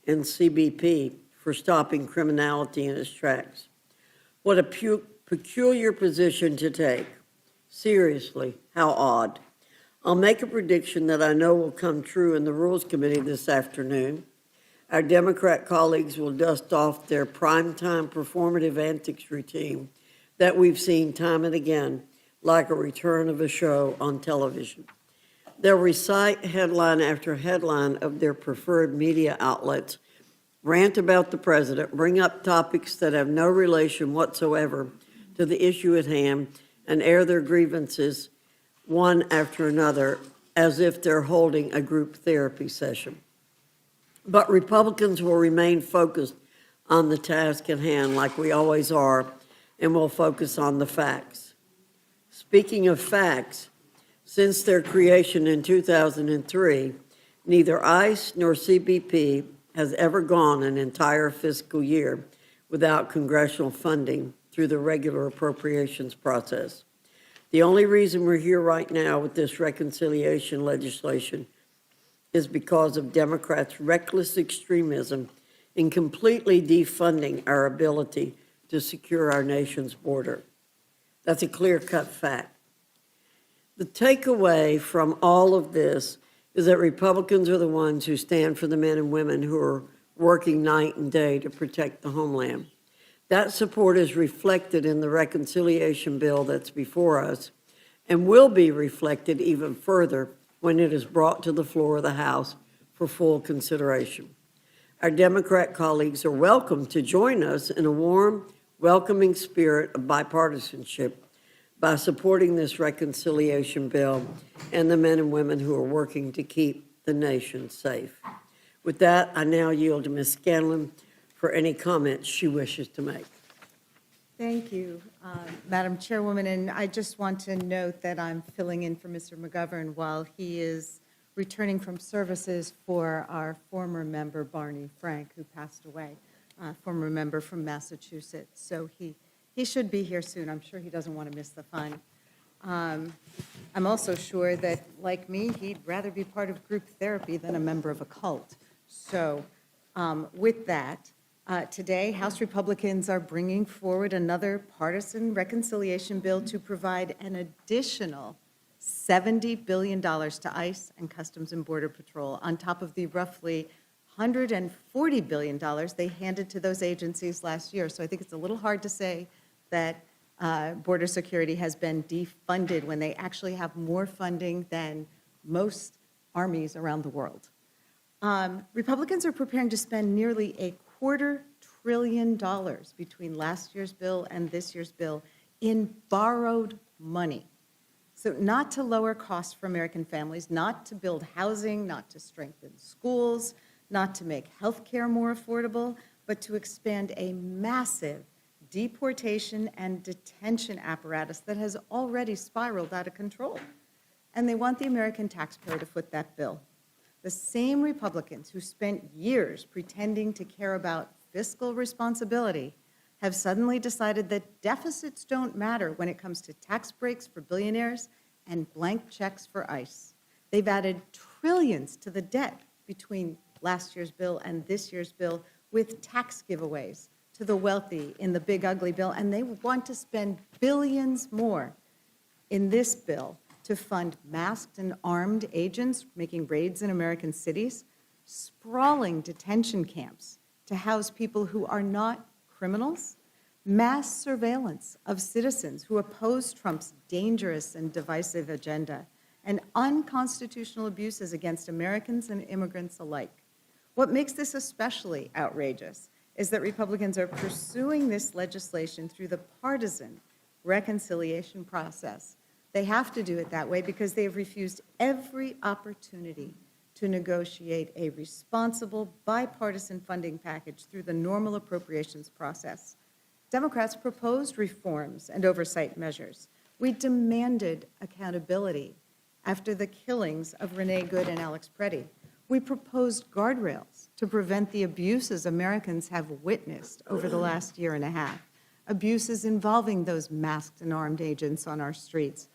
and CBP for stopping criminality in its tracks. What a peculiar position to take. Seriously, how odd. I'll make a prediction that I know will come true in the Rules Committee this afternoon. Our Democrat colleagues will dust off their primetime performative antics routine that we've seen time and again, like a return of a show on television. They'll recite headline after headline of their preferred media outlets, rant about the president, bring up topics that have no relation whatsoever to the issue at hand, and air their grievances one after another as if they're holding a group therapy session. But Republicans will remain focused on the task at hand like we always are, and will focus on the facts. Speaking of facts, since their creation in 2003, neither ICE nor CBP has ever gone an entire fiscal year without congressional funding through the regular appropriations process. The only reason we're here right now with this reconciliation legislation is because of Democrats' reckless extremism in completely defunding our ability to secure our nation's border. That's a clear-cut fact. The takeaway from all of this is that Republicans are the ones who stand for the men and women who are working night and day to protect the homeland. That support is reflected in the reconciliation bill that's before us and will be reflected even further when it is brought to the floor of the House for full consideration. Our Democrat colleagues are welcome to join us in a warm, welcoming spirit of bipartisanship by supporting this reconciliation bill and the men and women who are working to keep the nation safe. With that, I now yield to Ms. Scanlon for any comments she wishes to make. Thank you, Madam Chairwoman. And I just want to note that I'm filling in for Mr. McGovern while he is returning from services for our former member, Barney Frank, who passed away, former member from Massachusetts. So he should be here soon. I'm sure he doesn't want to miss the fun. I'm also sure that, like me, he'd rather be part of group therapy than a member of a cult. So with that, today, House Republicans are bringing forward another partisan reconciliation bill to provide an additional $70 billion to ICE and Customs and Border Patrol on top of the roughly $140 billion they handed to those agencies last year. So I think it's a little hard to say that border security has been defunded when they actually have more funding than most armies around the world. Republicans are preparing to spend nearly $250 billion between last year's bill and this year's bill in borrowed money. So not to lower costs for American families, not to build housing, not to strengthen schools, not to make health care more affordable, but to expand a massive deportation and detention apparatus that has already spiraled out of control. And they want the American taxpayer to foot that bill. The same Republicans who spent years pretending to care about fiscal responsibility have suddenly decided that deficits don't matter when it comes to tax breaks for billionaires and blank checks for ICE. They've added trillions to the debt between last year's bill and this year's bill with tax giveaways to the wealthy in the big ugly bill, and they want to spend billions more in this bill to fund masked and armed agents making raids in American cities, sprawling detention camps to house people who are not criminals, mass surveillance of citizens who oppose Trump's dangerous and divisive agenda, and unconstitutional abuses against Americans and immigrants alike. What makes this especially outrageous is that Republicans are pursuing this legislation through the partisan reconciliation process. They have to do it that way because they have refused every opportunity to negotiate a responsible bipartisan funding package through the normal appropriations process. Democrats proposed reforms and oversight measures. We demanded accountability after the killings of Renee Good and Alex Preddy. We proposed guardrails to prevent the abuses Americans have witnessed over the last year and a half, abuses involving those masked and armed agents on our streets,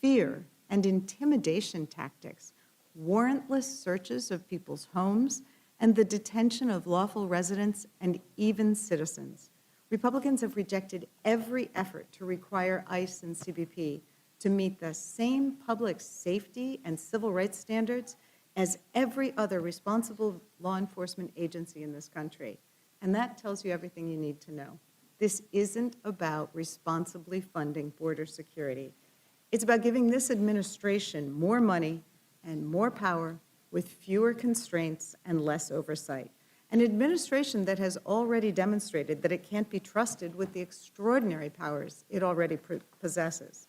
fear and intimidation tactics, warrantless searches of people's homes, and the detention of lawful residents and even citizens. Republicans have rejected every effort to require ICE and CBP to meet the same public safety and civil rights standards as every other responsible law enforcement agency in this country. And that tells you everything you need to know. This isn't about responsibly funding border security. It's about giving this administration more money and more power with fewer constraints and less oversight. An administration that has already demonstrated that it can't be trusted with the extraordinary powers it already possesses.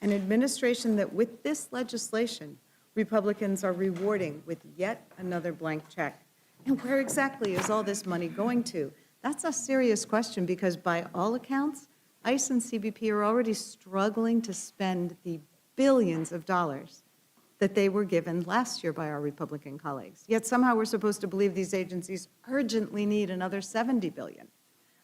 An administration that with this legislation, Republicans are rewarding with yet another blank check. And where exactly is all this money going to? That's a serious question because by all accounts, ICE and CBP are already struggling to spend the billions of dollars that they were given last year by our Republican colleagues. Yet somehow we're supposed to believe these agencies urgently need another $70 billion.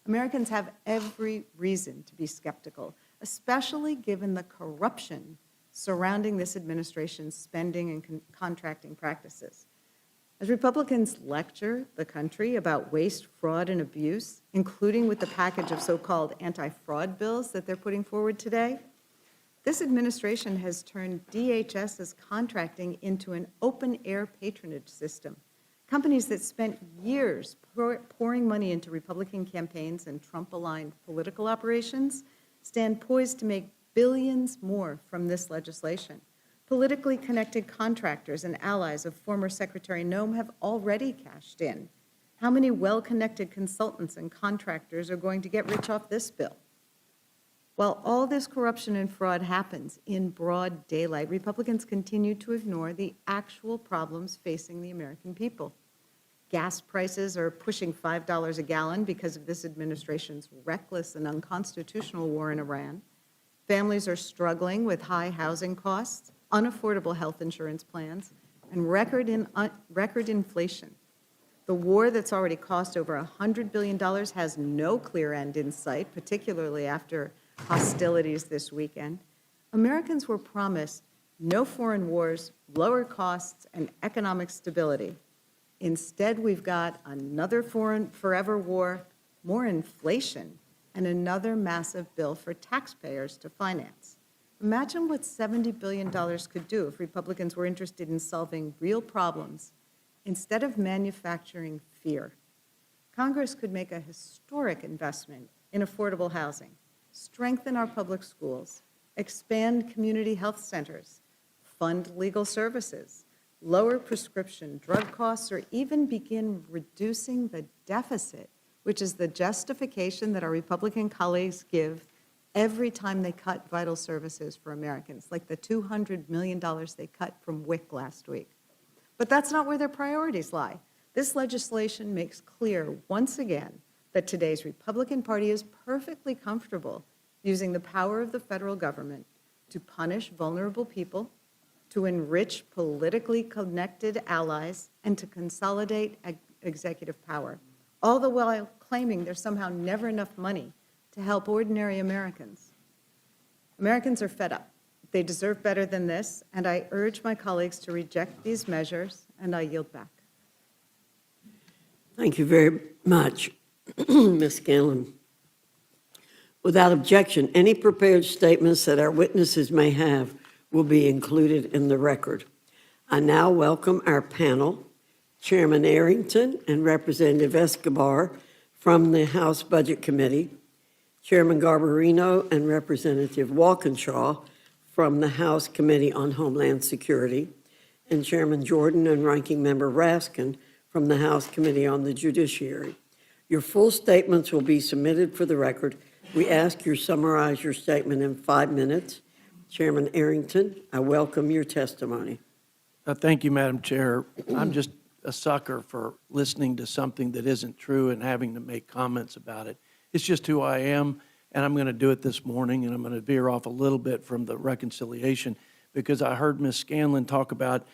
Americans have every reason to be skeptical, especially given the corruption surrounding this administration's spending and contracting practices. As Republicans lecture the country about waste, fraud, and abuse, including with the package of so-called anti-fraud bills that they're putting forward today, this administration has turned DHS's contracting into an open-air patronage system. Companies that spent years pouring money into Republican campaigns and Trump-aligned political operations stand poised to make billions more from this legislation. Politically connected contractors and allies of former Secretary Noem have already cashed in. How many well-connected consultants and contractors are going to get rich off this bill? While all this corruption and fraud happens in broad daylight, Republicans continue to ignore the actual problems facing the American people. Gas prices are pushing $5 a gallon because of this administration's reckless and unconstitutional war in Iran. Families are struggling with high housing costs, unaffordable health insurance plans, and record inflation. The war that's already cost over $100 billion has no clear end in sight, particularly after hostilities this weekend. Americans were promised no foreign wars, lower costs, and economic stability. Instead, we've got another forever war, more inflation, and another massive bill for taxpayers to finance. Imagine what $70 billion could do if Republicans were interested in solving real problems instead of manufacturing fear. Congress could make a historic investment in affordable housing, strengthen our public schools, expand community health centers, fund legal services, lower prescription drug costs, or even begin reducing the deficit, which is the justification that our Republican colleagues give every time they cut vital services for Americans, like the $200 million they cut from WIC last week. But that's not where their priorities lie. This legislation makes clear once again that today's Republican Party is perfectly comfortable using the power of the federal government to punish vulnerable people, to enrich politically connected allies, and to consolidate executive power, all the while claiming there's somehow never enough money to help ordinary Americans. Americans are fed up. They deserve better than this, and I urge my colleagues to reject these measures, and I yield back. Thank you very much, Ms. Scanlon. Without objection, any prepared statements that our witnesses may have will be included in the record. I now welcome our panel, Chairman Arrington and Representative Escobar from the House Budget Committee, Chairman Garbarino and Representative Walkinshaw from the House Committee on Homeland Security, and Chairman Jordan and Ranking Member Raskin from the House Committee on the Judiciary. Your full statements will be submitted for the record. We ask you to summarize your statement in 5 minutes. Chairman Arrington, I welcome your testimony. Thank you, Madam Chair. I'm just a sucker for listening to something that isn't true and having to make comments about it. It's just who I am, and I'm going to do it this morning, and I'm going to veer off a little bit from the reconciliation because I heard Ms. Scanlon talk about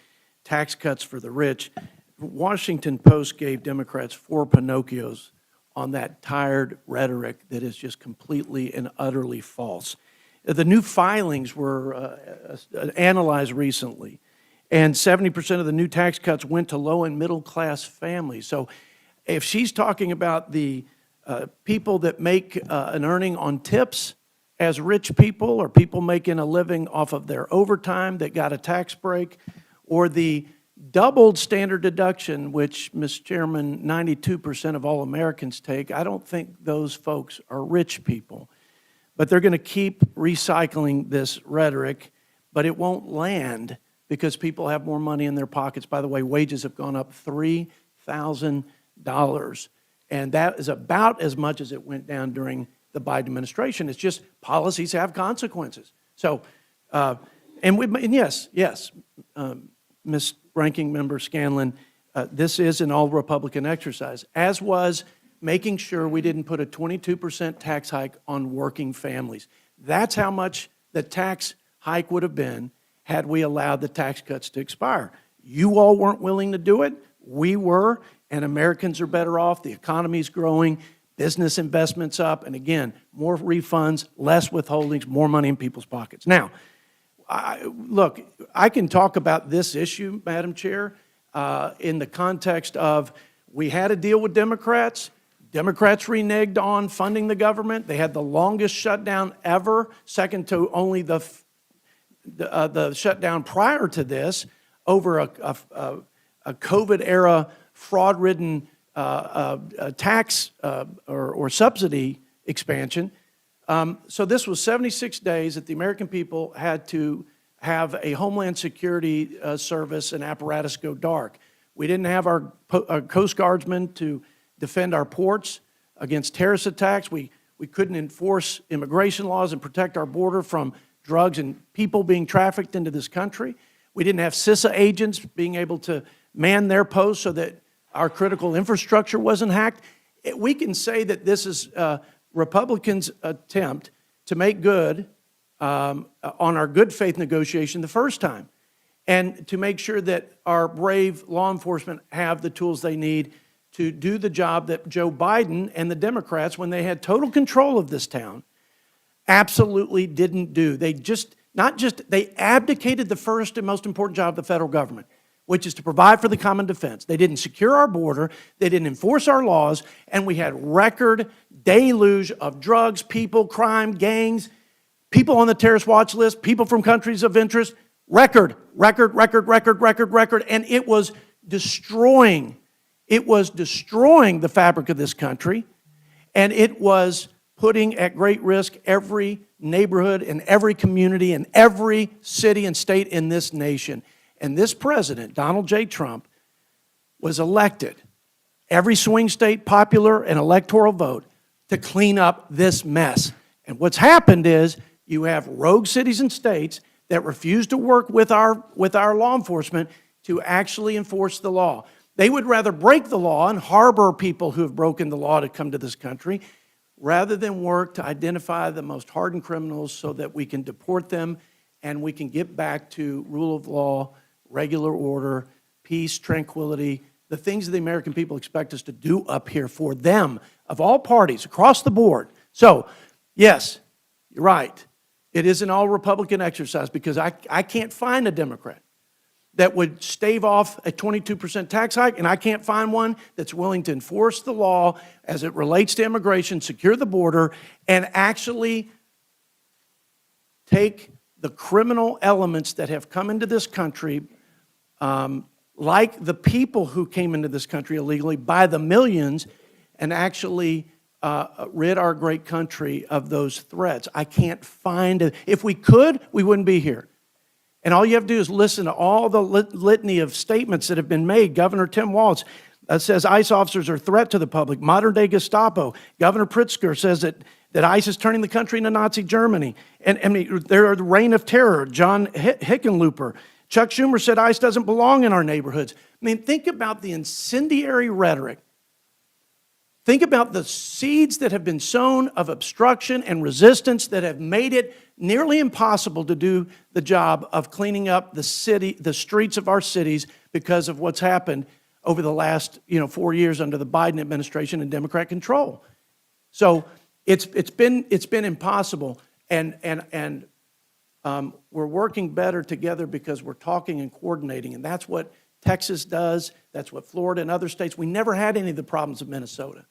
tax cuts for the rich. Washington Post gave Democrats 4 Pinocchios on that tired rhetoric that is just completely and utterly false. The new filings were analyzed recently, and 70% of the new tax cuts went to low and middle class families. So if she's talking about the people that make an earning on tips as rich people, or people making a living off of their overtime that got a tax break, or the doubled standard deduction, which, Mr. Chairman, 92% of all Americans take, I don't think those folks are rich people. But they're going to keep recycling this rhetoric, but it won't land because people have more money in their pockets. By the way, wages have gone up $3,000, and that is about as much as it went down during the Biden administration. It's just policies have consequences. So, and yes, Ms. Ranking Member Scanlon, this is an all-Republican exercise, as was making sure we didn't put a 22% tax hike on working families. That's how much the tax hike would have been had we allowed the tax cuts to expire. You all weren't willing to do it. We were, and Americans are better off. The economy's growing, business investments up, and again, more refunds, less withholdings, more money in people's pockets. Now, look, I can talk about this issue, Madam Chair, in the context of we had a deal with Democrats. Democrats reneged on funding the government. They had the longest shutdown ever, second to only the shutdown prior to this, over a COVID-era fraud-ridden tax or subsidy expansion. So this was 76 days that the American people had to have a Homeland Security service and apparatus go dark. We didn't have our Coast Guardsmen to defend our ports against terrorist attacks. We couldn't enforce immigration laws and protect our border from drugs and people being trafficked into this country. We didn't have CISA agents being able to man their posts so that our critical infrastructure wasn't hacked. We can say that this is Republicans' attempt to make good on our good faith negotiation the first time, and to make sure that our brave law enforcement have the tools they need to do the job that Joe Biden and the Democrats, when they had total control of this town, absolutely didn't do. They they abdicated the first and most important job of the federal government, which is to provide for the common defense. They didn't secure our border, they didn't enforce our laws, and we had record deluge of drugs, people, crime, gangs, people on the terrorist watch list, people from countries of interest, record, and it was destroying the fabric of this country, and it was putting at great risk every neighborhood and every community and every city and state in this nation. And this president, Donald J. Trump, was elected, every swing state popular and electoral vote, to clean up this mess. And what's happened is you have rogue cities and states that refuse to work with our law enforcement to actually enforce the law. They would rather break the law and harbor people who have broken the law to come to this country rather than work to identify the most hardened criminals so that we can deport them and we can get back to rule of law, regular order, peace, tranquility, the things that the American people expect us to do up here for them, of all parties, across the board. So, yes, you're right. It is an all-Republican exercise because I can't find a Democrat that would stave off a 22% tax hike, and I can't find one that's willing to enforce the law as it relates to immigration, secure the border, and actually take the criminal elements that have come into this country, like the people who came into this country illegally by the millions, and actually rid our great country of those threats. I can't find it. If we could, we wouldn't be here. And all you have to do is listen to all the litany of statements that have been made. Governor Tim Walz says ICE officers are a threat to the public. Modern-day Gestapo. Governor Pritzker says that ICE is turning the country into Nazi Germany. And I mean, they're the reign of terror. John Hickenlooper. Chuck Schumer said ICE doesn't belong in our neighborhoods. I mean, think about the incendiary rhetoric. Think about the seeds that have been sown of obstruction and resistance that have made it nearly impossible to do the job of cleaning up the streets of our cities because of what's happened over the last 4 years under the Biden administration and Democrat control. So it's been impossible, and we're working better together because we're talking and coordinating, and that's what Texas does. That's what Florida and other states. We never had any of the problems of Minnesota.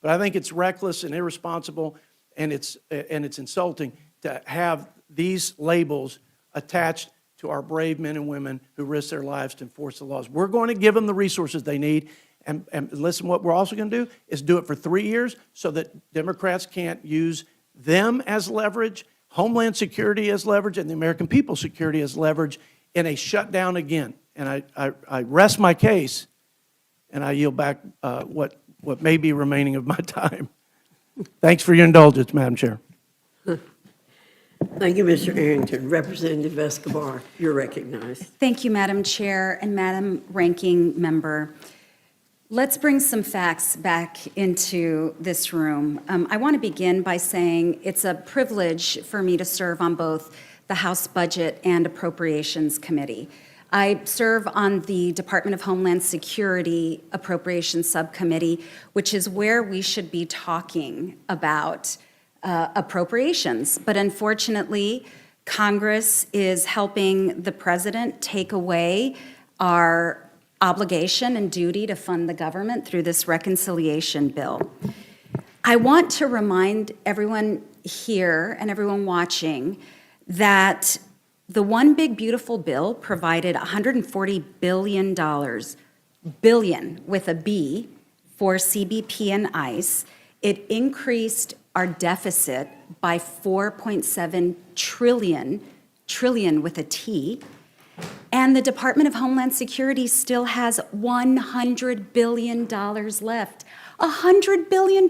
But I think it's reckless and irresponsible, and it's insulting to have these labels attached to our brave men and women who risk their lives to enforce the laws. We're going to give them the resources they need. And listen, what we're also going to do is do it for 3 years so that Democrats can't use them as leverage, Homeland Security as leverage, and the American people's security as leverage in a shutdown again. And I rest my case, and I yield back what may be remaining of my time. Thanks for your indulgence, Madam Chair. Thank you, Mr. Arrington. Representative Escobar, you're recognized. Thank you, Madam Chair and Madam Ranking Member. Let's bring some facts back into this room. I want to begin by saying it's a privilege for me to serve on both the House Budget and Appropriations Committee. I serve on the Department of Homeland Security Appropriations Subcommittee, which is where we should be talking about appropriations. But unfortunately, Congress is helping the president take away our obligation and duty to fund the government through this reconciliation bill. I want to remind everyone here and everyone watching that the One Big Beautiful Bill provided $140 billion with a B, for CBP and ICE. It increased our deficit by 4.7 trillion with a T. And the Department of Homeland Security still has $100 billion left. $100 billion.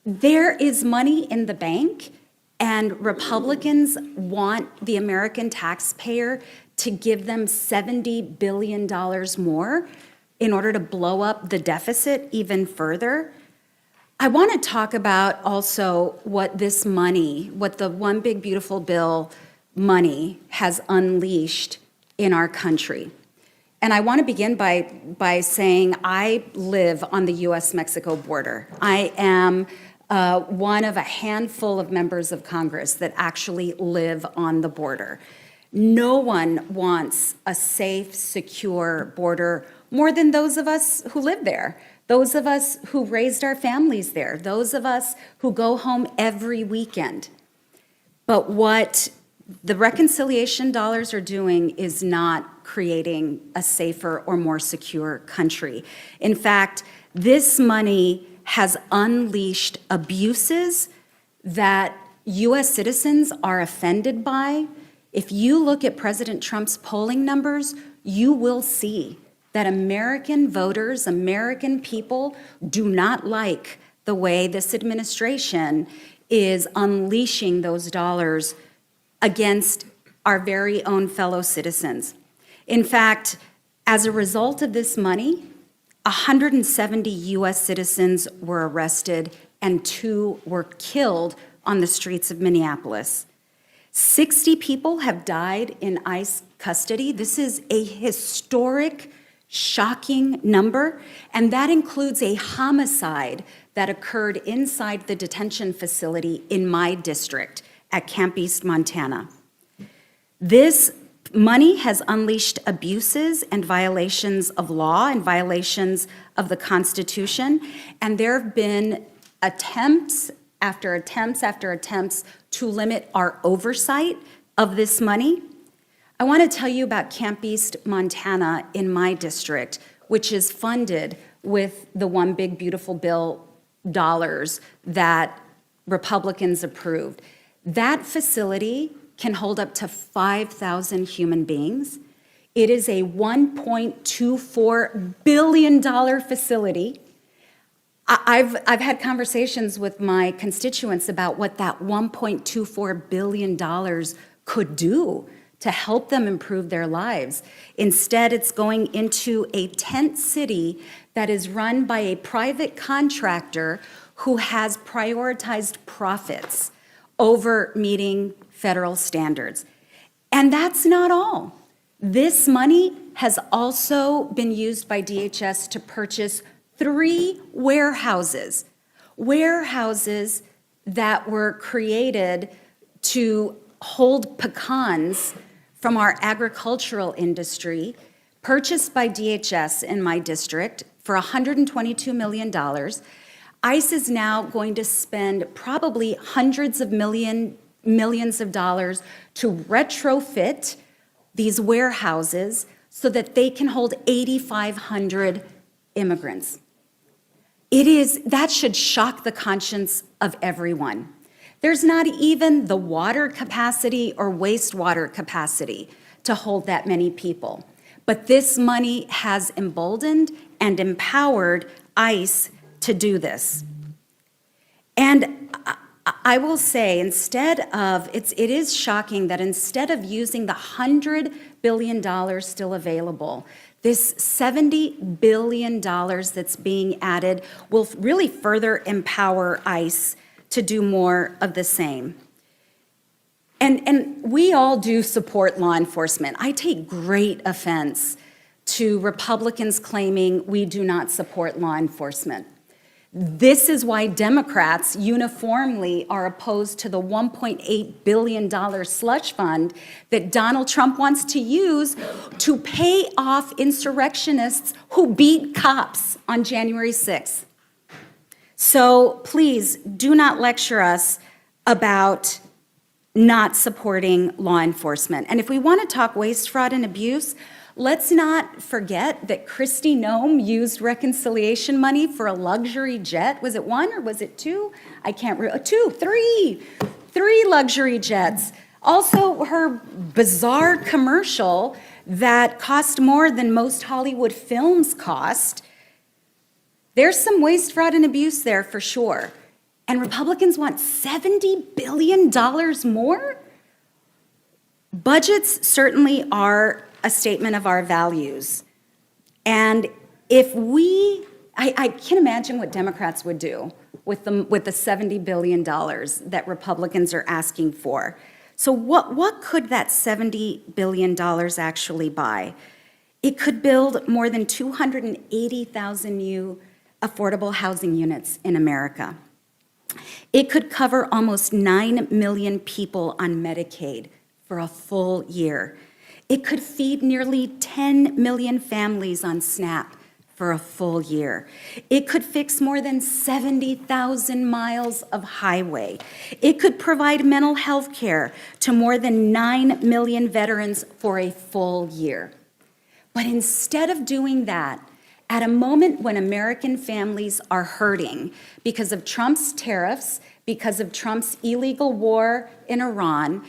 There is money in the bank, and Republicans want the American taxpayer to give them $70 billion more in order to blow up the deficit even further. I want to talk about also what this money, what the One Big Beautiful Bill money has unleashed in our country. And I want to begin by saying I live on the U.S.-Mexico border. I am one of a handful of members of Congress that actually live on the border. No one wants a safe, secure border more than those of us who live there, those of us who raised our families there, those of us who go home every weekend. But what the reconciliation dollars are doing is not creating a safer or more secure country. In fact, this money has unleashed abuses that U.S. citizens are offended by. If you look at President Trump's polling numbers, you will see that American voters, American people do not like the way this administration is unleashing those dollars against our very own fellow citizens. In fact, as a result of this money, 170 U.S. citizens were arrested and 2 were killed on the streets of Minneapolis. 60 people have died in ICE custody. This is a historic, shocking number, and that includes a homicide that occurred inside the detention facility in my district at Camp East, Montana. This money has unleashed abuses and violations of law and violations of the Constitution, and there have been attempts after attempts after attempts to limit our oversight of this money. I want to tell you about Camp East, Montana in my district, which is funded with the One Big Beautiful Bill dollars that Republicans approved. That facility can hold up to 5,000 human beings. It is a $1.24 billion facility. I've had conversations with my constituents about what that $1.24 billion could do to help them improve their lives. Instead, it's going into a tent city that is run by a private contractor who has prioritized profits over meeting federal standards. And that's not all. This money has also been used by DHS to purchase 3 warehouses that were created to hold pecans from our agricultural industry, purchased by DHS in my district for $122 million. ICE is now going to spend probably hundreds of millions of dollars to retrofit these warehouses so that they can hold 8,500 immigrants. That should shock the conscience of everyone. There's not even the water capacity or wastewater capacity to hold that many people. But this money has emboldened and empowered ICE to do this. And I will say, it is shocking that instead of using the $100 billion still available, this $70 billion that's being added will really further empower ICE to do more of the same. And we all do support law enforcement. I take great offense to Republicans claiming we do not support law enforcement. This is why Democrats uniformly are opposed to the $1.8 billion slush fund that Donald Trump wants to use to pay off insurrectionists who beat cops on January 6th. So please do not lecture us about not supporting law enforcement. And if we want to talk waste, fraud, and abuse, let's not forget that Kristi Noem used reconciliation money for a luxury jet. Was it one or was it two? I can't remember. Three luxury jets. Also, her bizarre commercial that cost more than most Hollywood films cost. There's some waste, fraud, and abuse there for sure. And Republicans want $70 billion more? Budgets certainly are a statement of our values. And if I can't imagine what Democrats would do with the $70 billion that Republicans are asking for. So what could that $70 billion actually buy? It could build more than 280,000 new affordable housing units in America. It could cover almost 9 million people on Medicaid for a full year. It could feed nearly 10 million families on SNAP for a full year. It could fix more than 70,000 miles of highway. It could provide mental health care to more than 9 million veterans for a full year. But instead of doing that, at a moment when American families are hurting because of Trump's tariffs, because of Trump's illegal war in Iran,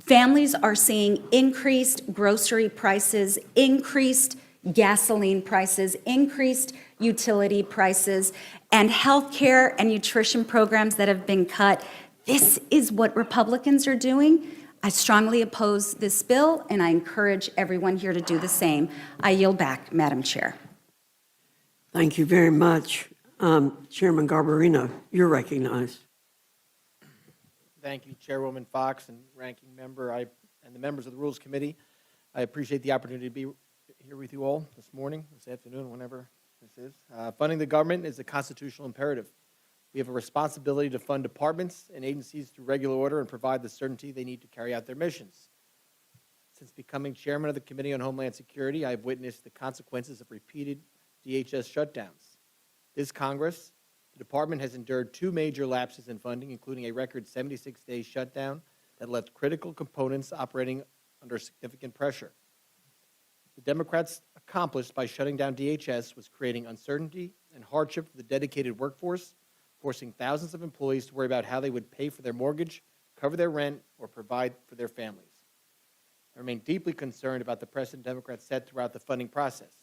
families are seeing increased grocery prices, increased gasoline prices, increased utility prices, and health care and nutrition programs that have been cut. This is what Republicans are doing. I strongly oppose this bill, and I encourage everyone here to do the same. I yield back, Madam Chair. Thank you very much. Chairman Garbarino, you're recognized. Thank you, Chairwoman Fox and Ranking Member, and the members of the Rules Committee. I appreciate the opportunity to be here with you all this morning, this afternoon, whenever this is. Funding the government is a constitutional imperative. We have a responsibility to fund departments and agencies through regular order and provide the certainty they need to carry out their missions. Since becoming chairman of the Committee on Homeland Security, I have witnessed the consequences of repeated DHS shutdowns. This Congress, the department has endured 2 major lapses in funding, including a record 76-day shutdown that left critical components operating under significant pressure. The Democrats accomplished by shutting down DHS was creating uncertainty and hardship for the dedicated workforce, forcing thousands of employees to worry about how they would pay for their mortgage, cover their rent, or provide for their families. I remain deeply concerned about the precedent Democrats set throughout the funding process.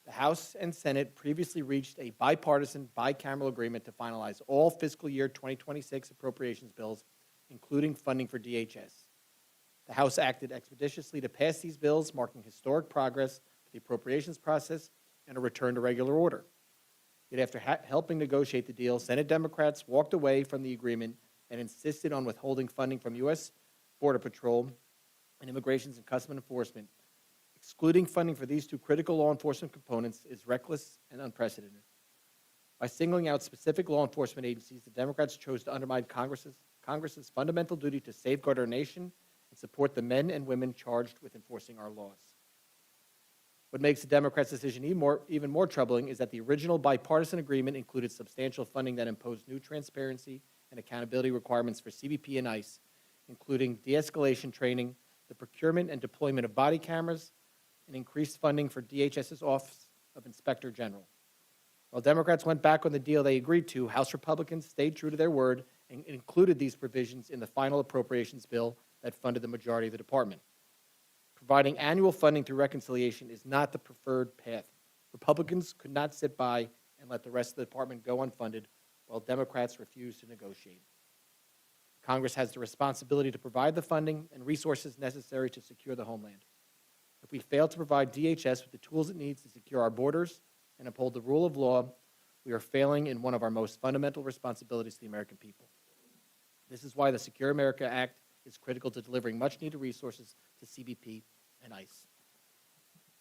The House and Senate previously reached a bipartisan, bicameral agreement to finalize all fiscal year 2026 appropriations bills, including funding for DHS. The House acted expeditiously to pass these bills, marking historic progress for the appropriations process and a return to regular order. Yet after helping negotiate the deal, Senate Democrats walked away from the agreement and insisted on withholding funding from U.S. Border Patrol and Immigration and Customs Enforcement. Excluding funding for these 2 critical law enforcement components is reckless and unprecedented. By singling out specific law enforcement agencies, the Democrats chose to undermine Congress's Congress's fundamental duty to safeguard our nation and support the men and women charged with enforcing our laws. What makes the Democrats' decision even more troubling is that the original bipartisan agreement included substantial funding that imposed new transparency and accountability requirements for CBP and ICE, including de-escalation training, the procurement and deployment of body cameras, and increased funding for DHS's Office of Inspector General. While Democrats went back on the deal they agreed to, House Republicans stayed true to their word and included these provisions in the final appropriations bill that funded the majority of the department. Providing annual funding through reconciliation is not the preferred path. Republicans could not sit by and let the rest of the department go unfunded while Democrats refused to negotiate. Congress has the responsibility to provide the funding and resources necessary to secure the homeland. If we fail to provide DHS with the tools it needs to secure our borders and uphold the rule of law, we are failing in one of our most fundamental responsibilities to the American people. This is why the Secure America Act is critical to delivering much-needed resources to CBP and ICE.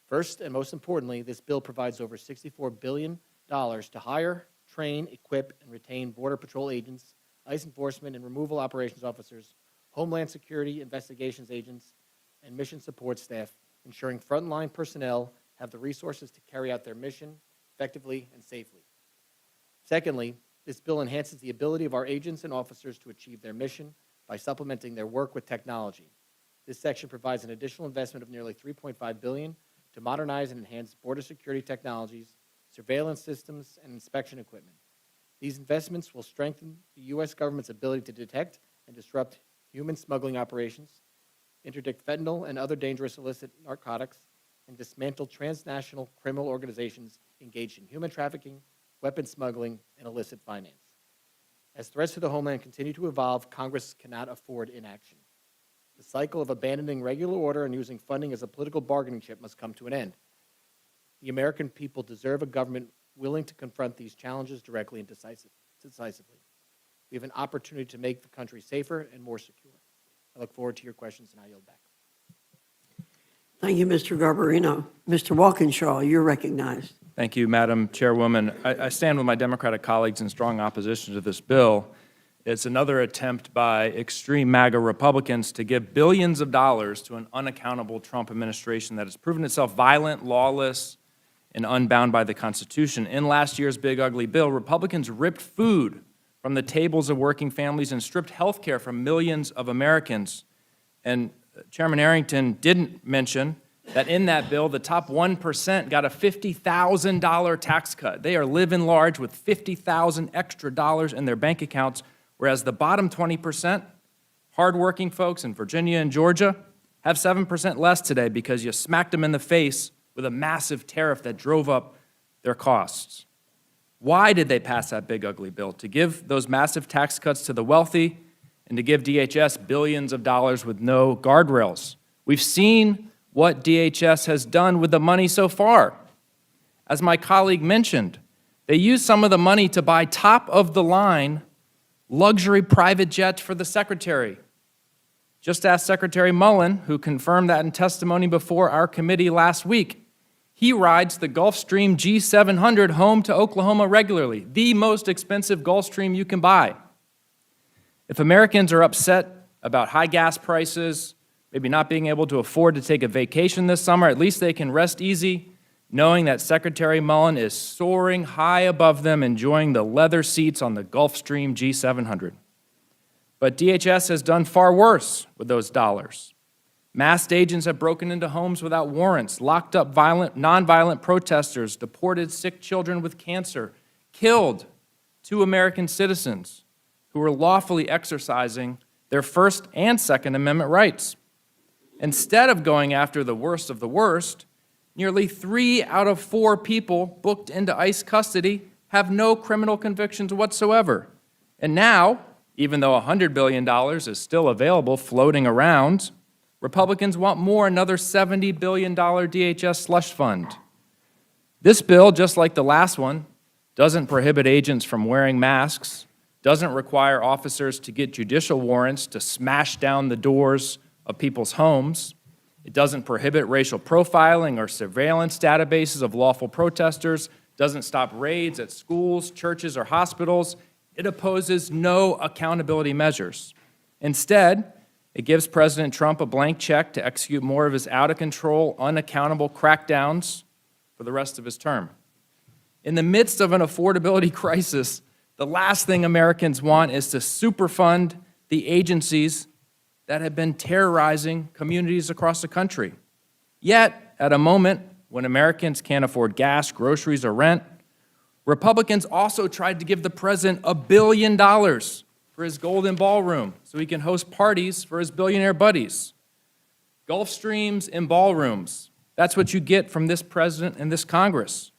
First, and most importantly, this bill provides over $64 billion to hire, train, equip, and retain Border Patrol agents, ICE enforcement and removal operations officers, Homeland Security investigations agents, and mission support staff, ensuring frontline personnel have the resources to carry out their mission effectively and safely. Secondly, this bill enhances the ability of our agents and officers to achieve their mission by supplementing their work with technology. This section provides an additional investment of nearly $3.5 billion to modernize and enhance border security technologies, surveillance systems, and inspection equipment. These investments will strengthen the U.S. government's ability to detect and disrupt human smuggling operations, interdict fentanyl and other dangerous illicit narcotics, and dismantle transnational criminal organizations engaged in human trafficking, weapons smuggling, and illicit finance. As threats to the homeland continue to evolve, Congress cannot afford inaction. The cycle of abandoning regular order and using funding as a political bargaining chip must come to an end. The American people deserve a government willing to confront these challenges directly and decisively. We have an opportunity to make the country safer and more secure. I look forward to your questions, and I yield back. Thank you, Mr. Garbarino. Mr. Walkinshaw, you're recognized. Thank you, Madam Chairwoman. I stand with my Democratic colleagues in strong opposition to this bill. It's another attempt by extreme MAGA Republicans to give billions of dollars to an unaccountable Trump administration that has proven itself violent, lawless, and unbound by the Constitution. In last year's big ugly bill, Republicans ripped food from the tables of working families and stripped health care from millions of Americans. And Chairman Arrington didn't mention that in that bill, the top 1% got a $50,000 tax cut. They are living large with $50,000 extra dollars in their bank accounts, whereas the bottom 20%, hardworking folks in Virginia and Georgia, have 7% less today because you smacked them in the face with a massive tariff that drove up their costs. Why did they pass that big ugly bill? To give those massive tax cuts to the wealthy and to give DHS billions of dollars with no guardrails. We've seen what DHS has done with the money so far. As my colleague mentioned, they used some of the money to buy top-of-the-line luxury private jets for the secretary. Just ask Secretary Mullen, who confirmed that in testimony before our committee last week. He rides the Gulfstream G700 home to Oklahoma regularly, the most expensive Gulfstream you can buy. If Americans are upset about high gas prices, maybe not being able to afford to take a vacation this summer, at least they can rest easy knowing that Secretary Mullen is soaring high above them, enjoying the leather seats on the Gulfstream G700. But DHS has done far worse with those dollars. Masked agents have broken into homes without warrants, locked up nonviolent protesters, deported sick children with cancer, killed 2 American citizens who were lawfully exercising their First and Second Amendment rights. Instead of going after the worst of the worst, nearly 3 out of 4 people booked into ICE custody have no criminal convictions whatsoever. And now, even though $100 billion is still available floating around, Republicans want more, another $70 billion DHS slush fund. This bill, just like the last one, doesn't prohibit agents from wearing masks, doesn't require officers to get judicial warrants to smash down the doors of people's homes. It doesn't prohibit racial profiling or surveillance databases of lawful protesters, doesn't stop raids at schools, churches, or hospitals. It opposes no accountability measures. Instead, it gives President Trump a blank check to execute more of his out-of-control, unaccountable crackdowns for the rest of his term. In the midst of an affordability crisis, the last thing Americans want is to superfund the agencies that have been terrorizing communities across the country. Yet, at a moment when Americans can't afford gas, groceries, or rent, Republicans also tried to give the president $1 billion for his golden ballroom so he can host parties for his billionaire buddies. Gulf Streams and ballrooms, that's what you get from this president and this Congress.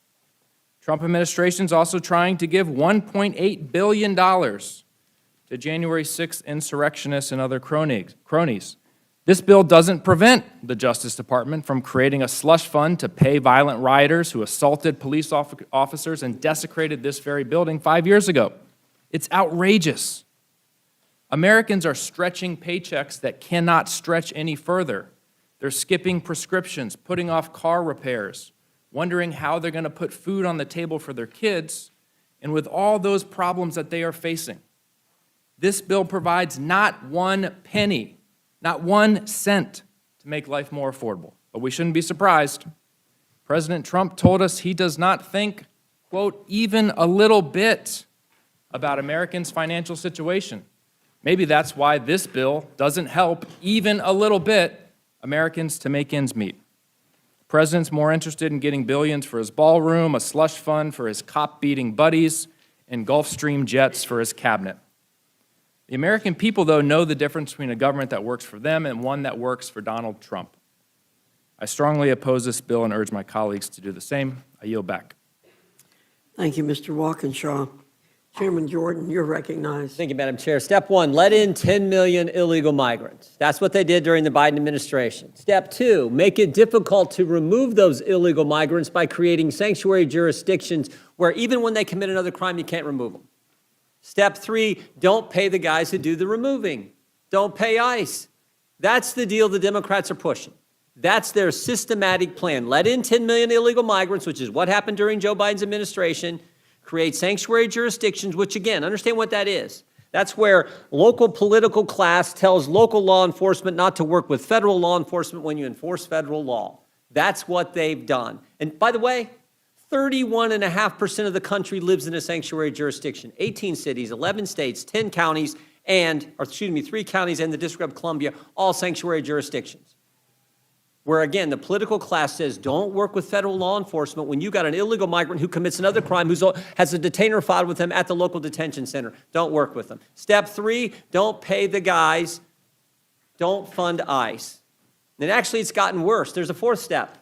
Trump administration is also trying to give $1.8 billion to January 6th insurrectionists and other cronies. This bill doesn't prevent the Justice Department from creating a slush fund to pay violent rioters who assaulted police officers and desecrated this very building 5 years ago. It's outrageous. Americans are stretching paychecks that cannot stretch any further. They're skipping prescriptions, putting off car repairs, wondering how they're going to put food on the table for their kids, and with all those problems that they are facing. This bill provides not 1 penny, not 1 cent to make life more affordable. But we shouldn't be surprised. President Trump told us he does not think, quote, even a little bit about Americans' financial situation. Maybe that's why this bill doesn't help even a little bit Americans to make ends meet. The president's more interested in getting billions for his ballroom, a slush fund for his cop-beating buddies, and Gulfstream jets for his cabinet. The American people, though, know the difference between a government that works for them and one that works for Donald Trump. I strongly oppose this bill and urge my colleagues to do the same. I yield back. Thank you, Mr. Walkinshaw. Chairman Jordan, you're recognized. Thank you, Madam Chair. Step one, let in 10 million illegal migrants. That's what they did during the Biden administration. Step two, make it difficult to remove those illegal migrants by creating sanctuary jurisdictions where even when they commit another crime, you can't remove them. Step three, don't pay the guys who do the removing. Don't pay ICE. That's the deal the Democrats are pushing. That's their systematic plan. Let in 10 million illegal migrants, which is what happened during Joe Biden's administration. Create sanctuary jurisdictions, which again, understand what that is. That's where local political class tells local law enforcement not to work with federal law enforcement when you enforce federal law. That's what they've done. And by the way, 31.5% of the country lives in a sanctuary jurisdiction. 18 cities, 11 states, 10 counties, and, or excuse me, 3 counties and the District of Columbia, all sanctuary jurisdictions. Where, again, the political class says, don't work with federal law enforcement when you got an illegal migrant who commits another crime, who has a detainer filed with him at the local detention center. Don't work with them. Step three, don't pay the guys. Don't fund ICE. And actually, it's gotten worse. There's a fourth step.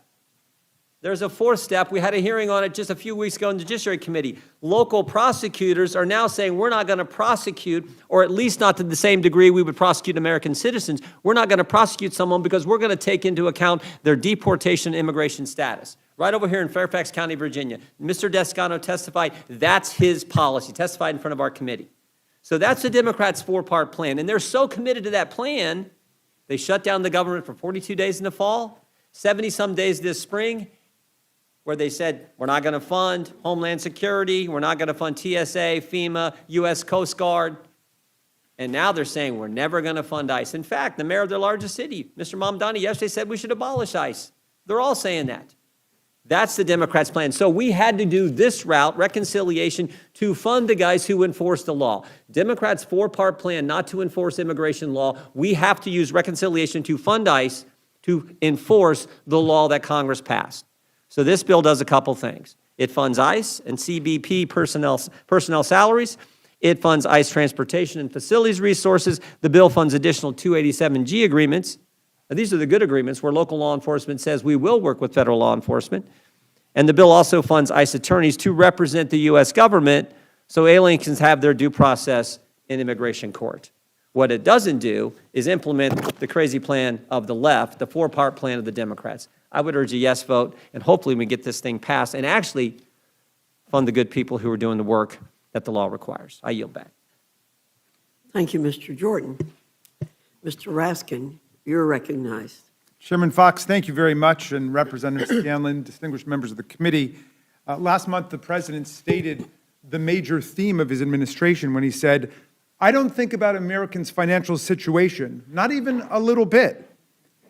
There's a fourth step. We had a hearing on it just a few weeks ago in the Judiciary Committee. Local prosecutors are now saying we're not going to prosecute, or at least not to the same degree we would prosecute American citizens. We're not going to prosecute someone because we're going to take into account their deportation immigration status. Right over here in Fairfax County, Virginia, Mr. Descano testified that's his policy, testified in front of our committee. So that's the Democrats' 4-part plan. And they're so committed to that plan, they shut down the government for 42 days in the fall, 70-some days this spring, where they said, we're not going to fund Homeland Security, we're not going to fund TSA, FEMA, U.S. Coast Guard. And now they're saying we're never going to fund ICE. In fact, the mayor of their largest city, Mr. Mamdani, yesterday said we should abolish ICE. They're all saying that. That's the Democrats' plan. So we had to do this route, reconciliation, to fund the guys who enforce the law. Democrats' 4-part plan not to enforce immigration law. We have to use reconciliation to fund ICE to enforce the law that Congress passed. So this bill does a couple things. It funds ICE and CBP personnel salaries. It funds ICE transportation and facilities resources. The bill funds additional 287G agreements. Now, these are the good agreements where local law enforcement says we will work with federal law enforcement. And the bill also funds ICE attorneys to represent the U.S. government so aliens have their due process in immigration court. What it doesn't do is implement the crazy plan of the left, the 4-part plan of the Democrats. I would urge a yes vote, and hopefully we get this thing passed and actually fund the good people who are doing the work that the law requires. I yield back. Thank you, Mr. Jordan. Mr. Raskin, you're recognized. Chairman Fox, thank you very much, and Representative Scanlon, distinguished members of the committee. Last month, the President stated the major theme of his administration when he said, "I don't think about Americans' financial situation, not even a little bit."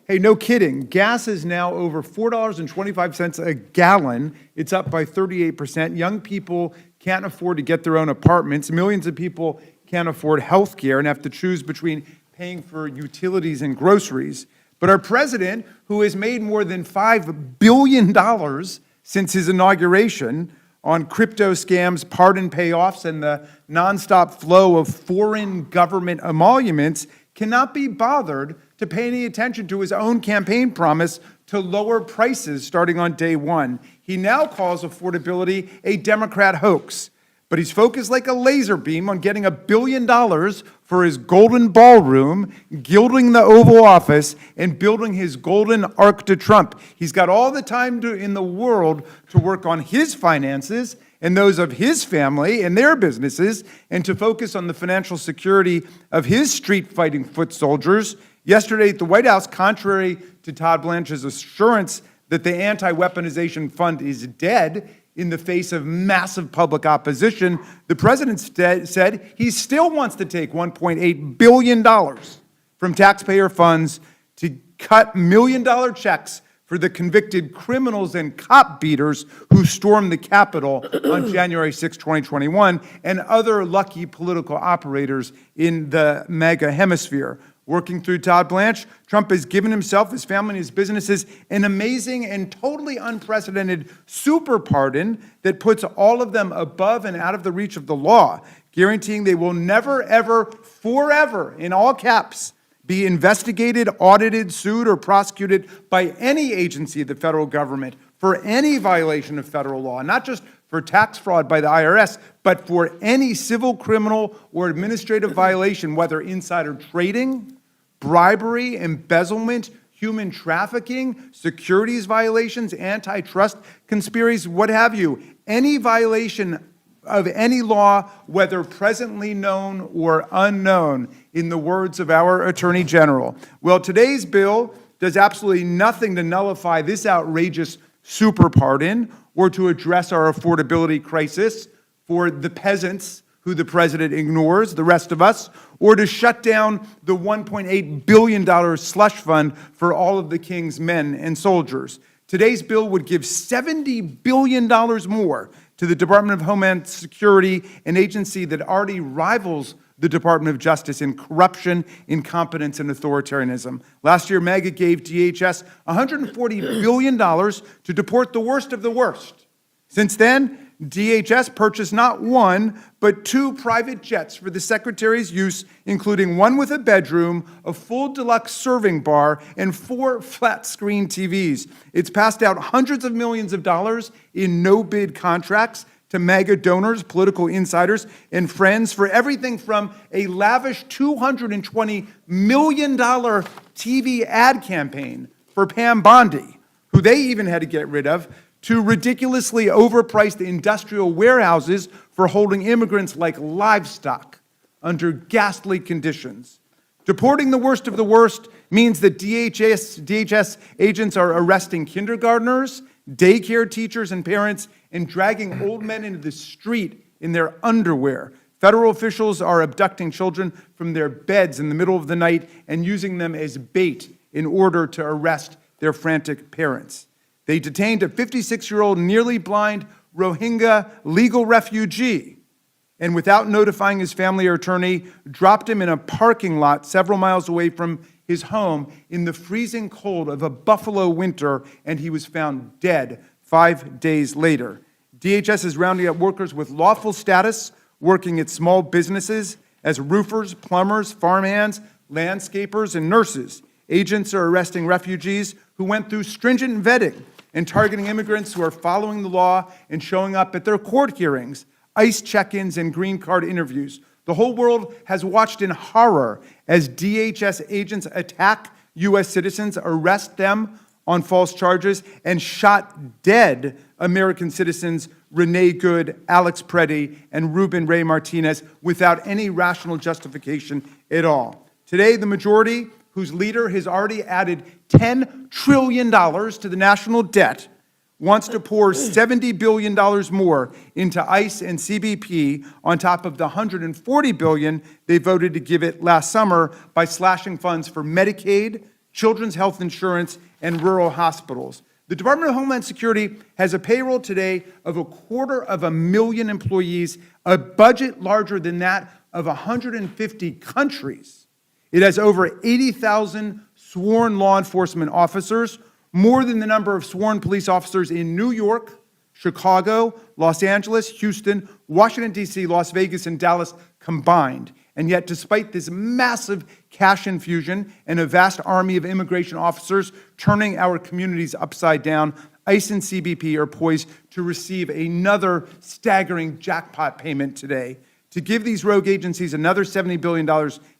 Hey, no kidding. Gas is now over $4.25 a gallon. It's up by 38%. Young people can't afford to get their own apartments. Millions of people can't afford health care and have to choose between paying for utilities and groceries. But our president, who has made more than $5 billion since his inauguration on crypto scams, pardon payoffs, and the nonstop flow of foreign government emoluments, cannot be bothered to pay any attention to his own campaign promise to lower prices starting on day one. He now calls affordability a Democrat hoax, but he's focused like a laser beam on getting $1 billion for his golden ballroom, gilding the Oval Office, and building his golden Arc de Trump. He's got all the time in the world to work on his finances and those of his family and their businesses, and to focus on the financial security of his street-fighting foot soldiers. Yesterday at the White House, contrary to Todd Blanche's assurance that the anti-weaponization fund is dead in the face of massive public opposition, the president said he still wants to take $1.8 billion from taxpayer funds to cut million-dollar checks for the convicted criminals and cop beaters who stormed the Capitol on January 6, 2021, and other lucky political operators in the MAGA hemisphere. Working through Todd Blanche, Trump has given himself, his family, and his businesses an amazing and totally unprecedented super pardon that puts all of them above and out of the reach of the law, guaranteeing they will never, ever, forever, in all caps, be investigated, audited, sued, or prosecuted by any agency of the federal government for any violation of federal law, not just for tax fraud by the IRS, but for any civil, criminal, or administrative violation, whether insider trading, bribery, embezzlement, human trafficking, securities violations, antitrust conspiracies, what have you. Any violation of any law, whether presently known or unknown, in the words of our Attorney General. Well, today's bill does absolutely nothing to nullify this outrageous super pardon or to address our affordability crisis for the peasants who the president ignores, the rest of us, or to shut down the $1.8 billion slush fund for all of the king's men and soldiers. Today's bill would give $70 billion more to the Department of Homeland Security, an agency that already rivals the Department of Justice in corruption, incompetence, and authoritarianism. Last year, MAGA gave DHS $140 billion to deport the worst of the worst. Since then, DHS purchased not one, but 2 private jets for the Secretary's use, including one with a bedroom, a full deluxe serving bar, and 4 flat-screen TVs. It's passed out hundreds of millions of dollars in no-bid contracts to MAGA donors, political insiders, and friends for everything from a lavish $220 million TV ad campaign for Pam Bondi, who they even had to get rid of, to ridiculously overpriced industrial warehouses for holding immigrants like livestock under ghastly conditions. Deporting the worst of the worst means that DHS agents are arresting kindergartners, daycare teachers, and parents, and dragging old men into the street in their underwear. Federal officials are abducting children from their beds in the middle of the night and using them as bait in order to arrest their frantic parents. They detained a 56-year-old nearly blind Rohingya legal refugee and, without notifying his family or attorney, dropped him in a parking lot several miles away from his home in the freezing cold of a Buffalo winter, and he was found dead 5 days later. DHS is rounding up workers with lawful status working at small businesses as roofers, plumbers, farmhands, landscapers, and nurses. Agents are arresting refugees who went through stringent vetting and targeting immigrants who are following the law and showing up at their court hearings, ICE check-ins, and green card interviews. The whole world has watched in horror as DHS agents attack U.S. citizens, arrest them on false charges, and shot dead American citizens Renee Good, Alex Preddy, and Ruben Ray Martinez without any rational justification at all. Today, the majority, whose leader has already added $10 trillion to the national debt, wants to pour $70 billion more into ICE and CBP on top of the $140 billion they voted to give it last summer by slashing funds for Medicaid, children's health insurance, and rural hospitals. The Department of Homeland Security has a payroll today of 250,000 employees, a budget larger than that of 150 countries. It has over 80,000 sworn law enforcement officers, more than the number of sworn police officers in New York, Chicago, Los Angeles, Houston, Washington, D.C., Las Vegas, and Dallas combined. And yet, despite this massive cash infusion and a vast army of immigration officers turning our communities upside down, ICE and CBP are poised to receive another staggering jackpot payment today. To give these rogue agencies another $70 billion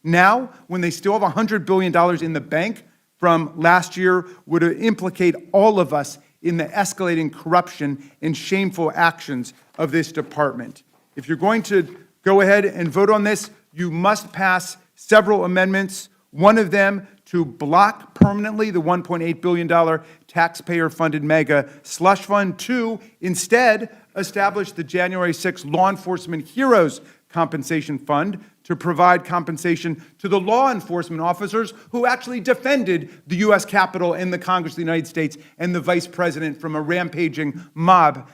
now, when they still have $100 billion in the bank from last year, would implicate all of us in the escalating corruption and shameful actions of this department. If you're going to go ahead and vote on this, you must pass several amendments. One of them to block permanently the $1.8 billion taxpayer-funded mega slush fund. Two, instead, establish the January 6th Law Enforcement Heroes Compensation Fund to provide compensation to the law enforcement officers who actually defended the U.S. Capitol and the Congress of the United States and the Vice President from a rampaging mob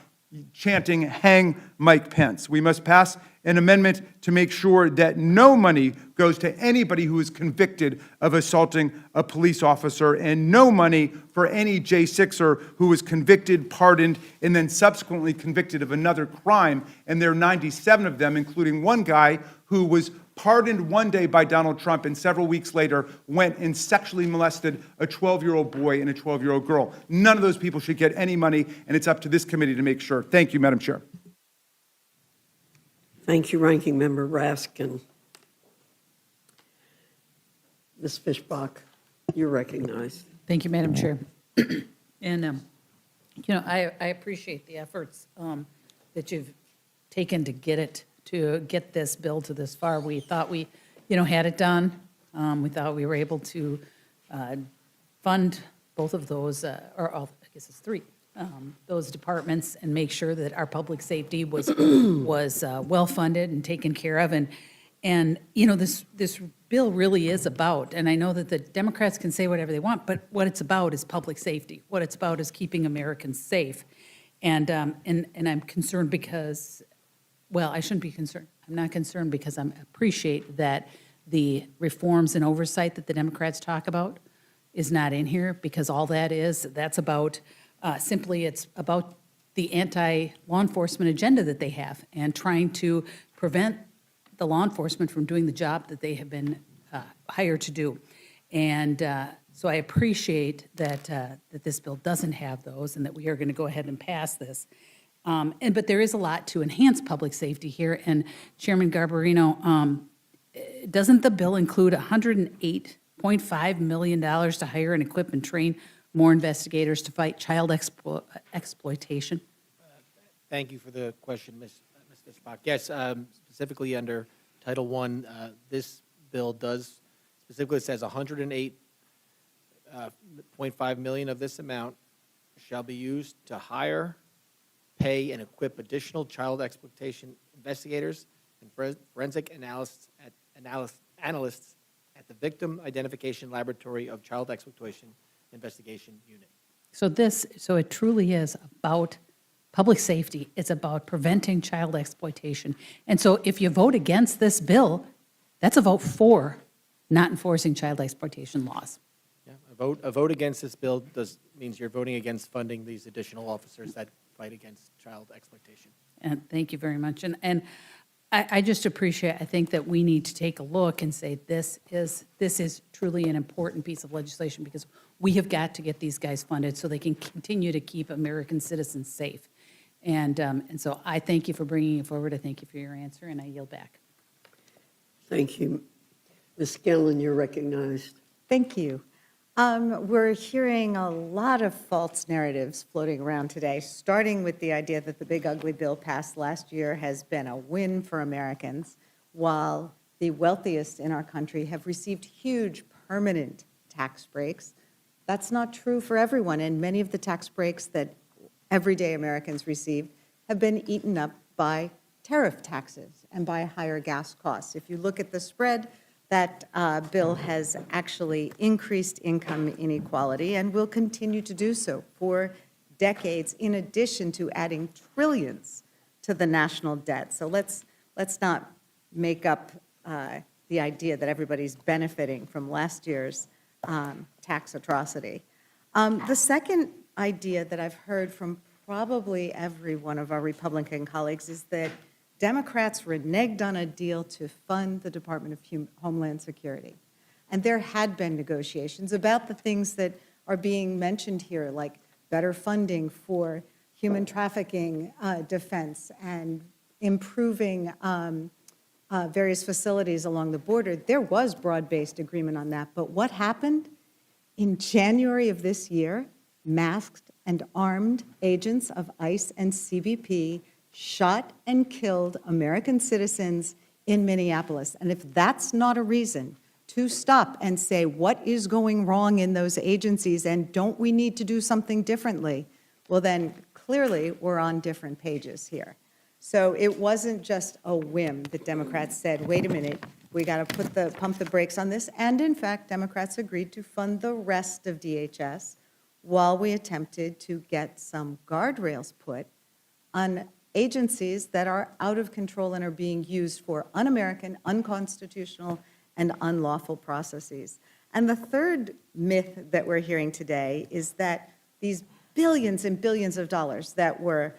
chanting, "Hang Mike Pence." We must pass an amendment to make sure that no money goes to anybody who is convicted of assaulting a police officer, and no money for any J6er who was convicted, pardoned, and then subsequently convicted of another crime. And there are 97 of them, including one guy who was pardoned one day by Donald Trump and several weeks later went and sexually molested a 12-year-old boy and a 12-year-old girl. None of those people should get any money, and it's up to this committee to make sure. Thank you, Madam Chair. Thank you, Ranking Member Raskin. Ms. Fishbach, you're recognized. Thank you, Madam Chair. And, I appreciate the efforts that you've taken to get this bill to this far. We thought we, had it done. We thought we were able to fund both of those, or all, I guess it's three, those departments, and make sure that our public safety was well-funded and taken care of. And this bill really is about, and I know that the Democrats can say whatever they want, but what it's about is public safety. What it's about is keeping Americans safe. And I'm concerned because, well, I shouldn't be concerned. I'm not concerned because I appreciate that the reforms and oversight that the Democrats talk about is not in here, because all that's about, simply it's about the anti-law enforcement agenda that they have and trying to prevent the law enforcement from doing the job that they have been hired to do. And so I appreciate that that this bill doesn't have those and that we are going to go ahead and pass this. But there is a lot to enhance public safety here. And Chairman Garbarino, doesn't the bill include $108.5 million to hire and equip and train more investigators to fight child exploitation? Thank you for the question, Ms. Fishbach. Yes, specifically under Title I, this bill does specifically says $108.5 million of this amount shall be used to hire, pay, and equip additional child exploitation investigators and forensic analysts at the Victim Identification Laboratory of Child Exploitation Investigation Unit. So it truly is about public safety. It's about preventing child exploitation. And so if you vote against this bill, that's a vote for not enforcing child exploitation laws. Yeah, a vote against this bill means you're voting against funding these additional officers that fight against child exploitation. And thank you very much. And I just appreciate, I think that we need to take a look and say this is truly an important piece of legislation, because we have got to get these guys funded so they can continue to keep American citizens safe. And so I thank you for bringing it forward. I thank you for your answer, and I yield back. Thank you. Ms. Skellen, you're recognized. Thank you. We're hearing a lot of false narratives floating around today, starting with the idea that the big ugly bill passed last year has been a win for Americans, while the wealthiest in our country have received huge permanent tax breaks. That's not true for everyone, and many of the tax breaks that everyday Americans receive have been eaten up by tariff taxes and by higher gas costs. If you look at the spread, that bill has actually increased income inequality and will continue to do so for decades, in addition to adding trillions to the national debt. So let's not make up the idea that everybody's benefiting from last year's tax atrocity. The second idea that I've heard from probably every one of our Republican colleagues is that Democrats reneged on a deal to fund the Department of Homeland Security. And there had been negotiations about the things that are being mentioned here, like better funding for human trafficking defense and improving various facilities along the border. There was broad-based agreement on that. But what happened? In January of this year, masked and armed agents of ICE and CBP shot and killed American citizens in Minneapolis. And if that's not a reason to stop and say, what is going wrong in those agencies, and don't we need to do something differently? Well, then clearly we're on different pages here. So it wasn't just a whim that Democrats said, wait a minute, we got to pump the brakes on this. And in fact, Democrats agreed to fund the rest of DHS while we attempted to get some guardrails put on agencies that are out of control and are being used for un-American, unconstitutional, and unlawful processes. And the third myth that we're hearing today is that these billions and billions of dollars that were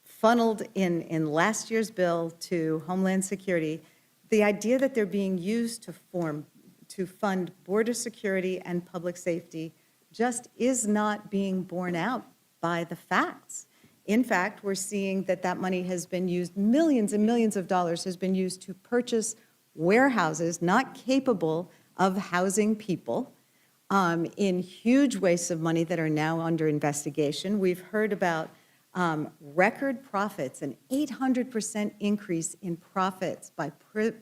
funneled in last year's bill to Homeland Security, the idea that they're being used to fund border security and public safety just is not being borne out by the facts. In fact, we're seeing that that money has been used, millions and millions of dollars has been used to purchase warehouses not capable of housing people in huge wastes of money that are now under investigation. We've heard about record profits, an 800% increase in profits by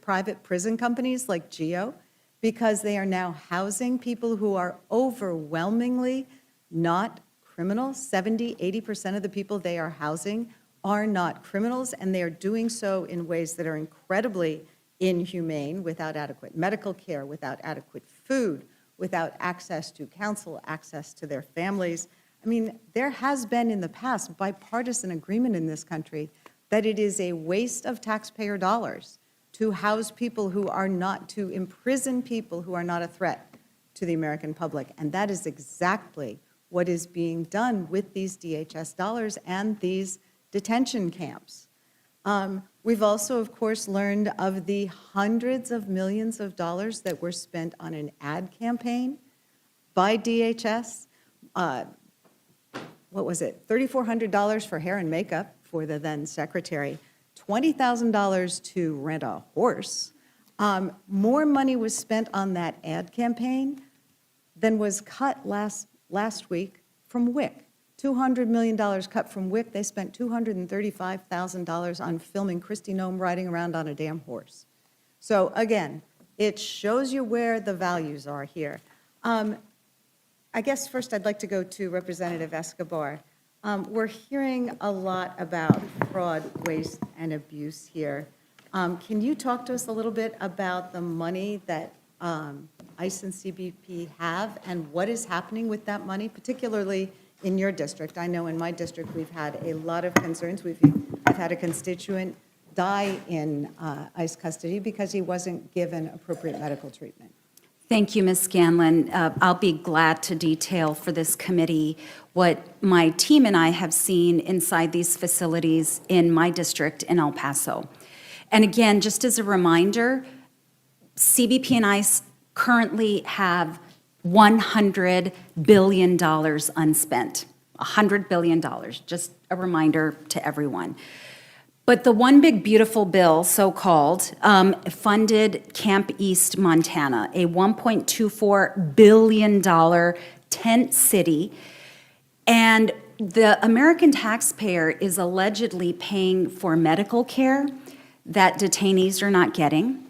private prison companies like GEO, because they are now housing people who are overwhelmingly not criminals. 70, 80% of the people they are housing are not criminals, and they are doing so in ways that are incredibly inhumane, without adequate medical care, without adequate food, without access to counsel, access to their families. I mean, there has been in the past bipartisan agreement in this country that it is a waste of taxpayer dollars to house people who are not, to imprison people who are not a threat to the American public. And that is exactly what is being done with these DHS dollars and these detention camps. We've also, of course, learned of the hundreds of millions of dollars that were spent on an ad campaign by DHS. What was it? $3,400 for hair and makeup for the then secretary, $20,000 to rent a horse. More money was spent on that ad campaign than was cut last week from WIC. $200 million cut from WIC. They spent $235,000 on filming Kristi Noem riding around on a damn horse. So again, it shows you where the values are here. I guess first I'd like to go to Representative Escobar. We're hearing a lot about fraud, waste, and abuse here. Can you talk to us a little bit about the money that ICE and CBP have and what is happening with that money, particularly in your district? I know in my district we've had a lot of concerns. I've had a constituent die in ICE custody because he wasn't given appropriate medical treatment. Thank you, Ms. Scanlon. I'll be glad to detail for this committee what my team and I have seen inside these facilities in my district in El Paso. And again, just as a reminder, CBP and ICE currently have $100 billion unspent, $100 billion, just a reminder to everyone. But the One Big Beautiful Bill, so-called, funded Camp East, Montana, a $1.24 billion tent city. And the American taxpayer is allegedly paying for medical care that detainees are not getting,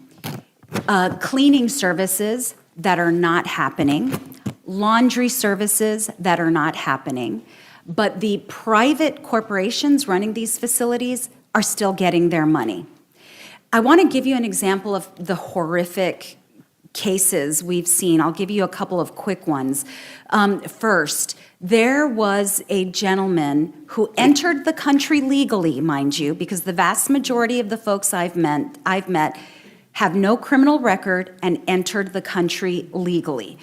cleaning services that are not happening, laundry services that are not happening, but the private corporations running these facilities are still getting their money. I want to give you an example of the horrific cases we've seen. I'll give you a couple of quick ones. First, there was a gentleman who entered the country legally, mind you, because the vast majority of the folks I've met have no criminal record and entered the country legally.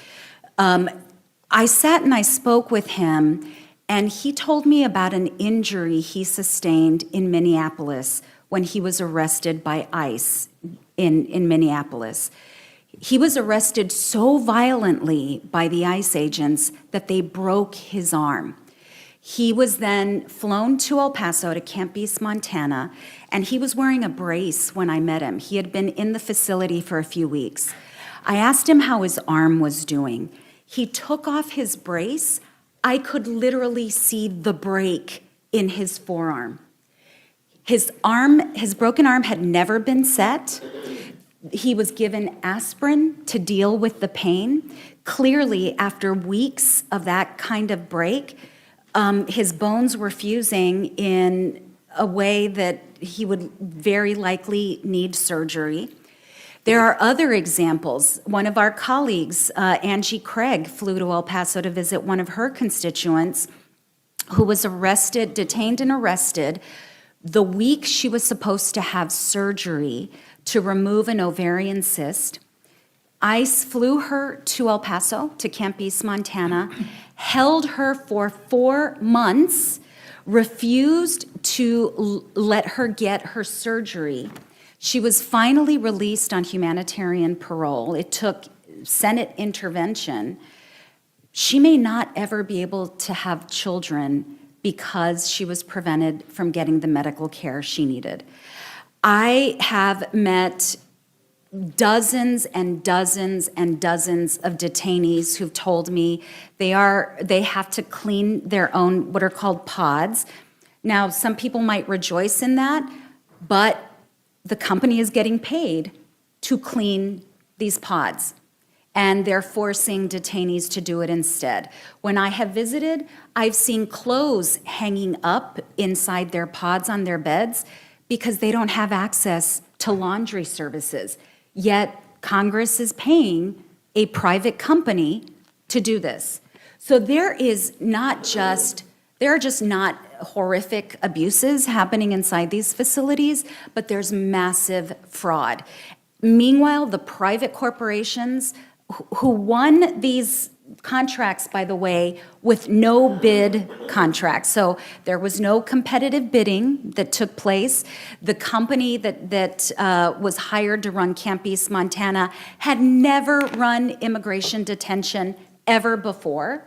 I sat and I spoke with him, and he told me about an injury he sustained in Minneapolis when he was arrested by ICE in Minneapolis. He was arrested so violently by the ICE agents that they broke his arm. He was then flown to El Paso, to Camp East, Montana, and he was wearing a brace when I met him. He had been in the facility for a few weeks. I asked him how his arm was doing. He took off his brace. I could literally see the break in his forearm. His broken arm had never been set. He was given aspirin to deal with the pain. Clearly, after weeks of that kind of break, his bones were fusing in a way that he would very likely need surgery. There are other examples. One of our colleagues, Angie Craig, flew to El Paso to visit one of her constituents who was detained and arrested the week she was supposed to have surgery to remove an ovarian cyst. ICE flew her to El Paso, to Camp East, Montana, held her for 4 months, refused to let her get her surgery. She was finally released on humanitarian parole. It took Senate intervention. She may not ever be able to have children because she was prevented from getting the medical care she needed. I have met dozens and dozens and dozens of detainees who've told me they have to clean their own, what are called pods. Now, some people might rejoice in that, but the company is getting paid to clean these pods, and they're forcing detainees to do it instead. When I have visited, I've seen clothes hanging up inside their pods on their beds because they don't have access to laundry services. Yet Congress is paying a private company to do this. So there are just not horrific abuses happening inside these facilities, but there's massive fraud. Meanwhile, the private corporations who won these contracts, by the way, with no bid contracts. So there was no competitive bidding that took place. The company that was hired to run Camp East, Montana had never run immigration detention ever before,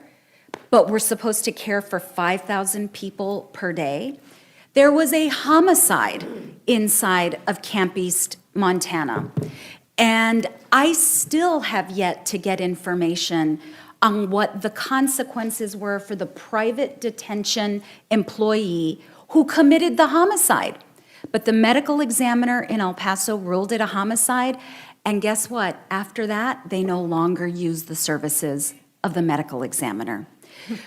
but we're supposed to care for 5,000 people per day. There was a homicide inside of Camp East, Montana. And I still have yet to get information on what the consequences were for the private detention employee who committed the homicide. But the medical examiner in El Paso ruled it a homicide, and guess what? After that, they no longer use the services of the medical examiner.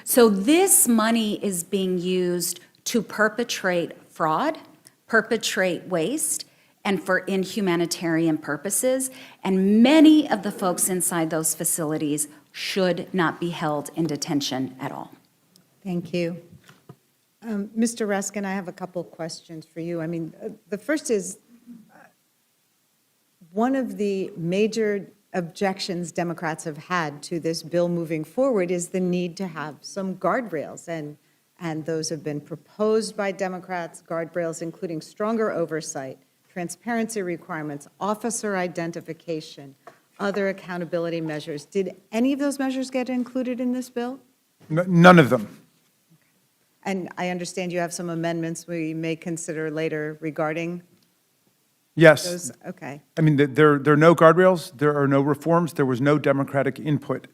So this money is being used to perpetrate fraud, perpetrate waste, and for inhumanitarian purposes, and many of the folks inside those facilities should not be held in detention at all. Thank you. Mr. Reskin, I have a couple questions for you. I mean, the first is, one of the major objections Democrats have had to this bill moving forward is the need to have some guardrails, and those have been proposed by Democrats, guardrails including stronger oversight, transparency requirements, officer identification, other accountability measures. Did any of those measures get included in this bill? None of them. And I understand you have some amendments we may consider later regarding Yes. those. Okay. I mean, there are no guardrails, there are no reforms, there was no Democratic input.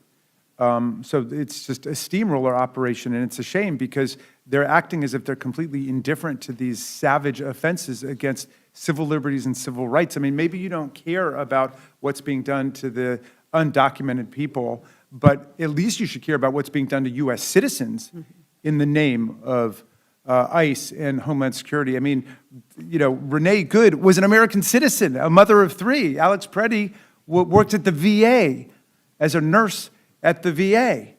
So it's just a steamroller operation, and it's a shame because they're acting as if they're completely indifferent to these savage offenses against civil liberties and civil rights. I mean, maybe you don't care about what's being done to the undocumented people, but at least you should care about what's being done to U.S. citizens in the name of ICE and Homeland Security. I mean, Renee Good was an American citizen, a mother of three. Alex Preddy worked at the VA as a nurse at the VA.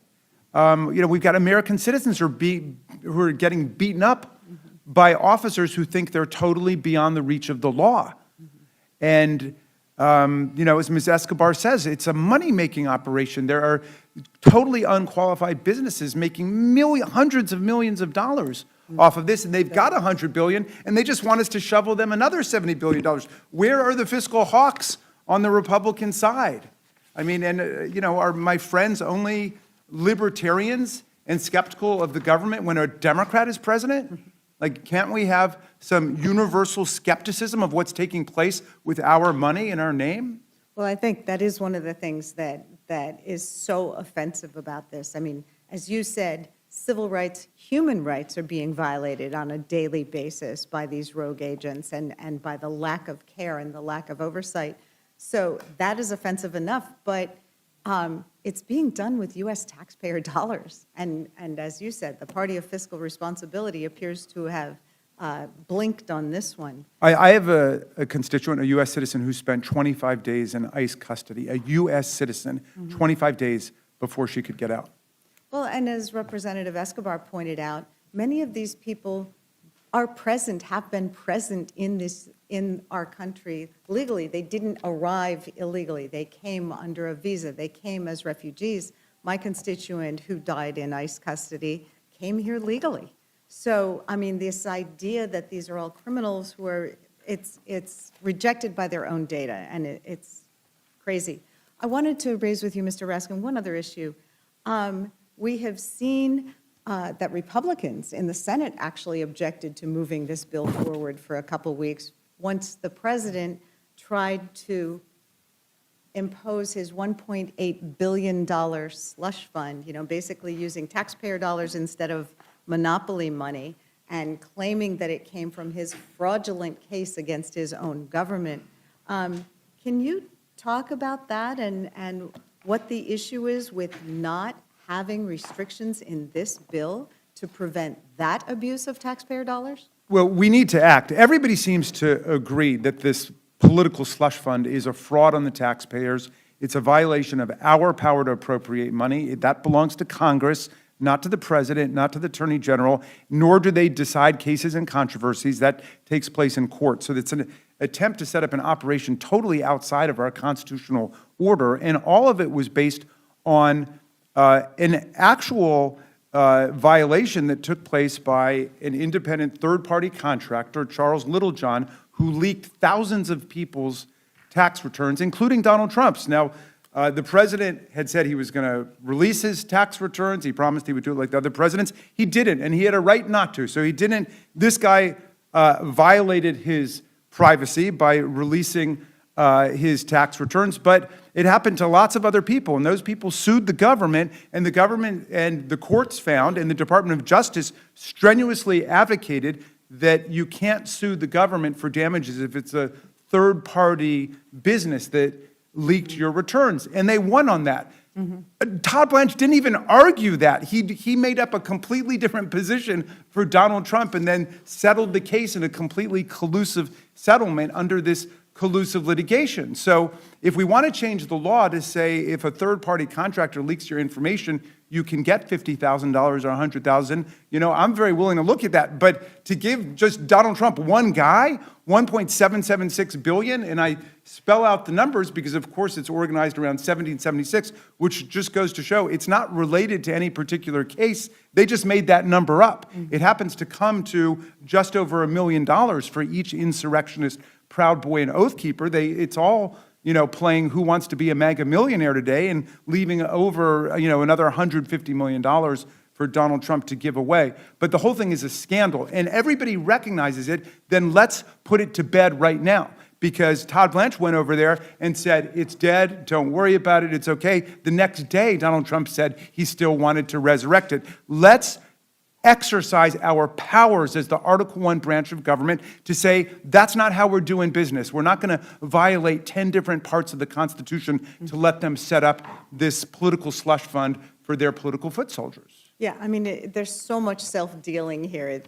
We've got American citizens who are getting beaten up by officers who think they're totally beyond the reach of the law. And, as Ms. Escobar says, it's a money-making operation. There are totally unqualified businesses making hundreds of millions of dollars off of this, and they've got $100 billion, and they just want us to shovel them another $70 billion. Where are the fiscal hawks on the Republican side? I mean, are my friends only libertarians and skeptical of the government when a Democrat is president? Like, can't we have some universal skepticism of what's taking place with our money in our name? Well, I think that is one of the things that is so offensive about this. I mean, as you said, civil rights, human rights are being violated on a daily basis by these rogue agents and by the lack of care and the lack of oversight. So that is offensive enough, but it's being done with U.S. taxpayer dollars. And as you said, the party of fiscal responsibility appears to have blinked on this one. I have a constituent, a U.S. citizen, who spent 25 days in ICE custody, a U.S. citizen, 25 days before she could get out. Well, and as Representative Escobar pointed out, many of these people are present, have been present in our country legally. They didn't arrive illegally. They came under a visa. They came as refugees. My constituent who died in ICE custody came here legally. So, I mean, this idea that these are all criminals who are, it's rejected by their own data, and it's crazy. I wanted to raise with you, Mr. Raskin, one other issue. We have seen that Republicans in the Senate actually objected to moving this bill forward for a couple weeks once the president tried to impose his $1.8 billion slush fund, basically using taxpayer dollars instead of monopoly money and claiming that it came from his fraudulent case against his own government. Can you talk about that and what the issue is with not having restrictions in this bill to prevent that abuse of taxpayer dollars? Well, we need to act. Everybody seems to agree that this political slush fund is a fraud on the taxpayers. It's a violation of our power to appropriate money. That belongs to Congress, not to the president, not to the attorney general, nor do they decide cases and controversies. That takes place in court. So it's an attempt to set up an operation totally outside of our constitutional order, and all of it was based on an actual violation that took place by an independent third-party contractor, Charles Littlejohn, who leaked thousands of people's tax returns, including Donald Trump's. Now, the president had said he was going to release his tax returns. He promised he would do it like the other presidents. He didn't, and he had a right not to. So he didn't. This guy violated his privacy by releasing his tax returns, but it happened to lots of other people, and those people sued the government and the courts found, and the Department of Justice strenuously advocated that you can't sue the government for damages if it's a third-party business that leaked your returns, and they won on that. Todd Blanche didn't even argue that. He made up a completely different position for Donald Trump and then settled the case in a completely collusive settlement under this collusive litigation. So if we want to change the law to say if a third-party contractor leaks your information, you can get $50,000 or $100,000, I'm very willing to look at that. But to give just Donald Trump one guy $1.776 billion, and I spell out the numbers because, of course, it's organized around 1776, which just goes to show it's not related to any particular case. They just made that number up. It happens to come to just over $1 million for each insurrectionist, Proud Boy, and Oath Keeper. It's all playing Who Wants to Be a MAGA Millionaire today and leaving over another $150 million for Donald Trump to give away. But the whole thing is a scandal, and everybody recognizes it. Then let's put it to bed right now, because Todd Blanche went over there and said, it's dead, don't worry about it, it's okay. The next day, Donald Trump said he still wanted to resurrect it. Let's exercise our powers as the Article I branch of government to say, that's not how we're doing business. We're not going to violate 10 different parts of the Constitution to let them set up this political slush fund for their political foot soldiers. Yeah, I mean, there's so much self-dealing here,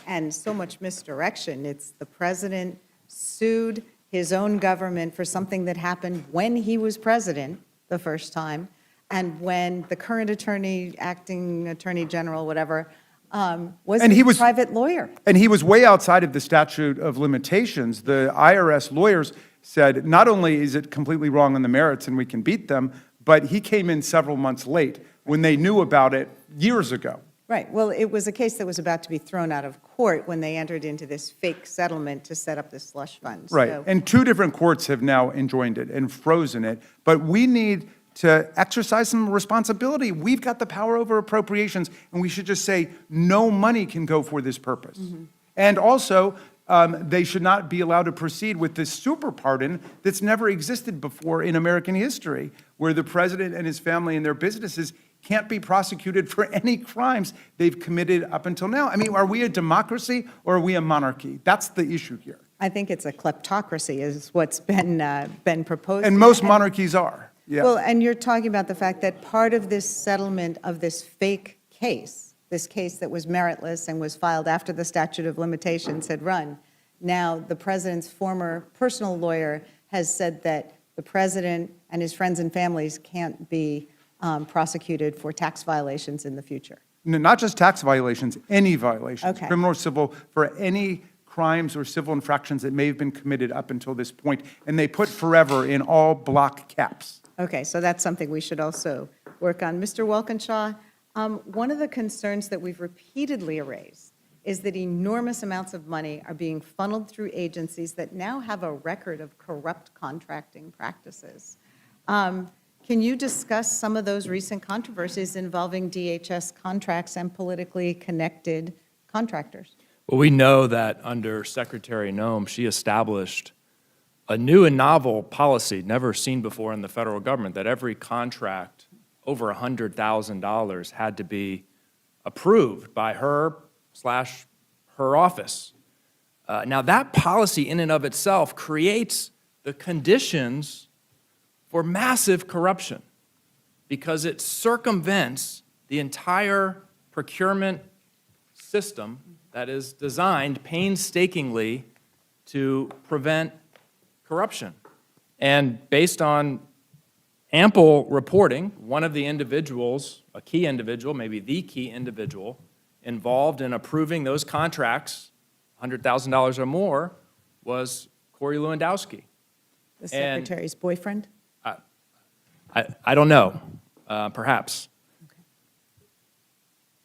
and so much misdirection. It's the president sued his own government for something that happened when he was president the first time, and when the current attorney, acting attorney general, whatever, was And he his was- private lawyer. And he was way outside of the statute of limitations. The IRS lawyers said, not only is it completely wrong on the merits and we can beat them, but he came in several months late when they knew about it years ago. Right, well, it was a case that was about to be thrown out of court when they entered into this fake settlement to set up this slush fund. Right, So- and two different courts have now enjoined it and frozen it, but we need to exercise some responsibility. We've got the power over appropriations, and we should just say, no money can go for this purpose. And also, they should not be allowed to proceed with this super pardon that's never existed before in American history, where the president and his family and their businesses can't be prosecuted for any crimes they've committed up until now. I mean, are we a democracy or are we a monarchy? That's the issue here. I think it's a kleptocracy is what's been proposed. And most monarchies are, yeah. Well, and you're talking about the fact that part of this settlement of this fake case, this case that was meritless and was filed after the statute of limitations had run, now the president's former personal lawyer has said that the president and his friends and families can't be prosecuted for tax violations in the future. No, not just tax violations, any violations, Okay. criminal or civil, for any crimes or civil infractions that may have been committed up until this point. And they put forever in all block caps. Okay, so that's something we should also work on. Mr. Walkinshaw, one of the concerns that we've repeatedly raised is that enormous amounts of money are being funneled through agencies that now have a record of corrupt contracting practices. Can you discuss some of those recent controversies involving DHS contracts and politically connected contractors? Well, we know that under Secretary Noem, she established a new and novel policy never seen before in the federal government, that every contract over $100,000 had to be approved by her/her office. Now, that policy in and of itself creates the conditions for massive corruption because it circumvents the entire procurement system that is designed painstakingly to prevent corruption. And based on ample reporting, one of the individuals, a key individual, maybe the key individual, involved in approving those contracts, $100,000 or more, was Corey Lewandowski. The secretary's boyfriend? I don't know, perhaps.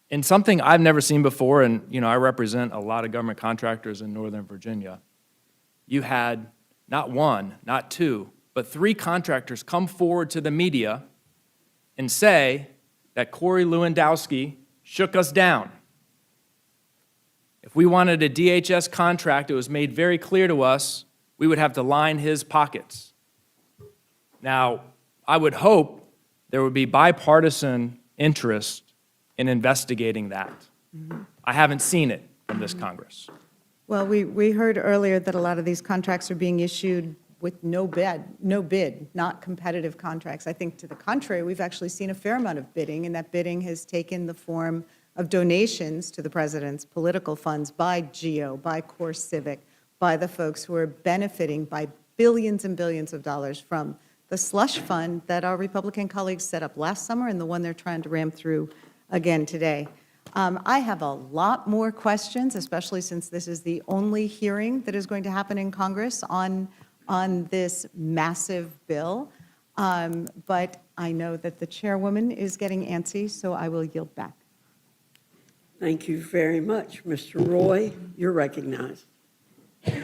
In something I've never seen before, and I represent a lot of government contractors in Northern Virginia, you had not one, not two, but 3 contractors come forward to the media and say that Corey Lewandowski shook us down. If we wanted a DHS contract, it was made very clear to us we would have to line his pockets. Now, I would hope there would be bipartisan interest in investigating that. I haven't seen it from this Congress. Well, we heard earlier that a lot of these contracts are being issued with no bid, not competitive contracts. I think to the contrary, we've actually seen a fair amount of bidding, and that bidding has taken the form of donations to the president's political funds by GEO, by Core Civic, by the folks who are benefiting by billions and billions of dollars from the slush fund that our Republican colleagues set up last summer and the one they're trying to ram through again today. I have a lot more questions, especially since this is the only hearing that is going to happen in Congress on this massive bill. But I know that the chairwoman is getting antsy, so I will yield back. Thank you very much. Mr. Roy, you're recognized. I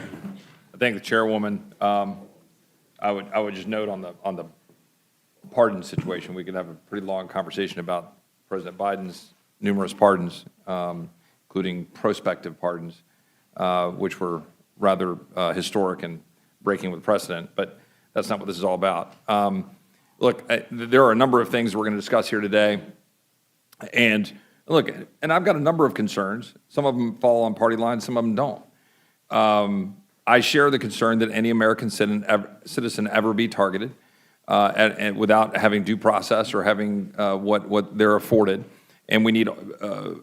thank the chairwoman. I would just note on the pardon situation, we could have a pretty long conversation about President Biden's numerous pardons, including prospective pardons, which were rather historic and breaking with precedent. But that's not what this is all about. Look, there are a number of things we're going to discuss here today, and look, and I've got a number of concerns. Some of them fall on party lines, some of them don't. I share the concern that any American citizen ever be targeted and without having due process or having what they're afforded. And we need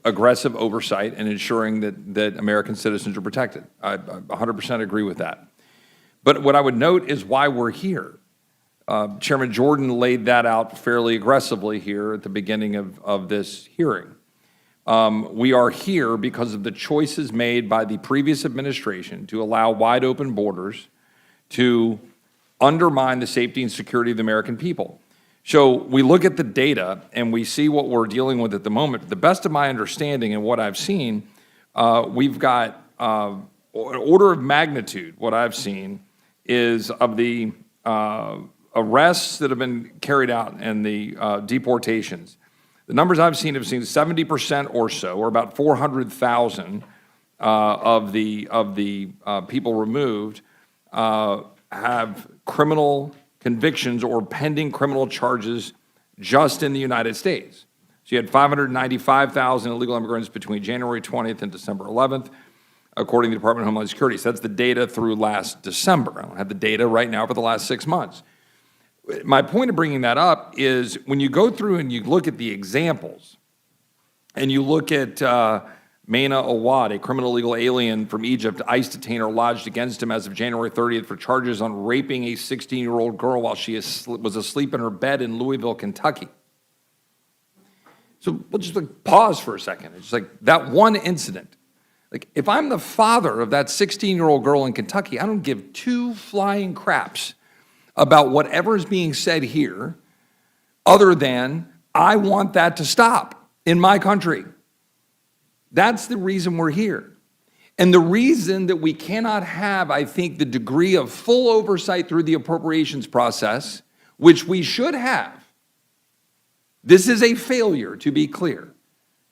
aggressive oversight and ensuring that American citizens are protected. I 100% agree with that. But what I would note is why we're here. Chairman Jordan laid that out fairly aggressively here at the beginning of this hearing. We are here because of the choices made by the previous administration to allow wide open borders to undermine the safety and security of the American people. So we look at the data and we see what we're dealing with at the moment. To the best of my understanding and what I've seen, we've got an order of magnitude. What I've seen is of the arrests that have been carried out and the deportations. The numbers I've seen have seen 70% or so, or about 400,000 of the people removed have criminal convictions or pending criminal charges just in the United States. So you had 595,000 illegal immigrants between January 20th and December 11th, according to the Department of Homeland Security. So that's the data through last December. I don't have the data right now for the last 6 months. My point of bringing that up is when you go through and you look at the examples, and you look at Maina Awad, a criminal illegal alien from Egypt, ICE detainer lodged against him as of January 30th for charges on raping a 16-year-old girl while she was asleep in her bed in Louisville, Kentucky. So we'll just pause for a second. It's like that one incident. Like, if I'm the father of that 16-year-old girl in Kentucky, I don't give two flying craps about whatever is being said here, other than I want that to stop in my country. That's the reason we're here. And the reason that we cannot have, I think, the degree of full oversight through the appropriations process, which we should have. This is a failure, to be clear.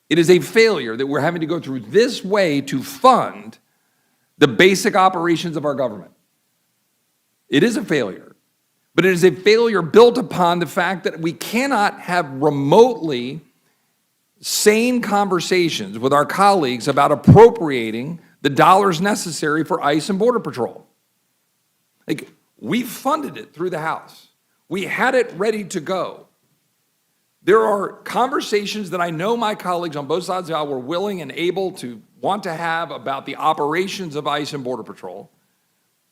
It is a failure that we're having to go through this way to fund the basic operations of our government. It is a failure. But it is a failure built upon the fact that we cannot have remotely sane conversations with our colleagues about appropriating the dollars necessary for ICE and Border Patrol. Like, we funded it through the House. We had it ready to go. There are conversations that I know my colleagues on both sides of the aisle were willing and able to want to have about the operations of ICE and Border Patrol,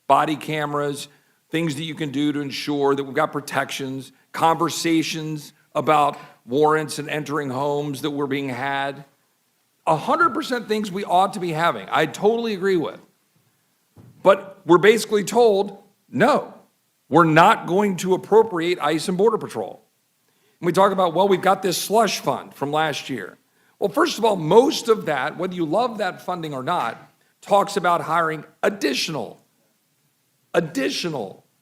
body cameras, things that you can do to ensure that we've got protections, conversations about warrants and entering homes that were being had. 100% things we ought to be having. I totally agree with. But we're basically told, no, we're not going to appropriate ICE and Border Patrol. And we talk about, well, we've got this slush fund from last year. Well, first of all, most of that, whether you love that funding or not, talks about hiring additional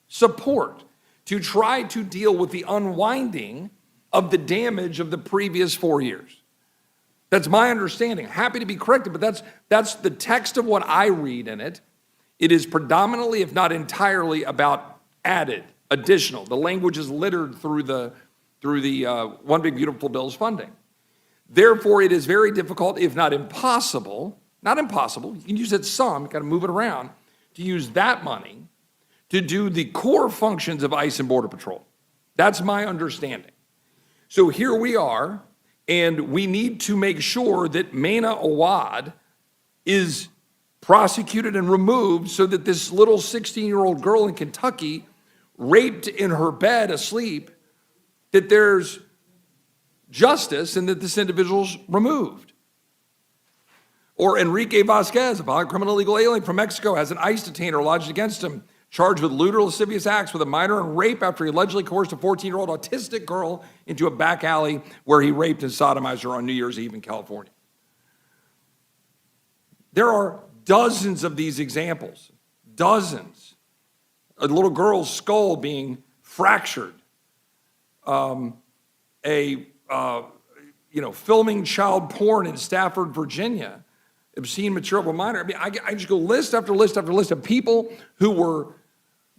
support to try to deal with the unwinding of the damage of the previous 4 years. That's my understanding. Happy to be corrected, but that's the text of what I read in it. It is predominantly, if not entirely, about added, additional. The language is littered through the One Big Beautiful Bill's funding. Therefore, it is very difficult, if not impossible, not impossible, you can use it some, you got to move it around, to use that money to do the core functions of ICE and Border Patrol. That's my understanding. So here we are, and we need to make sure that Maina Awad is prosecuted and removed so that this little 16-year-old girl in Kentucky, raped in her bed asleep, that there's justice and that this individual's removed. Or Enrique Vasquez, a violent criminal illegal alien from Mexico, has an ICE detainer lodged against him, charged with lewd or lascivious acts with a minor and rape after he allegedly coerced a 14-year-old autistic girl into a back alley where he raped and sodomized her on New Year's Eve in California. There are dozens of these examples, dozens. A little girl's skull being fractured, filming child porn in Stafford, Virginia, obscene material of a minor. I mean, I just go list after list after list of people who were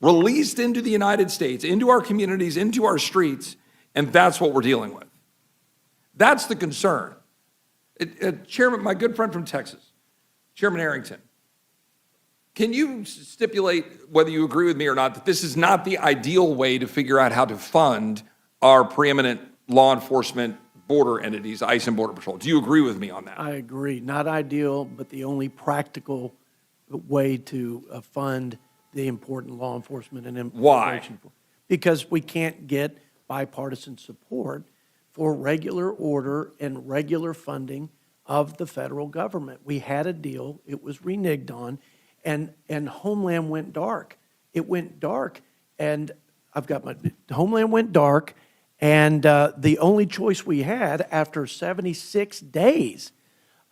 released into the United States, into our communities, into our streets, and that's what we're dealing with. That's the concern. Chairman, my good friend from Texas, Chairman Harrington, can you stipulate whether you agree with me or not that this is not the ideal way to figure out how to fund our preeminent law enforcement border entities, ICE and Border Patrol. Do you agree with me on that? I agree. Not ideal, but the only practical way to fund the important law enforcement and Why? immigration. Because we can't get bipartisan support for regular order and regular funding of the federal government. We had a deal, it was reneged on, and Homeland went dark. It went dark, and Homeland went dark, and the only choice we had after 76 days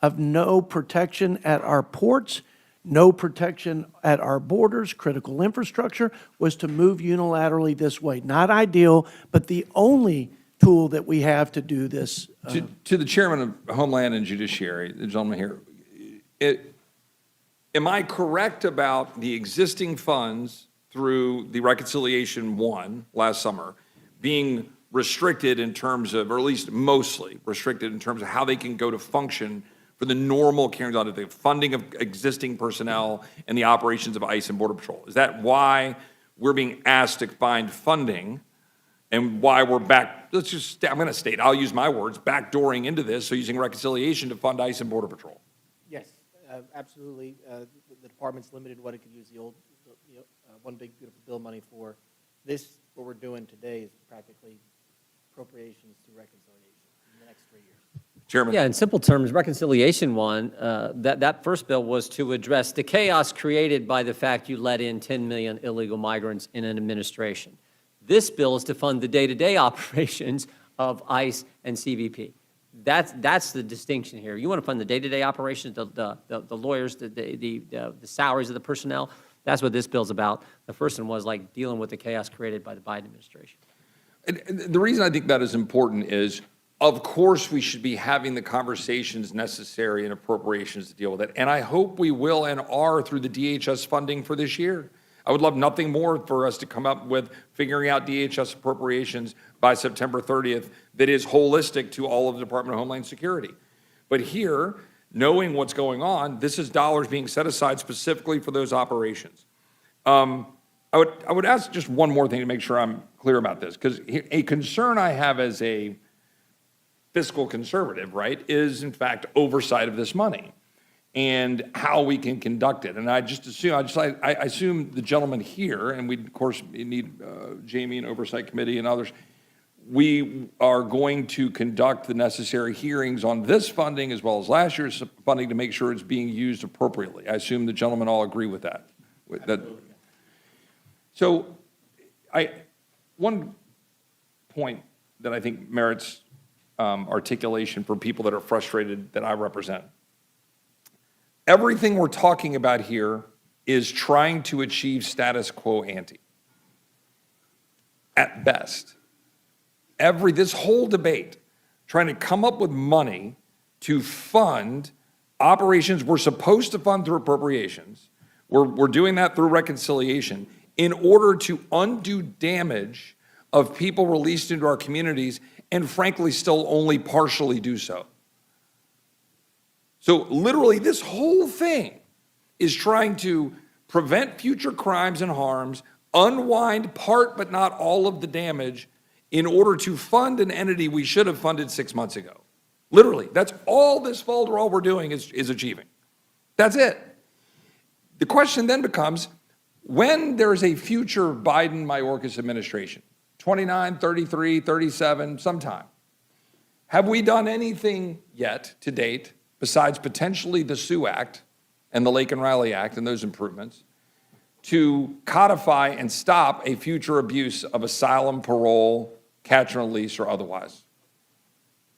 of no protection at our ports, no protection at our borders, critical infrastructure, was to move unilaterally this way. Not ideal, but the only tool that we have to do this. To the Chairman of Homeland and Judiciary, the gentleman here, am I correct about the existing funds through the Reconciliation 1 last summer being restricted in terms of, or at least mostly restricted in terms of how they can go to function for the normal carrying on of the funding of existing personnel and the operations of ICE and Border Patrol? Is that why we're being asked to find funding and why we're back, I'm going to state, I'll use my words, backdooring into this, so using reconciliation to fund ICE and Border Patrol? Yes, absolutely. The department's limited what it could use the old, one big beautiful bill money for. This, what we're doing today, is practically appropriations to reconciliation in the next 3 years. Chairman? Yeah, in simple terms, Reconciliation 1, that first bill was to address the chaos created by the fact you let in 10 million illegal migrants in an administration. This bill is to fund the day-to-day operations of ICE and CBP. That's the distinction here. You want to fund the day-to-day operations, the lawyers, the salaries of the personnel. That's what this bill's about. The first one was like dealing with the chaos created by the Biden administration. And the reason I think that is important is, of course, we should be having the conversations necessary in appropriations to deal with it. And I hope we will and are through the DHS funding for this year. I would love nothing more for us to come up with figuring out DHS appropriations by September 30th that is holistic to all of the Department of Homeland Security. But here, knowing what's going on, this is dollars being set aside specifically for those operations. I would ask just one more thing to make sure I'm clear about this, because a concern I have as a fiscal conservative, right, is in fact oversight of this money and how we can conduct it. And I assume the gentleman here, and we of course need Jamie and Oversight Committee and others, we are going to conduct the necessary hearings on this funding as well as last year's funding to make sure it's being used appropriately. I assume the gentlemen all agree with that. So one point that I think merits articulation for people that are frustrated that I represent. Everything we're talking about here is trying to achieve status quo ante, at best. This whole debate, trying to come up with money to fund operations we're supposed to fund through appropriations, we're doing that through reconciliation, in order to undo damage of people released into our communities and frankly still only partially do so. So literally this whole thing is trying to prevent future crimes and harms, unwind part but not all of the damage in order to fund an entity we should have funded 6 months ago. Literally, that's all this folderol we're doing is achieving. That's it. The question then becomes, when there's a future Biden-Mayorkas administration, 29, 33, 37, sometime, have we done anything yet to date besides potentially the Sue Act and the Lake and Riley Act and those improvements to codify and stop a future abuse of asylum, parole, catch and release, or otherwise?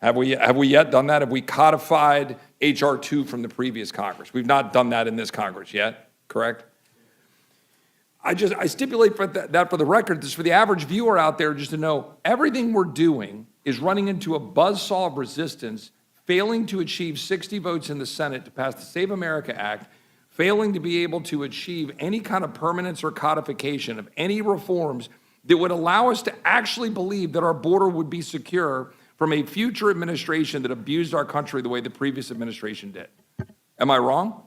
Have we yet done that? Have we codified H.R. 2 from the previous Congress? We've not done that in this Congress yet, correct? I stipulate for that for the record, this for the average viewer out there, just to know everything we're doing is running into a buzzsaw of resistance, failing to achieve 60 votes in the Senate to pass the Save America Act, failing to be able to achieve any kind of permanence or codification of any reforms that would allow us to actually believe that our border would be secure from a future administration that abused our country the way the previous administration did. Am I wrong?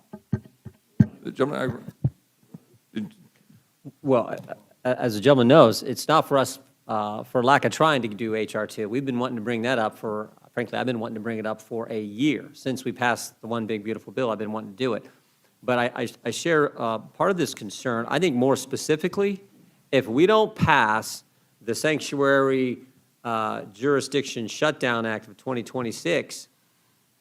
Well, as the gentleman knows, it's not for us, for lack of trying to do H.R. 2. We've been wanting to bring that up for Frankly, I've been wanting to bring it up for a year. Since we passed the one big beautiful bill, I've been wanting to do it. But I share part of this concern. I think more specifically, if we don't pass the Sanctuary Jurisdiction Shutdown Act of 2026,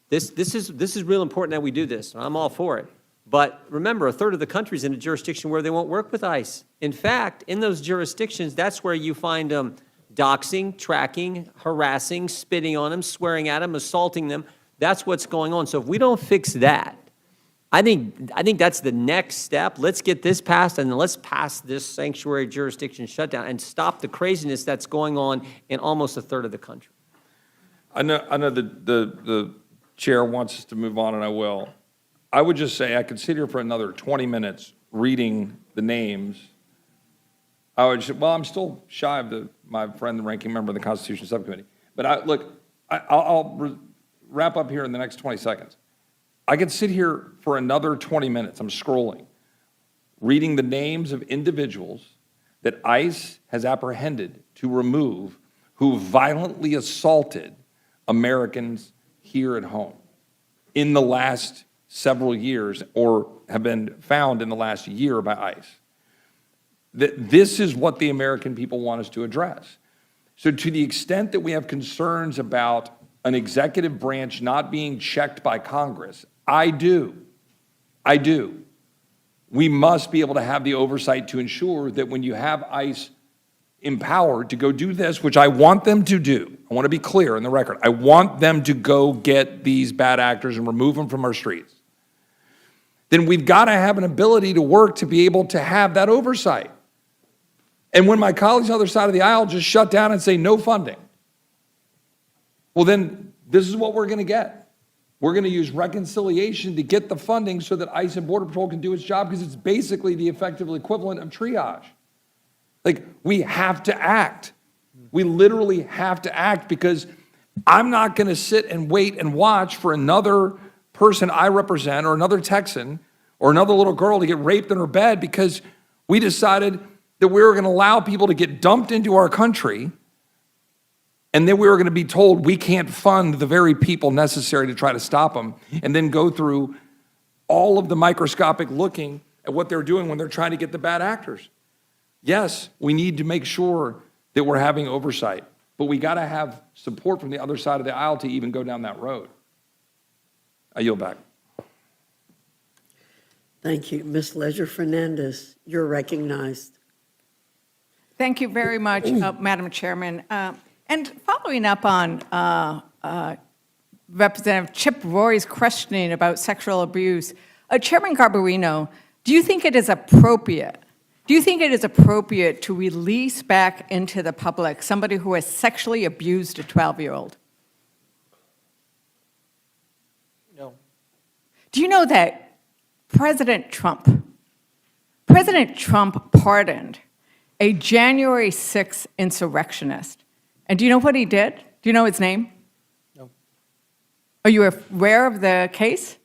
this is real important that we do this. I'm all for it. But remember, a third of the country's in a jurisdiction where they won't work with ICE. In fact, in those jurisdictions, that's where you find them doxing, tracking, harassing, spitting on them, swearing at them, assaulting them. That's what's going on. So if we don't fix that, I think that's the next step. Let's get this passed, and then let's pass this sanctuary jurisdiction shutdown and stop the craziness that's going on in almost a third of the country. I know the chair wants us to move on, and I will. I would just say I could sit here for another 20 minutes reading the names. I'm still shy of my friend, the ranking member of the Constitution Subcommittee. But I'll wrap up here in the next 20 seconds. I could sit here for another 20 minutes, I'm scrolling, reading the names of individuals that ICE has apprehended to remove who violently assaulted Americans here at home in the last several years, or have been found in the last year by ICE. This is what the American people want us to address. So to the extent that we have concerns about an executive branch not being checked by Congress, I do. We must be able to have the oversight to ensure that when you have ICE empowered to go do this, which I want them to do, I want to be clear in the record, I want them to go get these bad actors and remove them from our streets, then we've got to have an ability to work to be able to have that oversight. And when my colleagues on the other side of the aisle just shut down and say no funding, well then this is what we're going to get. We're going to use reconciliation to get the funding so that ICE and Border Patrol can do its job, because it's basically the effective equivalent of triage. Like, we have to act. We literally have to act, because I'm not going to sit and wait and watch for another person I represent or another Texan or another little girl to get raped in her bed because we decided that we were going to allow people to get dumped into our country, and then we were going to be told we can't fund the very people necessary to try to stop them, and then go through all of the microscopic looking at what they're doing when they're trying to get the bad actors. Yes, we need to make sure that we're having oversight, but we got to have support from the other side of the aisle to even go down that road. I yield back. Thank you. Ms. Leisure-Fernandez, you're recognized. Thank you very much, Madam Chairman. And following up on Representative Chip Roy's questioning about sexual abuse, Chairman Garbarino, do you think it is appropriate to release back into the public somebody who has sexually abused a 12-year-old? No. Do you know that President Trump pardoned a January 6th insurrectionist? And do you know what he did? Do you know his name? No. Are you aware of the case?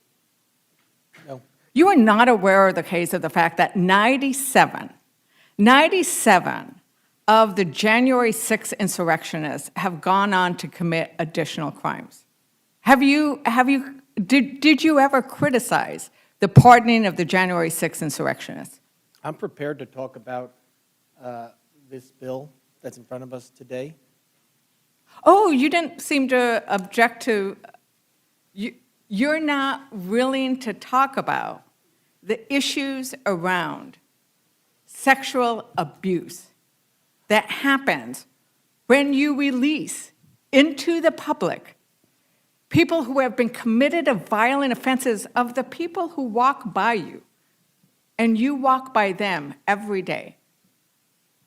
No. You are not aware of the case of the fact that 97 of the January 6th insurrectionists have gone on to commit additional crimes. Did you ever criticize the pardoning of the January 6th insurrectionists? I'm prepared to talk about this bill that's in front of us today. Oh, you didn't seem to object to, you're not willing to talk about the issues around sexual abuse that happens when you release into the public people who have been committed of violent offenses, of the people who walk by you, and you walk by them every day.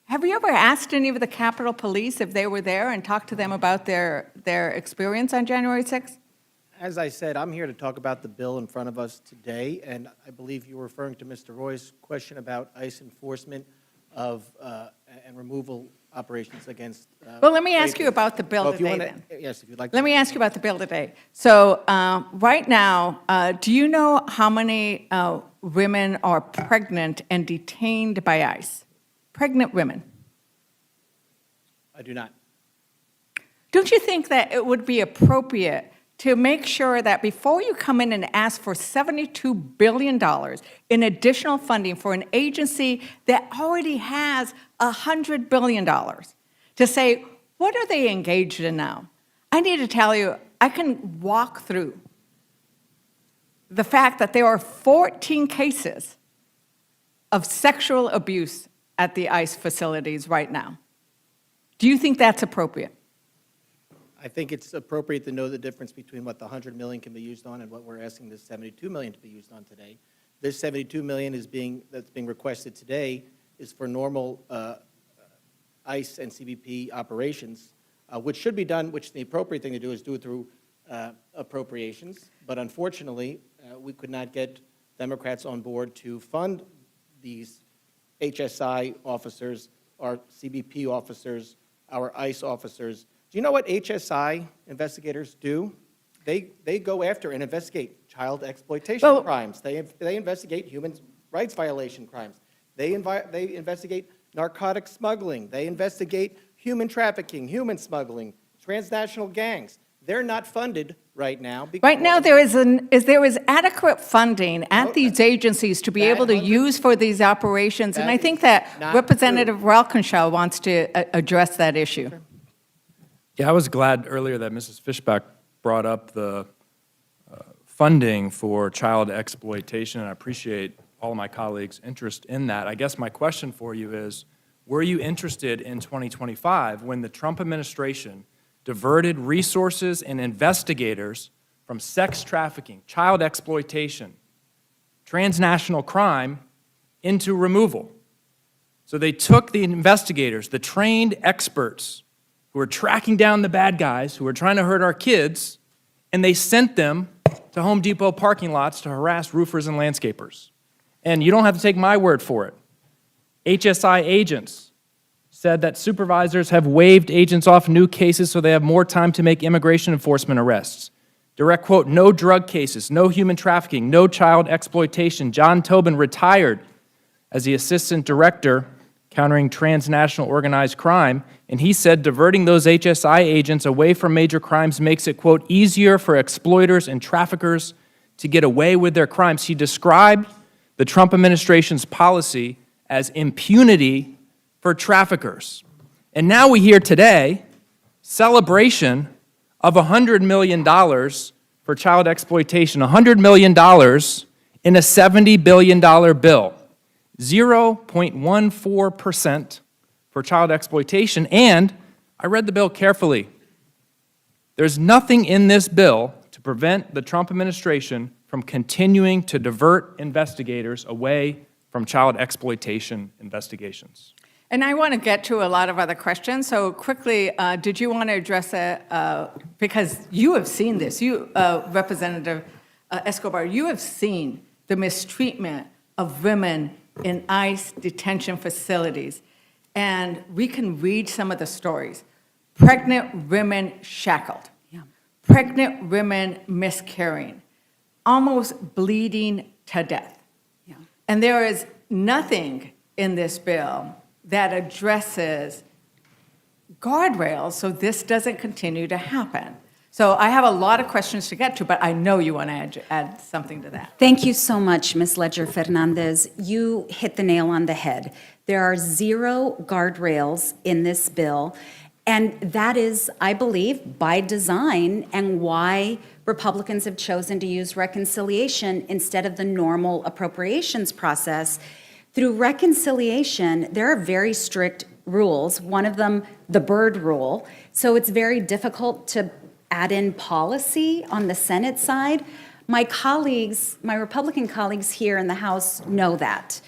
Have you ever asked any of the Capitol Police if they were there and talked to them about their experience on January 6th? As I said, I'm here to talk about the bill in front of us today, and I believe you were referring to Mr. Roy's question about ICE enforcement of and removal operations against. Well, let me ask you about the bill Well, if you today wanna- then. Yes, if you'd like. Let me ask you about the bill today. So right now, do you know how many women are pregnant and detained by ICE? Pregnant women. I do not. don't you think that it would be appropriate to make sure that before you come in and ask for $72 billion in additional funding for an agency that already has $100 billion, to say, what are they engaged in now? I need to tell you, I can walk through the fact that there are 14 cases of sexual abuse at the ICE facilities right now. Do you think that's appropriate? I think it's appropriate to know the difference between what the 100 million can be used on and what we're asking this 72 million to be used on today. This 72 million that's being requested today is for normal ICE and CBP operations, which should be done, which the appropriate thing to do is do it through appropriations. But unfortunately, we could not get Democrats on board to fund these HSI officers, our CBP officers, our ICE officers. Do you know what HSI investigators do? They go after and investigate child exploitation crimes. They investigate human rights violation crimes. They investigate narcotic smuggling. They investigate human trafficking, human smuggling, transnational gangs. They're not funded right now. Right now, there is adequate funding at these agencies to be able to use for these operations, and I think that Representative Walkinshaw wants to address that issue. Yeah, I was glad earlier that Mrs. Fishback brought up the funding for child exploitation, and I appreciate all of my colleagues' interest in that. I guess my question for you is, were you interested in 2025 when the Trump administration diverted resources and investigators from sex trafficking, child exploitation, transnational crime into removal? So they took the investigators, the trained experts who were tracking down the bad guys, who were trying to hurt our kids, and they sent them to Home Depot parking lots to harass roofers and landscapers. And you don't have to take my word for it. HSI agents said that supervisors have waived agents off new cases so they have more time to make immigration enforcement arrests. Direct quote, no drug cases, no human trafficking, no child exploitation. John Tobin retired as the assistant director countering transnational organized crime, and he said diverting those HSI agents away from major crimes makes it, quote, easier for exploiters and traffickers to get away with their crimes. He described the Trump administration's policy as impunity for traffickers. And now we hear today celebration of $100 million for child exploitation, $100 million in a $70 billion bill, 0.14% for child exploitation. And I read the bill carefully. There's nothing in this bill to prevent the Trump administration from continuing to divert investigators away from child exploitation investigations. And I want to get to a lot of other questions, so quickly, did you want to address it? Because you have seen this, Representative Escobar, you have seen the mistreatment of women in ICE detention facilities, and we can read some of the stories. Pregnant women shackled, pregnant women miscarrying, almost bleeding to death. And there is nothing in this bill that addresses guardrails so this doesn't continue to happen. So I have a lot of questions to get to, but I know you want to add something to that. Thank you so much, Ms. Ledger Fernandez. You hit the nail on the head. There are 0 guardrails in this bill, and that is, I believe, by design and why Republicans have chosen to use reconciliation instead of the normal appropriations process. Through reconciliation, there are very strict rules, one of them the Byrd rule, so it's very difficult to add in policy on the Senate side. My colleagues, my Republican colleagues here in the House know that.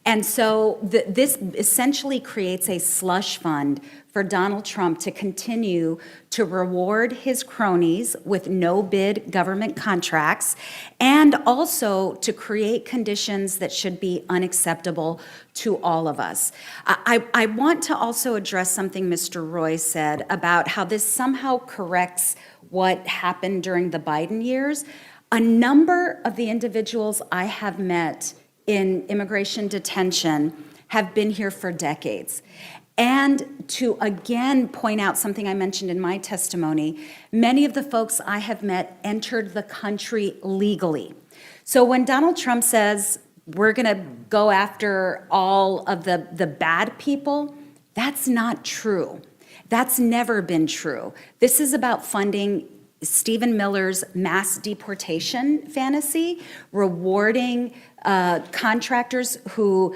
And so this essentially creates a slush fund for Donald Trump to continue to reward his cronies with no-bid government contracts, and also to create conditions that should be unacceptable to all of us. I want to also address something Mr. Roy said about how this somehow corrects what happened during the Biden years. A number of the individuals I have met in immigration detention have been here for decades. And to again point out something I mentioned in my testimony, many of the folks I have met entered the country legally. So when Donald Trump says we're going to go after all of the bad people, that's not true. That's never been true. This is about funding Stephen Miller's mass deportation fantasy, rewarding contractors who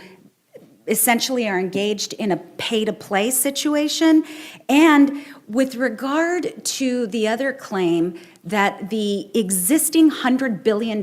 essentially are engaged in a pay-to-play situation. And with regard to the other claim that the existing $100 billion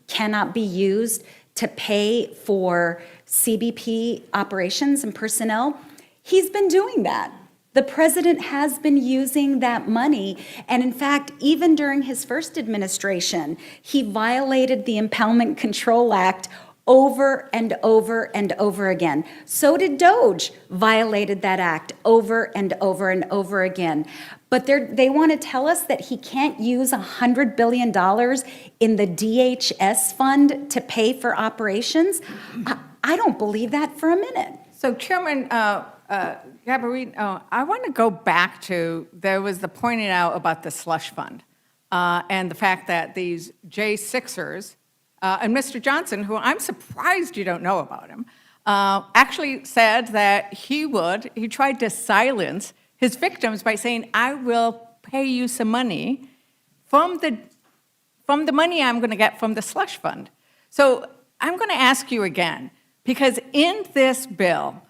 cannot be used to pay for CBP operations and personnel, he's been doing that. The president has been using that money, and in fact, even during his first administration, he violated the Impoundment Control Act over and over and over again. So did DOJ, violated that act over and over and over again. But they want to tell us that he can't use $100 billion in the DHS fund to pay for operations? I don't believe that for a minute. So Chairman Gabarino, I want to go back to, there was the pointing out about the slush fund and the fact that these J6ers, and Mr. Johnson, who I'm surprised you don't know about him, actually said that he tried to silence his victims by saying, I will pay you some money from the money I'm going to get from the slush fund. So I'm going to ask you again, because in this bill,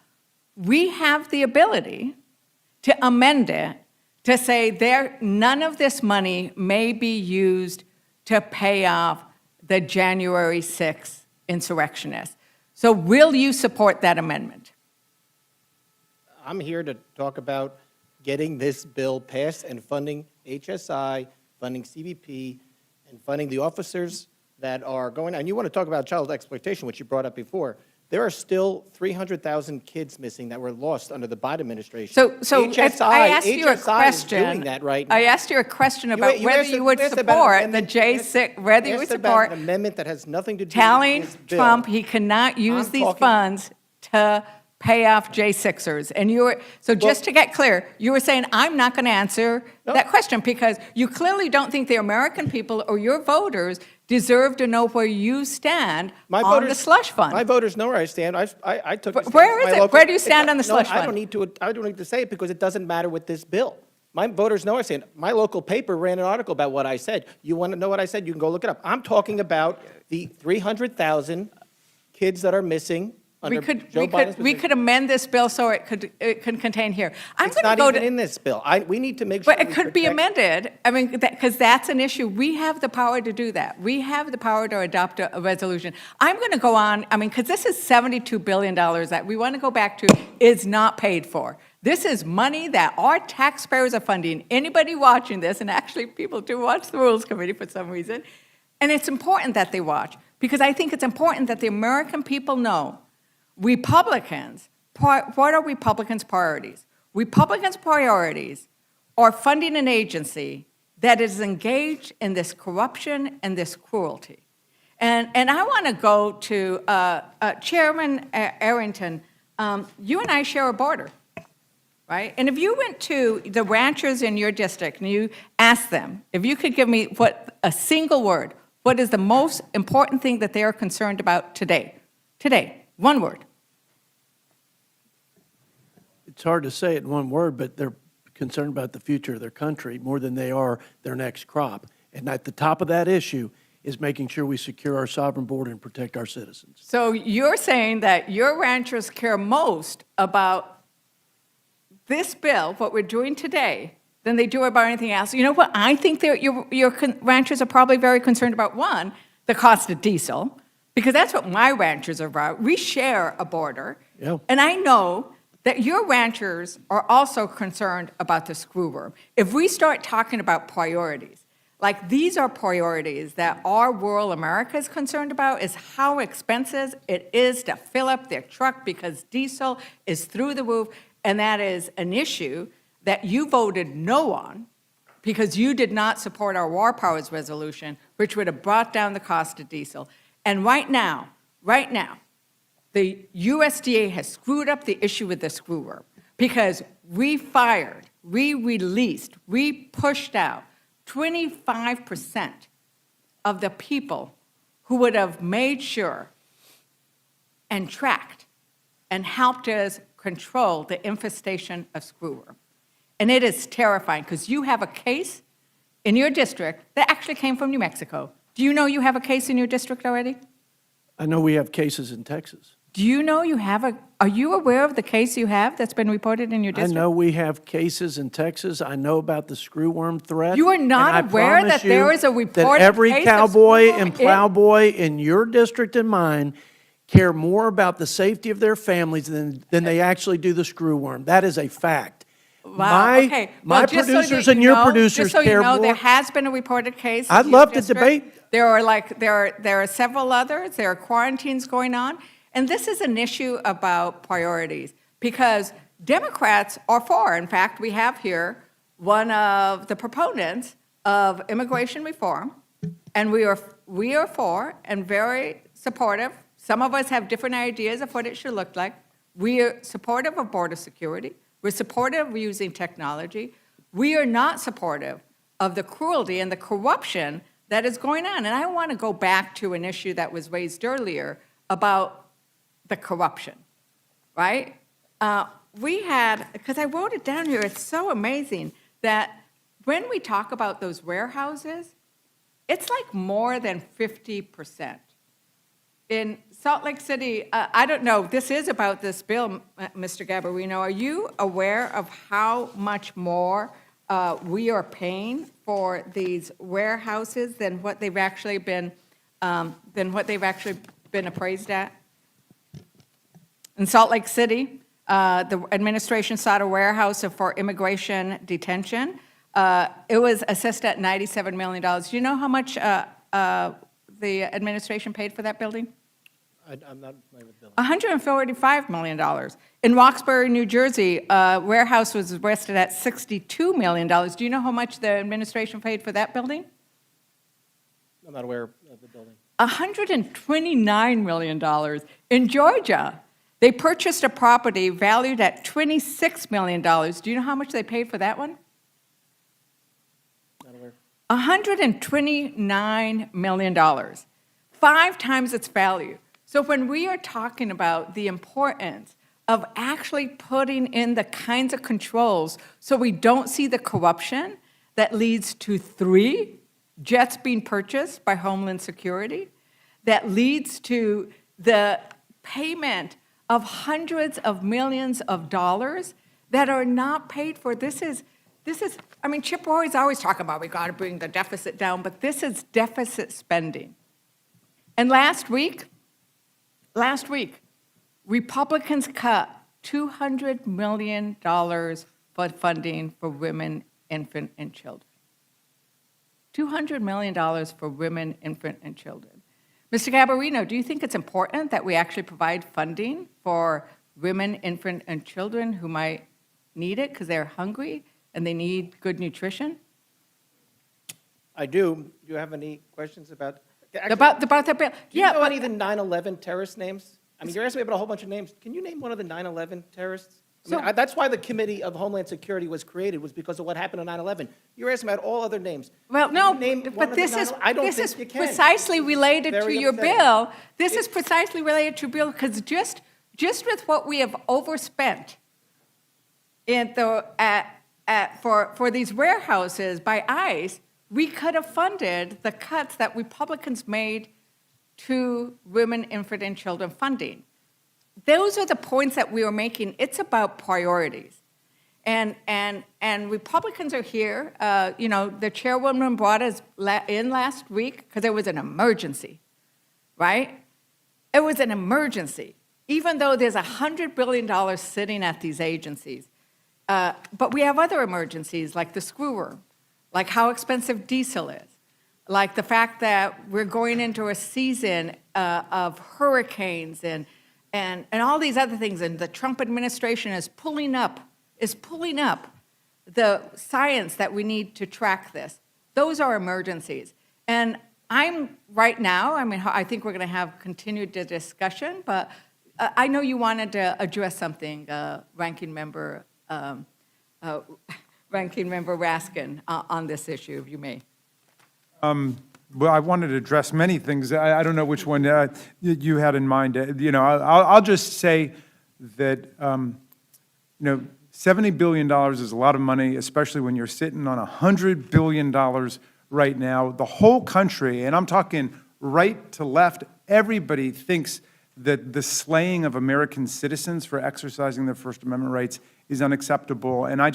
we have the ability to amend it to say none of this money may be used to pay off the January 6th insurrectionists. So will you support that amendment? I'm here to talk about getting this bill passed and funding HSI, funding CBP, and funding the officers that are going, and you want to talk about child exploitation, which you brought up before. There are still 300,000 kids missing that were lost under the Biden administration. So if I asked you a HSI is doing question, that right now. I asked you a question about You whether asked you would about support an the amendment- J6, whether you would asked about an support amendment that has nothing to do telling with this bill. Trump he cannot use I'm these talking- funds to pay off J6ers. And so just to get clear, you were saying, I'm not going to answer that question because you clearly don't think the American people or your voters deserve to know where you stand on the slush fund. My voters know where I stand. I took. But where is it? Where do you stand on the slush I fund? I don't need to say it because it doesn't matter with this bill. My voters know where I stand. My local paper ran an article about what I said. You want to know what I said? You can go look it up. I'm talking about the 300,000 kids that are missing. We could amend this bill so it could contain here. I'm It's going to not go even to. in this bill. We need to make sure. But it we could be protect- amended, I mean, because that's an issue. We have the power to do that. We have the power to adopt a resolution. I'm going to go on, I mean, because this is $72 billion that we want to go back to is not paid for. This is money that our taxpayers are funding. Anybody watching this, and actually people do watch the Rules Committee for some reason, and it's important that they watch, because I think it's important that the American people know Republicans, what are Republicans' priorities? Republicans' priorities are funding an agency that is engaged in this corruption and this cruelty. And I want to go to Chairman Arrington. You and I share a border, right? And if you went to the ranchers in your district and you asked them, if you could give me a single word, what is the most important thing that they are concerned about today? Today. One word. It's hard to say it in one word, but they're concerned about the future of their country more than they are their next crop. And at the top of that issue is making sure we secure our sovereign border and protect our citizens. So you're saying that your ranchers care most about this bill, what we're doing today, than they do about anything else. You know what? I think your ranchers are probably very concerned about, one, the cost of diesel, because that's what my ranchers are about. We share a border. Yeah. And I know that your ranchers are also concerned about the screw worm. If we start talking about priorities, like these are priorities that our rural America is concerned about, is how expensive it is to fill up their truck because diesel is through the roof, and that is an issue that you voted no on because you did not support our War Powers resolution, which would have brought down the cost of diesel. And right now, the USDA has screwed up the issue with the screw worm. because we fired, we released, we pushed out 25% of the people who would have made sure and tracked and helped us control the infestation of screwworm. And it is terrifying because you have a case in your district that actually came from New Mexico. Do you know you have a case in your district already? I know we have cases in Texas. Do you know you have are you aware of the case you have that's been reported in your I district? know we have cases in Texas. I know about the screwworm threat. You are not and I aware promise that there you is a that reported every case of cowboy screwworm and plowboy in your district and mine care more about the safety of their families than they actually do the screwworm. That is a fact. Wow, okay. My Well, just so producers that and you your know- producers just so you care know, more. there has been a reported case. in I'd your love to district. debate. There are several others. There are quarantines going on, and this is an issue about priorities because Democrats are for. In fact, we have here one of the proponents of immigration reform, and we are for and very supportive. Some of us have different ideas of what it should look like. We are supportive of border security. We're supportive of using technology. We are not supportive of the cruelty and the corruption that is going on. And I want to go back to an issue that was raised earlier about the corruption, right? We had, because I wrote it down here, it's so amazing that when we talk about those warehouses, it's like more than 50%. In Salt Lake City, I don't know, this is about this bill, Mr. Gabarino. Are you aware of how much more we are paying for these warehouses than what they've actually been appraised at? In Salt Lake City, the administration sought a warehouse for immigration detention. It was assessed at $97 million. Do you know how much the administration paid for that building? I'm not familiar with building. $145 million. In Roxbury, New Jersey, a warehouse was arrested at $62 million. Do you know how much the administration paid for that building? I'm not aware of the building. $129 million. In Georgia, they purchased a property valued at $26 million. Do you know how much they paid for that one? Not aware. $129 million, 5 times its value. So when we are talking about the importance of actually putting in the kinds of controls so we don't see the corruption that leads to 3 jets being purchased by Homeland Security, that leads to the payment of hundreds of millions of dollars that are not paid for. This is, I mean, Chip Roy's always talking about we got to bring the deficit down, but this is deficit spending. And last week, Republicans cut $200 million for funding for women, infant, and children. $200 million for women, infant, and children. Mr. Gabarino, do you think it's important that we actually provide funding for women, infant, and children who might need it because they're hungry and they need good nutrition? I do. Do you have any questions about? Actually, About that bill? do you know any of the 9/11 terrorist names? I mean, you're asking me about a whole bunch of names. Can you name one of the 9/11 terrorists? I mean, that's why the Committee of Homeland Security was created, was because of what happened on 9/11. You're asking about all other names. Well, Can no, you name one but of the this is, 9/11? I don't this think is you can. precisely related to Very your upsetting. bill. This is precisely related to your bill, because just with what we have overspent in for these warehouses by ICE, we could have funded the cuts that Republicans made to women, infant, and children funding. Those are the points that we are making. It's about priorities. And Republicans are here. You know, the chairwoman brought us in last week because there was an emergency, right? It was an emergency, even though there's $100 billion sitting at these agencies. But we have other emergencies like the screwworm, like how expensive diesel is, like the fact that we're going into a season of hurricanes and all these other things, and the Trump administration is pulling up the science that we need to track this. Those are emergencies. And I'm right now, I mean, I think we're going to have continued discussion, but I know you wanted to address something, Ranking Member Raskin, on this issue, if you may. Well, I wanted to address many things. I don't know which one you had in mind. I'll just say that, $70 billion is a lot of money, especially when you're sitting on $100 billion right now. The whole country, and I'm talking right to left, everybody thinks that the slaying of American citizens for exercising their First Amendment rights is unacceptable. And I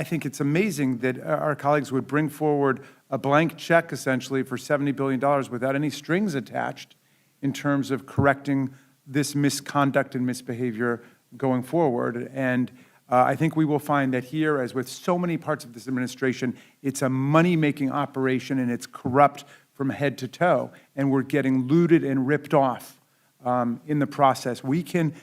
think it's amazing that our colleagues would bring forward a blank check, essentially, for $70 billion without any strings attached in terms of correcting this misconduct and misbehavior going forward. And I think we will find that here, as with so many parts of this administration, it's a money-making operation and it's corrupt from head to toe, and we're getting looted and ripped off in the process. We can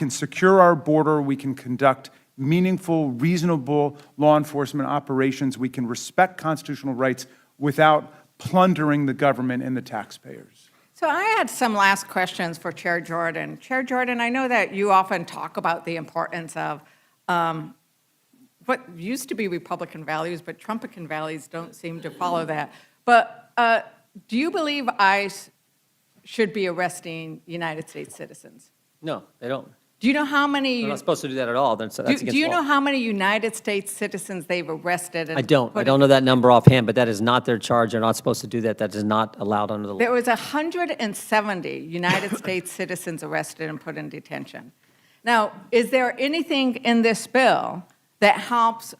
secure our border, we can conduct meaningful, reasonable law enforcement operations, we can respect constitutional rights without plundering the government and the taxpayers. So I had some last questions for Chair Jordan. Chair Jordan, I know that you often talk about the importance of what used to be Republican values, but Trumpican values don't seem to follow that. But do you believe ICE should be arresting United States citizens? No, they don't. Do you know how many? They're not supposed to do that at all. That's against Do you law. know how many United States citizens they've arrested? And I don't. I put don't know that number offhand, but that is not their charge. They're not supposed to do that. That is not allowed under the law. There was 170 United States citizens arrested and put in detention. Now, is there anything in this bill that helps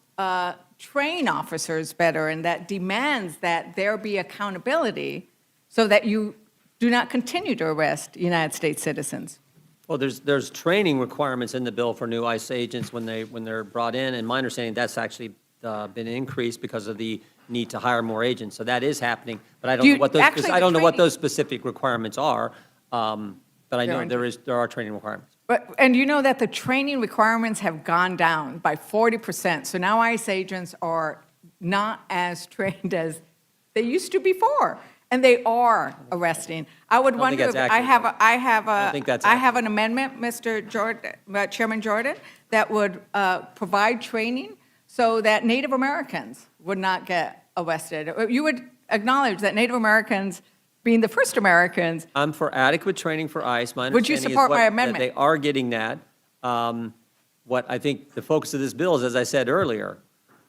train officers better and that demands that there be accountability so that you do not continue to arrest United States citizens? Well, there's training requirements in the bill for new ICE agents when they're brought in, and my understanding that's actually been increased because of the need to hire more agents. So that is happening, but I don't know what those actually, I don't know what training- those specific requirements are. But I know there are training requirements. And you know that the training requirements have gone down by 40%. So now ICE agents are not as trained as they used to before. And they are arresting. I would don't think wonder, that's I accurate. have an amendment, Mr. Jordan, Chairman Jordan, that would provide training so that Native Americans would not get arrested. You would acknowledge that Native Americans, being the first Americans. I'm for adequate training for ICE. My Would you understanding support is my that amendment? they are getting that. What I think the focus of this bill is, as I said earlier,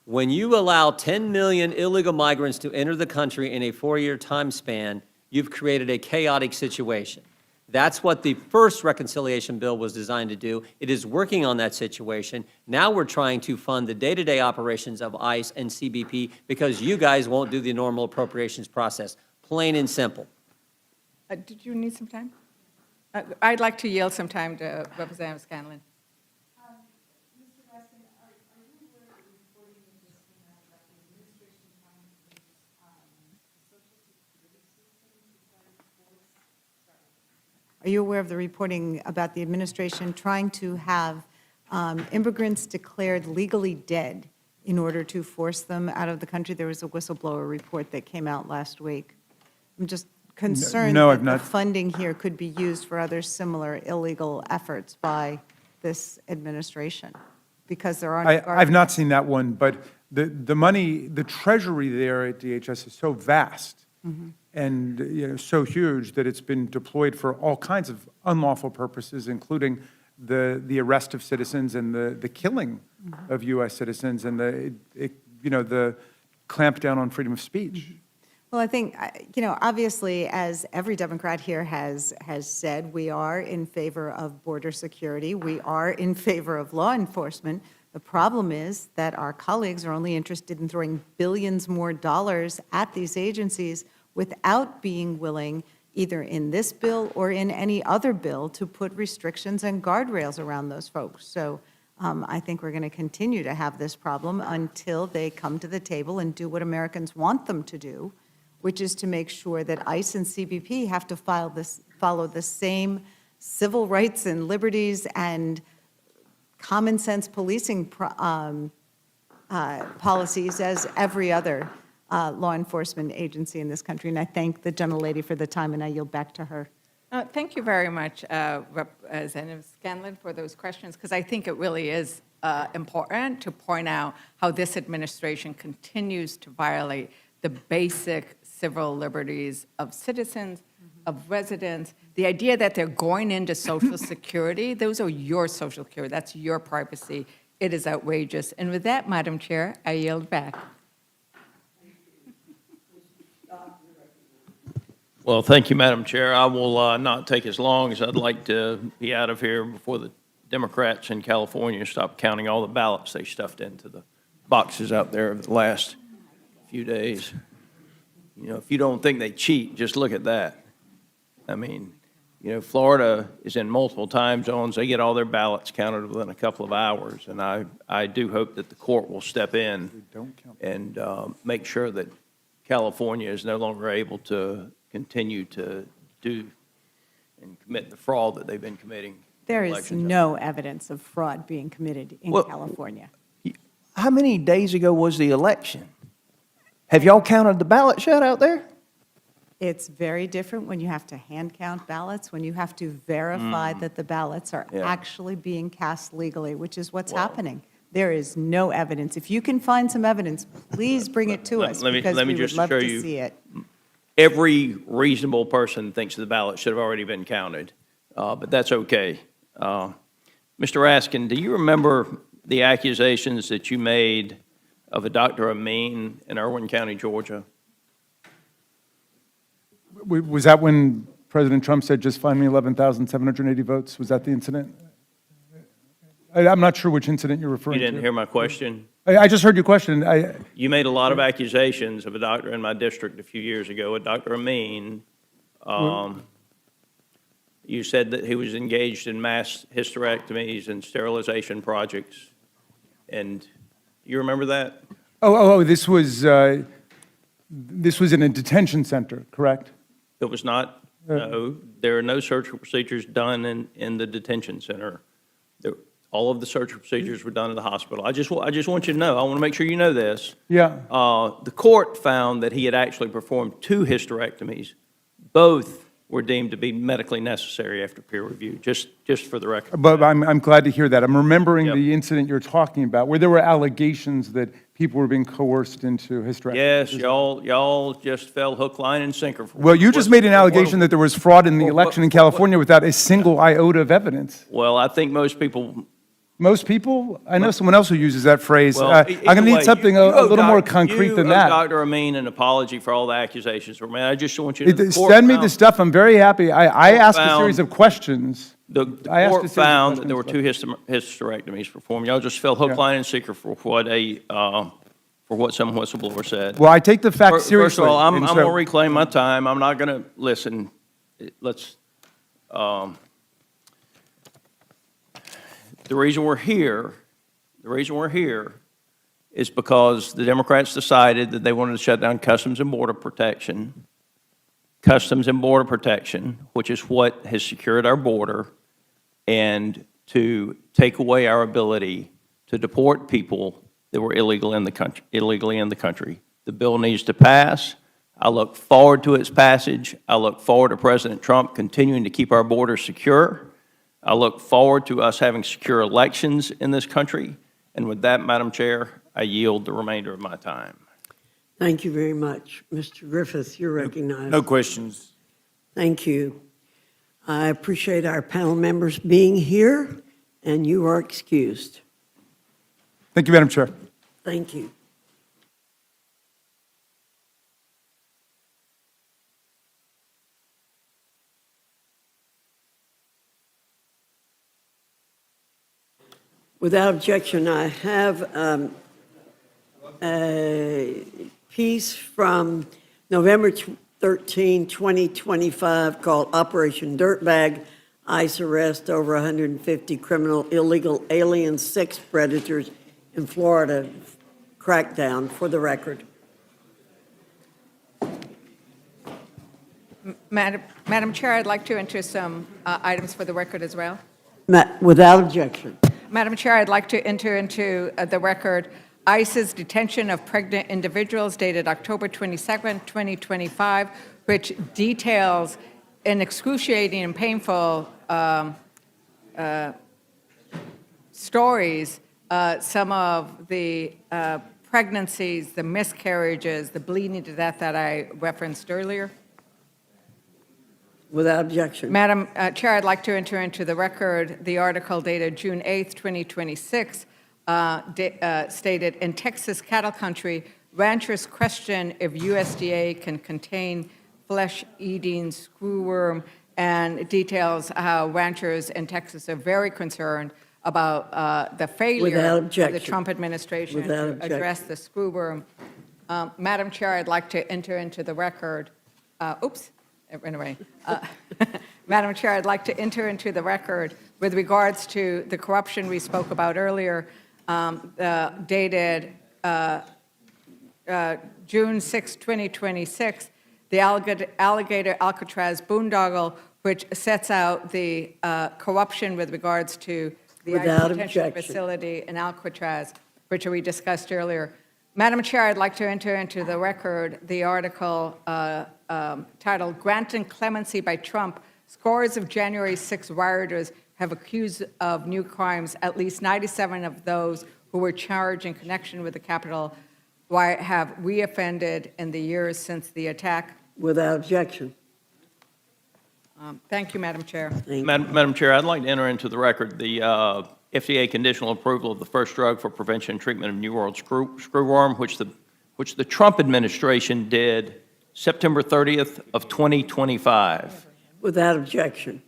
when you allow 10 million illegal migrants to enter the country in a 4-year time span, you've created a chaotic situation. That's what the first reconciliation bill was designed to do. It is working on that situation. Now we're trying to fund the day-to-day operations of ICE and CBP because you guys won't do the normal appropriations process. Plain and simple. Did you need some time? I'd like to yield some time to Representative Scanlon. Are you aware of the reporting about the administration trying to have immigrants declared legally dead in order to force them out of the country? There was a whistleblower report that came out last week. I'm just concerned No, that I've the not. funding here could be used for other similar illegal efforts by this administration, because there aren't. I've not seen that one, but the money, the treasury there at DHS is so vast and so huge that it's been deployed for all kinds of unlawful purposes, including the arrest of citizens and the killing of U.S. citizens and the clampdown on freedom of speech. Well, I think, obviously, as every Democrat here has said, we are in favor of border security. We are in favor of law enforcement. The problem is that our colleagues are only interested in throwing billions more dollars at these agencies without being willing, either in this bill or in any other bill, to put restrictions and guardrails around those folks. So I think we're going to continue to have this problem until they come to the table and do what Americans want them to do, which is to make sure that ICE and CBP have to follow the same civil rights and liberties and common sense policing policies as every other law enforcement agency in this country. And I thank the gentlelady for the time, and I yield back to her. Thank you very much, Representative Scanlon, for those questions, because I think it really is important to point out how this administration continues to violate the basic civil liberties of citizens, of residents. The idea that they're going into Social Security, those are your Social Security, that's your privacy. It is outrageous. And with that, Madam Chair, I yield back. Well, thank you, Madam Chair. I will not take as long as I'd like to be out of here before the Democrats in California stop counting all the ballots they stuffed into the boxes out there over the last few days. You know, if you don't think they cheat, just look at that. I mean, you know, Florida is in multiple time zones. They get all their ballots counted within a couple of hours, and I do hope that the court will step in and make sure that California is no longer able to continue to do and commit the fraud that they've been committing. There is elections. no evidence of fraud being committed in Well, California. How many days ago was the election? Have y'all counted the ballots yet out there? It's very different when you have to hand count ballots, when you have to verify that the ballots are Yeah. actually being cast legally, which is what's happening. There is no evidence. If you can find some evidence, please bring it to us, Let me because we would just love show to you. see it. Every reasonable person thinks the ballot should have already been counted, but that's okay. Mr. Raskin, do you remember the accusations that you made of a Dr. Amin in Irwin County, Georgia? Was that when President Trump said, just find me 11,780 votes? Was that the incident? I'm not sure which incident you're referring You to. didn't hear my question? I just heard your question. You made a lot of accusations of a doctor in my district a few years ago, a Dr. Amin. You said that he was engaged in mass hysterectomies and sterilization projects. And you remember that? This was in a detention center, correct? It was not, no. There are no surgical procedures done in the detention center. All of the surgical procedures were done in the hospital. I just want you to know, I want to make sure you know this. Yeah. The court found that he had actually performed 2 hysterectomies. Both were deemed to be medically necessary after peer review, just for the record. But I'm glad to hear that. I'm remembering Yep. the incident you're talking about, where there were allegations that people were being coerced into hysterectomy. Yes, y'all just fell hook, line, and sinker. Well, you just made an allegation that there was fraud in the election in California without a single iota of evidence. Well, I think most people. Most people? I know someone else who uses that phrase. Well, I'm going to need something a little more concrete than that. Dr. Amin an apology for all the accusations were made. I just want you to. Send me the stuff. I'm very happy. I asked a series of questions. The court found that there were 2 hysterectomies performed. Y'all just fell hook, Yeah. line, and sinker for what some whistleblower said. Well, I take the facts seriously. First of all, I'm and going so- to reclaim my time. I'm not going to listen. Let's. The reason we're here is because the Democrats decided that they wanted to shut down Customs and Border Protection. Customs and Border Protection, which is what has secured our border, and to take away our ability to deport people that were illegally in the country. The bill needs to pass. I look forward to its passage. I look forward to President Trump continuing to keep our borders secure. I look forward to us having secure elections in this country. And with that, Madam Chair, I yield the remainder of my time. Thank you very much. Mr. Griffith, you're recognized. No questions. Thank you. I appreciate our panel members being here, and you are excused. Thank you, Madam Chair. Thank you. Without objection, I have a piece from November 13, 2025, called Operation Dirtbag, ICE arrest over 150 criminal illegal alien sex predators in Florida, crackdown, for the record. Madam Chair, I'd like to enter some items for the record as well. Without objection. Madam Chair, I'd like to enter into the record ICE's detention of pregnant individuals dated October 22nd, 2025, which details in excruciating and painful stories, some of the pregnancies, the miscarriages, the bleeding to death that I referenced earlier. Without objection. Madam Chair, I'd like to enter into the record the article dated June 8th, 2026, stated, in Texas cattle country, ranchers question if USDA can contain flesh-eating screwworm, and details how ranchers in Texas are very concerned about the failure Without of objection. the Trump administration Without to objection. address the screwworm. Madam Chair, I'd like to enter into the record, oops, it ran away. Madam Chair, I'd like to enter into the record with regards to the corruption we spoke about earlier, dated June 6, 2026, the alligator Alcatraz boondoggle, which sets out the corruption with regards to the Without detention objection. facility in Alcatraz, which we discussed earlier. Madam Chair, I'd like to enter into the record the article titled Granting Clemency by Trump. Scores of January 6 rioters have accused of new crimes. At least 97 of those who were charged in connection with the Capitol riot have reoffended in the years since the attack. Without objection. Thank you, Madam Chair. Madam Chair, I'd like to enter into the record the FDA conditional approval of the first drug for prevention and treatment of New World screwworm, which the Trump administration did September 30th of 2025. Without objection.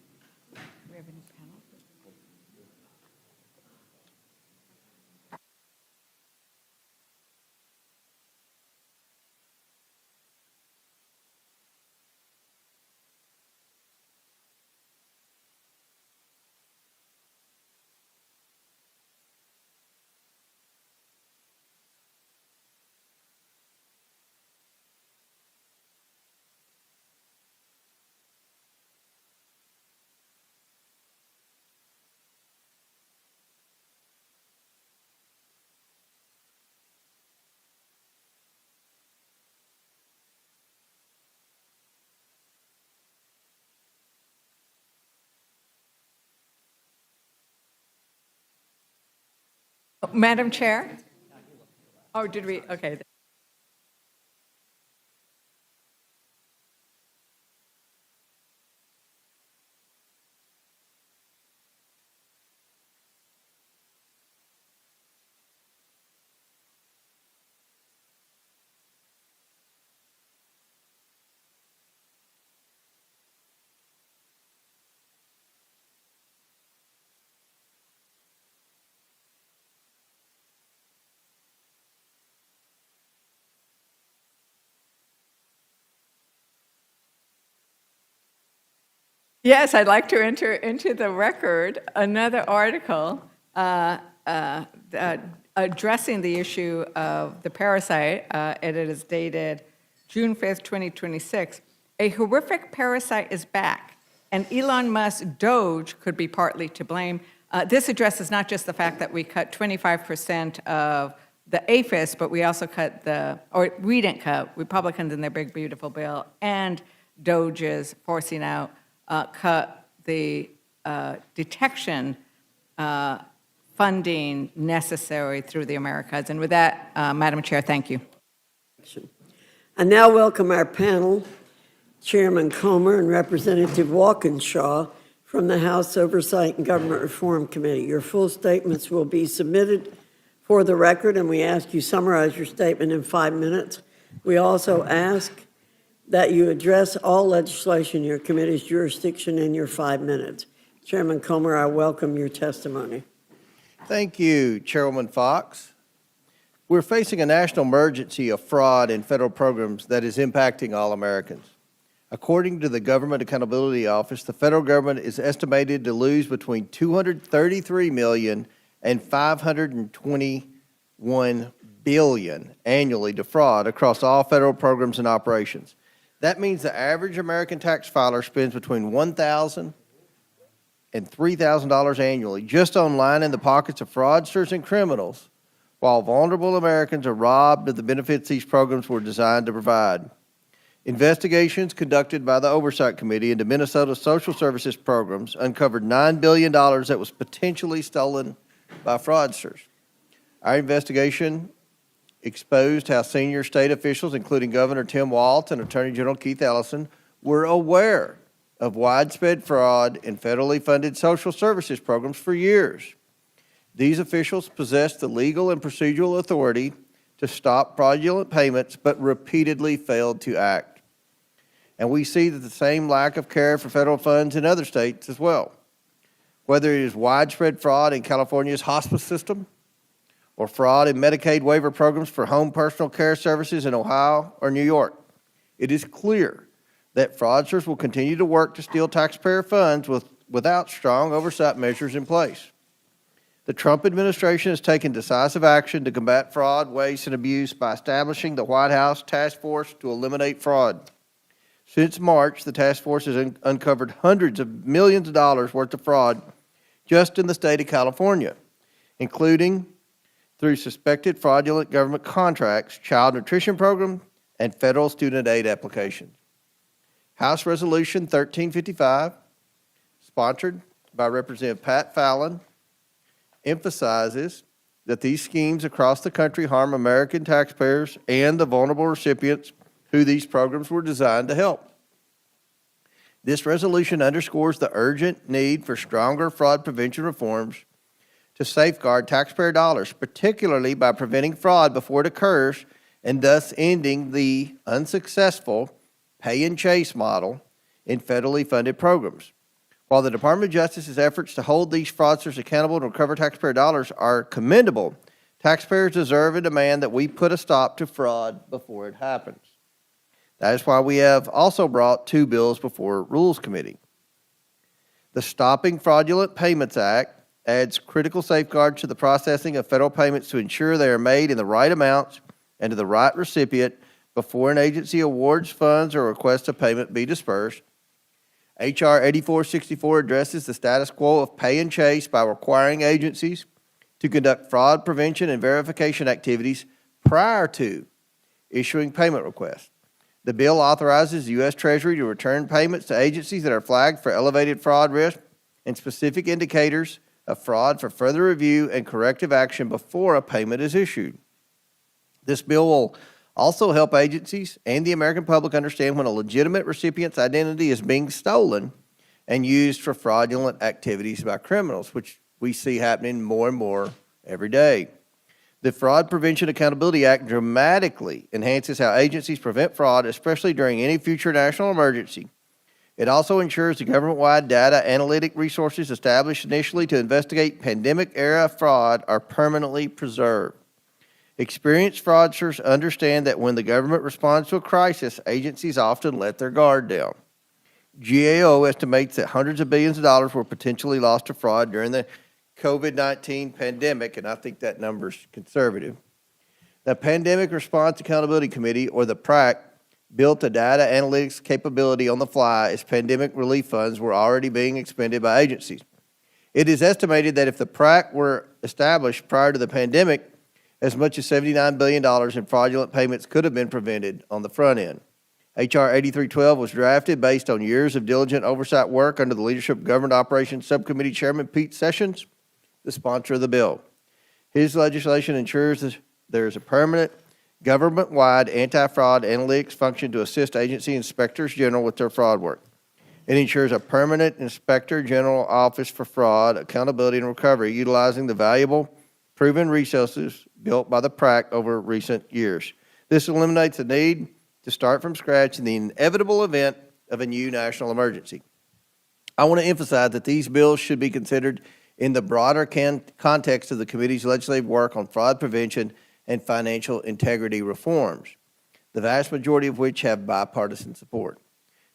Madam Chair? Oh, did we? Okay. Yes, I'd like to enter into the record another article addressing the issue of the parasite, and it is dated June 5th, 2026. A horrific parasite is back, and Elon Musk's Doge could be partly to blame. This addresses not just the fact that we cut 25% of the APHIS, but we also we didn't cut, Republicans in their big, beautiful bill, and Doge's forcing out, cut the detection funding necessary through the Americas. And with that, Madam Chair, thank you. I now welcome our panel, Chairman Comer and Representative Walkinshaw from the House Oversight and Government Reform Committee. Your full statements will be submitted for the record, and we ask you summarize your statement in 5 minutes. We also ask that you address all legislation in your committee's jurisdiction in your 5 minutes. Chairman Comer, I welcome your testimony. Thank you, Chairwoman Fox. We're facing a national emergency of fraud in federal programs that is impacting all Americans. According to the Government Accountability Office, the federal government is estimated to lose between $233 million and $521 billion annually to fraud across all federal programs and operations. That means the average American tax filer spends between $1,000 and $3,000 annually just on lining the pockets of fraudsters and criminals, while vulnerable Americans are robbed of the benefits these programs were designed to provide. Investigations conducted by the Oversight Committee into Minnesota's social services programs uncovered $9 billion that was potentially stolen by fraudsters. Our investigation exposed how senior state officials, including Governor Tim Walz and Attorney General Keith Ellison, were aware of widespread fraud in federally funded social services programs for years. These officials possessed the legal and procedural authority to stop fraudulent payments, but repeatedly failed to act. And we see that the same lack of care for federal funds in other states as well. Whether it is widespread fraud in California's hospice system, or fraud in Medicaid waiver programs for home personal care services in Ohio or New York, it is clear that fraudsters will continue to work to steal taxpayer funds without strong oversight measures in place. The Trump administration has taken decisive action to combat fraud, waste, and abuse by establishing the White House Task Force to eliminate fraud. Since March, the task force has uncovered hundreds of millions of dollars worth of fraud just in the state of California, including through suspected fraudulent government contracts, child nutrition program, and federal student aid applications. House Resolution 1355, sponsored by Representative Pat Fallon, emphasizes that these schemes across the country harm American taxpayers and the vulnerable recipients who these programs were designed to help. This resolution underscores the urgent need for stronger fraud prevention reforms to safeguard taxpayer dollars, particularly by preventing fraud before it occurs and thus ending the unsuccessful pay-and-chase model in federally funded programs. While the Department of Justice's efforts to hold these fraudsters accountable and recover taxpayer dollars are commendable, taxpayers deserve and demand that we put a stop to fraud before it happens. That is why we have also brought two bills before Rules Committee. The Stopping Fraudulent Payments Act adds critical safeguards to the processing of federal payments to ensure they are made in the right amounts and to the right recipient before an agency awards funds or requests a payment be dispersed. H.R. 8464 addresses the status quo of pay and chase by requiring agencies to conduct fraud prevention and verification activities prior to issuing payment requests. The bill authorizes the U.S. Treasury to return payments to agencies that are flagged for elevated fraud risk and specific indicators of fraud for further review and corrective action before a payment is issued. This bill will also help agencies and the American public understand when a legitimate recipient's identity is being stolen and used for fraudulent activities by criminals, which we see happening more and more every day. The Fraud Prevention Accountability Act dramatically enhances how agencies prevent fraud, especially during any future national emergency. It also ensures the government-wide data analytic resources established initially to investigate pandemic-era fraud are permanently preserved. Experienced fraudsters understand that when the government responds to a crisis, agencies often let their guard down. GAO estimates that hundreds of billions of dollars were potentially lost to fraud during the COVID-19 pandemic, and I think that number's conservative. The Pandemic Response Accountability Committee, or the PRAC, built a data analytics capability on the fly as pandemic relief funds were already being expended by agencies. It is estimated that if the PRAC were established prior to the pandemic, as much as $79 billion in fraudulent payments could have been prevented on the front end. H.R. 8312 was drafted based on years of diligent oversight work under the leadership of Government Operations Subcommittee Chairman Pete Sessions, the sponsor of the bill. His legislation ensures that there is a permanent government-wide anti-fraud analytics function to assist agency inspectors general with their fraud work. It ensures a permanent Inspector General Office for Fraud, Accountability, and Recovery, utilizing the valuable proven resources built by the PRAC over recent years. This eliminates the need to start from scratch in the inevitable event of a new national emergency. I want to emphasize that these bills should be considered in the broader context of the committee's legislative work on fraud prevention and financial integrity reforms, the vast majority of which have bipartisan support.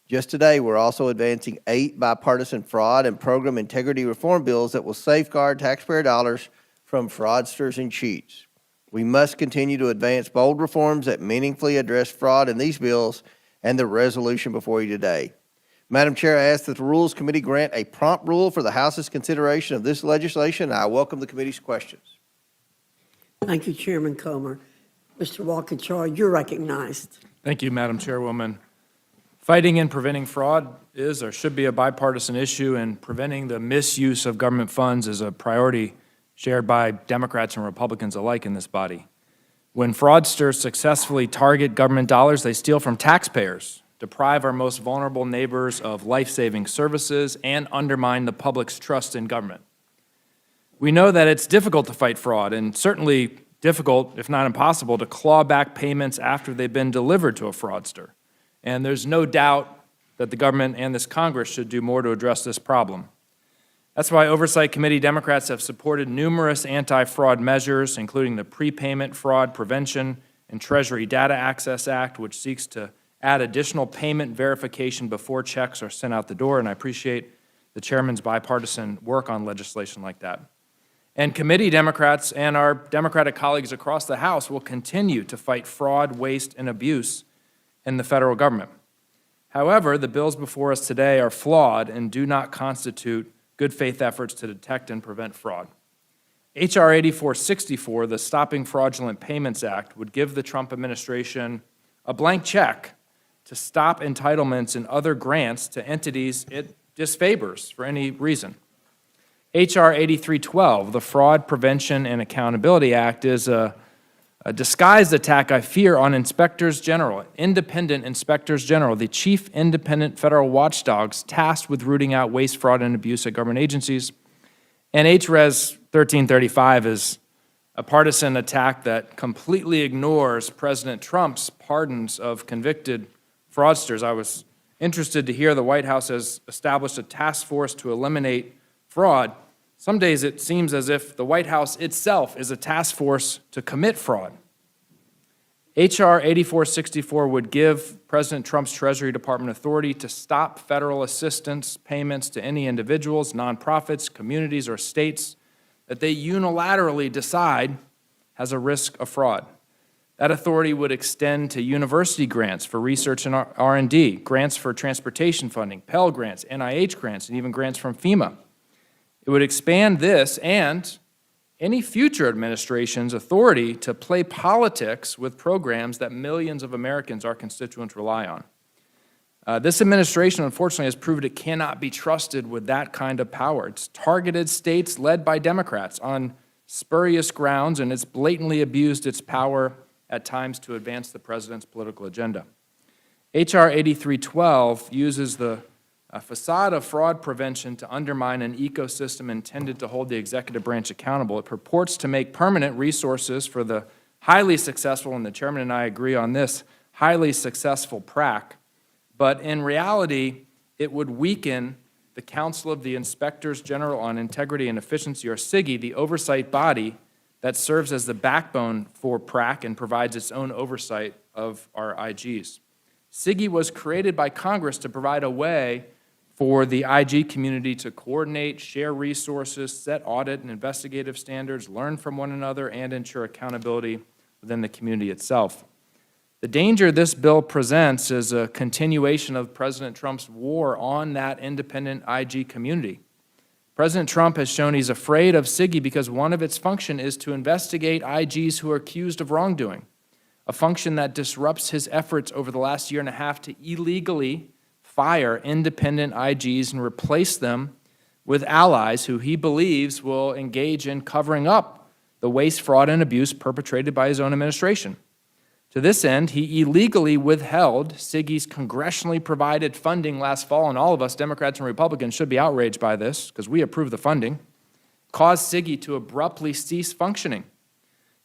Just today, we're also advancing 8 bipartisan fraud and program integrity reform bills that will safeguard taxpayer dollars from fraudsters and cheats. We must continue to advance bold reforms that meaningfully address fraud in these bills and the resolution before you today. Madam Chair, I ask that the Rules Committee grant a prompt rule for the House's consideration of this legislation. I welcome the committee's questions. Thank you, Chairman Comer. Mr. Walkinshaw, you're recognized. Thank you, Madam Chairwoman. Fighting and preventing fraud is or should be a bipartisan issue, and preventing the misuse of government funds is a priority shared by Democrats and Republicans alike in this body. When fraudsters successfully target government dollars, they steal from taxpayers, deprive our most vulnerable neighbors of life-saving services, and undermine the public's trust in government. We know that it's difficult to fight fraud, and certainly difficult, if not impossible, to claw back payments after they've been delivered to a fraudster. And there's no doubt that the government and this Congress should do more to address this problem. That's why Oversight Committee Democrats have supported numerous anti-fraud measures, including the Prepayment Fraud Prevention and Treasury Data Access Act, which seeks to add additional payment verification before checks are sent out the door, and I appreciate the chairman's bipartisan work on legislation like that. And committee Democrats and our Democratic colleagues across the House will continue to fight fraud, waste, and abuse in the federal government. However, the bills before us today are flawed and do not constitute good faith efforts to detect and prevent fraud. H.R. 8464, the Stopping Fraudulent Payments Act, would give the Trump administration a blank check to stop entitlements and other grants to entities it disfavors for any reason. H.R. 8312, the Fraud Prevention and Accountability Act, is a disguised attack, I fear, on inspectors general, independent inspectors general, the chief independent federal watchdogs tasked with rooting out waste, fraud, and abuse at government agencies. And H.Res. 1335 is a partisan attack that completely ignores President Trump's pardons of convicted fraudsters. I was interested to hear the White House has established a task force to eliminate fraud. Some days it seems as if the White House itself is a task force to commit fraud. H.R. 8464 would give President Trump's Treasury Department authority to stop federal assistance payments to any individuals, nonprofits, communities, or states that they unilaterally decide has a risk of fraud. That authority would extend to university grants for research and R&D, grants for transportation funding, Pell grants, NIH grants, and even grants from FEMA. It would expand this and any future administration's authority to play politics with programs that millions of Americans, our constituents, rely on. This administration, unfortunately, has proved it cannot be trusted with that kind of power. It's targeted states led by Democrats on spurious grounds, and it's blatantly abused its power at times to advance the president's political agenda. H.R. 8312 uses the facade of fraud prevention to undermine an ecosystem intended to hold the executive branch accountable. It purports to make permanent resources for the highly successful, and the chairman and I agree on this, highly successful PRAC, but in reality, it would weaken the Council of the Inspectors General on Integrity and Efficiency, or CIGI, the oversight body that serves as the backbone for PRAC and provides its own oversight of our IGs. CIGI was created by Congress to provide a way for the IG community to coordinate, share resources, set audit and investigative standards, learn from one another, and ensure accountability within the community itself. The danger this bill presents is a continuation of President Trump's war on that independent IG community. President Trump has shown he's afraid of CIGI because one of its functions is to investigate IGs who are accused of wrongdoing, a function that disrupts his efforts over the last year and a half to illegally fire independent IGs and replace them with allies who he believes will engage in covering up the waste, fraud, and abuse perpetrated by his own administration. To this end, he illegally withheld CIGI's congressionally provided funding last fall, and all of us, Democrats and Republicans, should be outraged by this because we approve the funding, caused CIGI to abruptly cease functioning.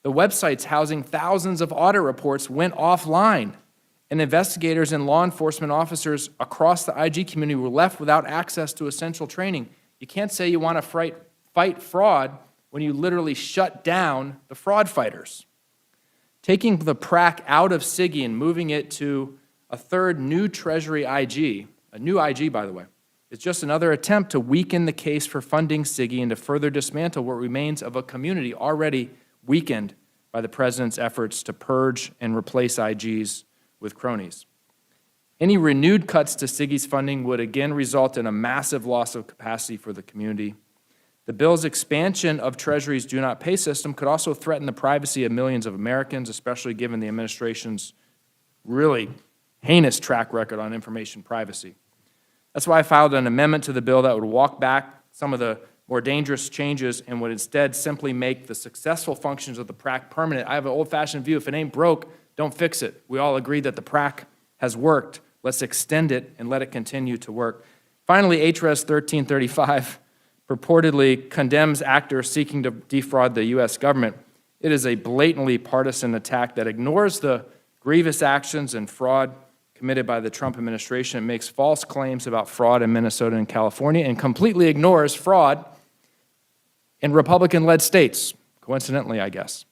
The websites housing thousands of audit reports went offline, and investigators and law enforcement officers across the IG community were left without access to essential training. You can't say you want to fight fraud when you literally shut down the fraud fighters. Taking the PRAC out of CIGI and moving it to a third new Treasury IG, a new IG, by the way, is just another attempt to weaken the case for funding CIGI and to further dismantle what remains of a community already weakened by the president's efforts to purge and replace IGs with cronies. Any renewed cuts to CIGI's funding would again result in a massive loss of capacity for the community. The bill's expansion of Treasury's do not pay system could also threaten the privacy of millions of Americans, especially given the administration's really heinous track record on information privacy. That's why I filed an amendment to the bill that would walk back some of the more dangerous changes and would instead simply make the successful functions of the PRAC permanent. I have an old-fashioned view. If it ain't broke, don't fix it. We all agree that the PRAC has worked. Let's extend it and let it continue to work. Finally, HRS 1335 purportedly condemns actors seeking to defraud the U.S. government. It is a blatantly partisan attack that ignores the grievous actions and fraud committed by the Trump administration. It makes false claims about fraud in Minnesota and California and completely ignores fraud in Republican-led states, coincidentally, I guess.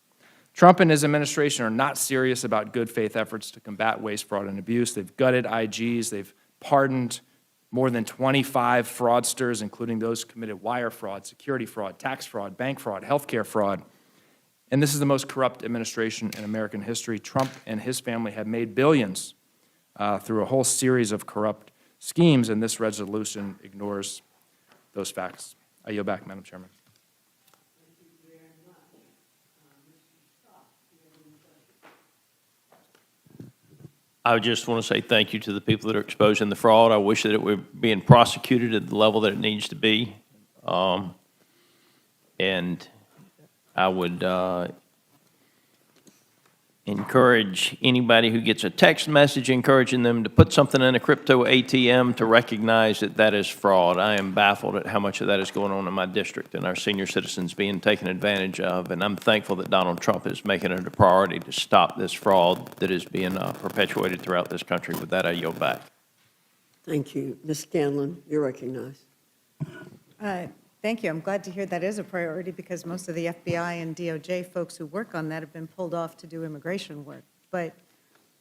Trump and his administration are not serious about good faith efforts to combat waste, fraud, and abuse. They've gutted IGs. They've pardoned more than 25 fraudsters, including those who committed wire fraud, security fraud, tax fraud, bank fraud, healthcare fraud. And this is the most corrupt administration in American history. Trump and his family have made billions through a whole series of corrupt schemes, and this resolution ignores those facts. I yield back, Madam Chairman. I just want to say thank you to the people that are exposing the fraud. I wish that it were being prosecuted at the level that it needs to be. And I would encourage anybody who gets a text message encouraging them to put something in a crypto ATM to recognize that that is fraud. I am baffled at how much of that is going on in my district and our senior citizens being taken advantage of. And I'm thankful that Donald Trump is making it a priority to stop this fraud that is being perpetuated throughout this country. With that, I yield back. Thank you. Ms. Scanlon, you're recognized. Thank you. I'm glad to hear that is a priority because most of the FBI and DOJ folks who work on that have been pulled off to do immigration work. But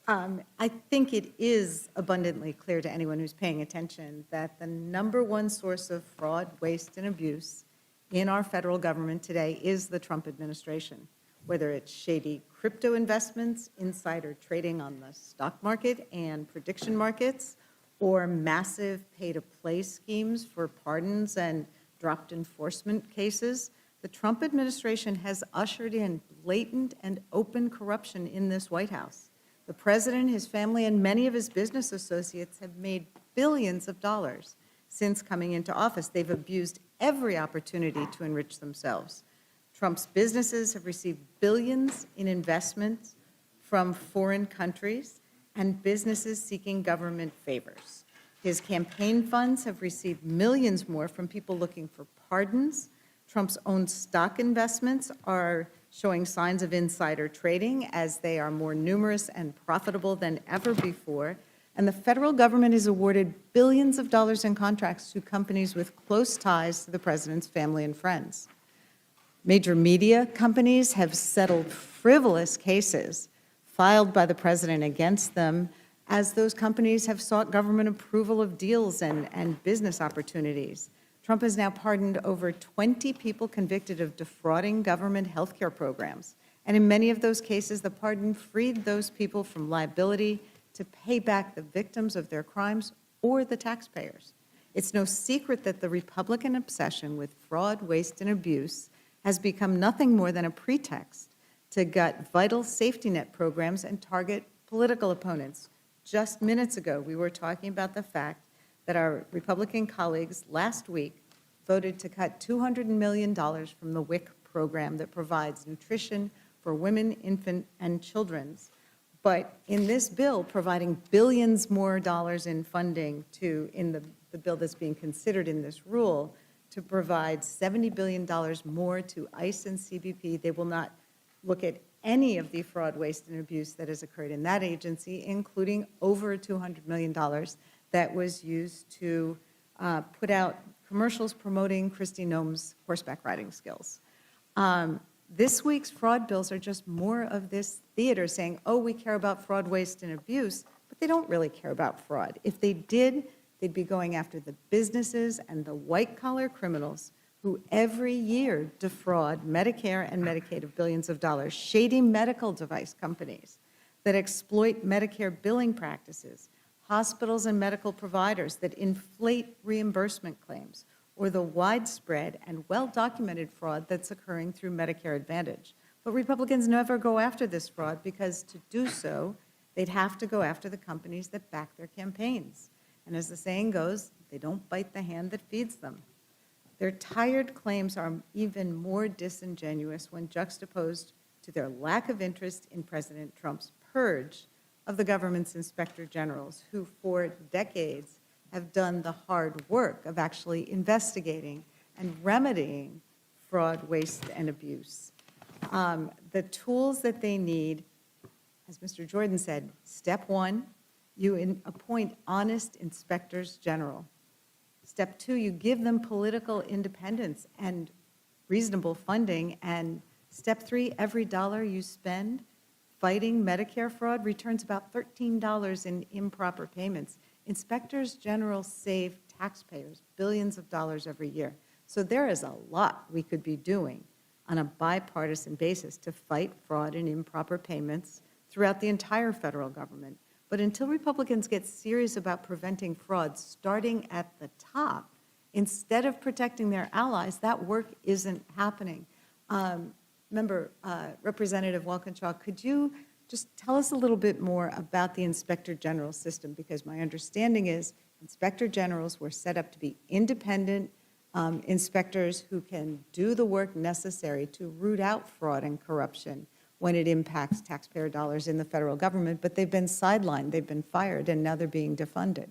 I think it is abundantly clear to anyone who's paying attention that the #1 source of fraud, waste, and abuse in our federal government today is the Trump administration, whether it's shady crypto investments, insider trading on the stock market and prediction markets, or massive pay-to-play schemes for pardons and dropped enforcement cases. The Trump administration has ushered in blatant and open corruption in this White House. The president, his family, and many of his business associates have made billions of dollars since coming into office. They've abused every opportunity to enrich themselves. Trump's businesses have received billions in investments from foreign countries and businesses seeking government favors. His campaign funds have received millions more from people looking for pardons. Trump's own stock investments are showing signs of insider trading as they are more numerous and profitable than ever before. And the federal government has awarded billions of dollars in contracts to companies with close ties to the president's family and friends. Major media companies have settled frivolous cases filed by the president against them as those companies have sought government approval of deals and business opportunities. Trump has now pardoned over 20 people convicted of defrauding government health care programs. And in many of those cases, the pardon freed those people from liability to pay back the victims of their crimes or the taxpayers. It's no secret that the Republican obsession with fraud, waste, and abuse has become nothing more than a pretext to gut vital safety net programs and target political opponents. Just minutes ago, we were talking about the fact that our Republican colleagues last week voted to cut $200 million from the WIC program that provides nutrition for women, infant, and children. But in this bill, providing billions more dollars in funding in the bill that's being considered in this rule, to provide $70 billion more to ICE and CBP, they will not look at any of the fraud, waste, and abuse that has occurred in that agency, including over $200 million that was used to put out commercials promoting Kristi Noem's horseback riding skills. This week's fraud bills are just more of this theater saying, oh, we care about fraud, waste, and abuse, but they don't really care about fraud. If they did, they'd be going after the businesses and the white-collar criminals who every year defraud Medicare and Medicaid of billions of dollars, shady medical device companies that exploit Medicare billing practices, hospitals and medical providers that inflate reimbursement claims, or the widespread and well-documented fraud that's occurring through Medicare Advantage. But Republicans never go after this fraud because to do so they'd have to go after the companies that back their campaigns. And as the saying goes, they don't bite the hand that feeds them. Their tired claims are even more disingenuous when juxtaposed to their lack of interest in President Trump's purge of the government's inspector generals, who for decades have done the hard work of actually investigating and remedying fraud, waste, and abuse. The tools that they need, as Mr. Jordan said, step one, you appoint honest inspectors general. Step two, you give them political independence and reasonable funding. And step three, every dollar you spend fighting Medicare fraud returns about $13 in improper payments. Inspectors general save taxpayers billions of dollars every year. So there is a lot we could be doing on a bipartisan basis to fight fraud and improper payments throughout the entire federal government. But until Republicans get serious about preventing fraud, starting at the top, instead of protecting their allies, that work isn't happening. Representative Walkinshaw, could you just tell us a little bit more about the Inspector General system? Because my understanding is Inspector Generals were set up to be independent inspectors who can do the work necessary to root out fraud and corruption when it impacts taxpayer dollars in the federal government, but they've been sidelined, they've been fired, and now they're being defunded.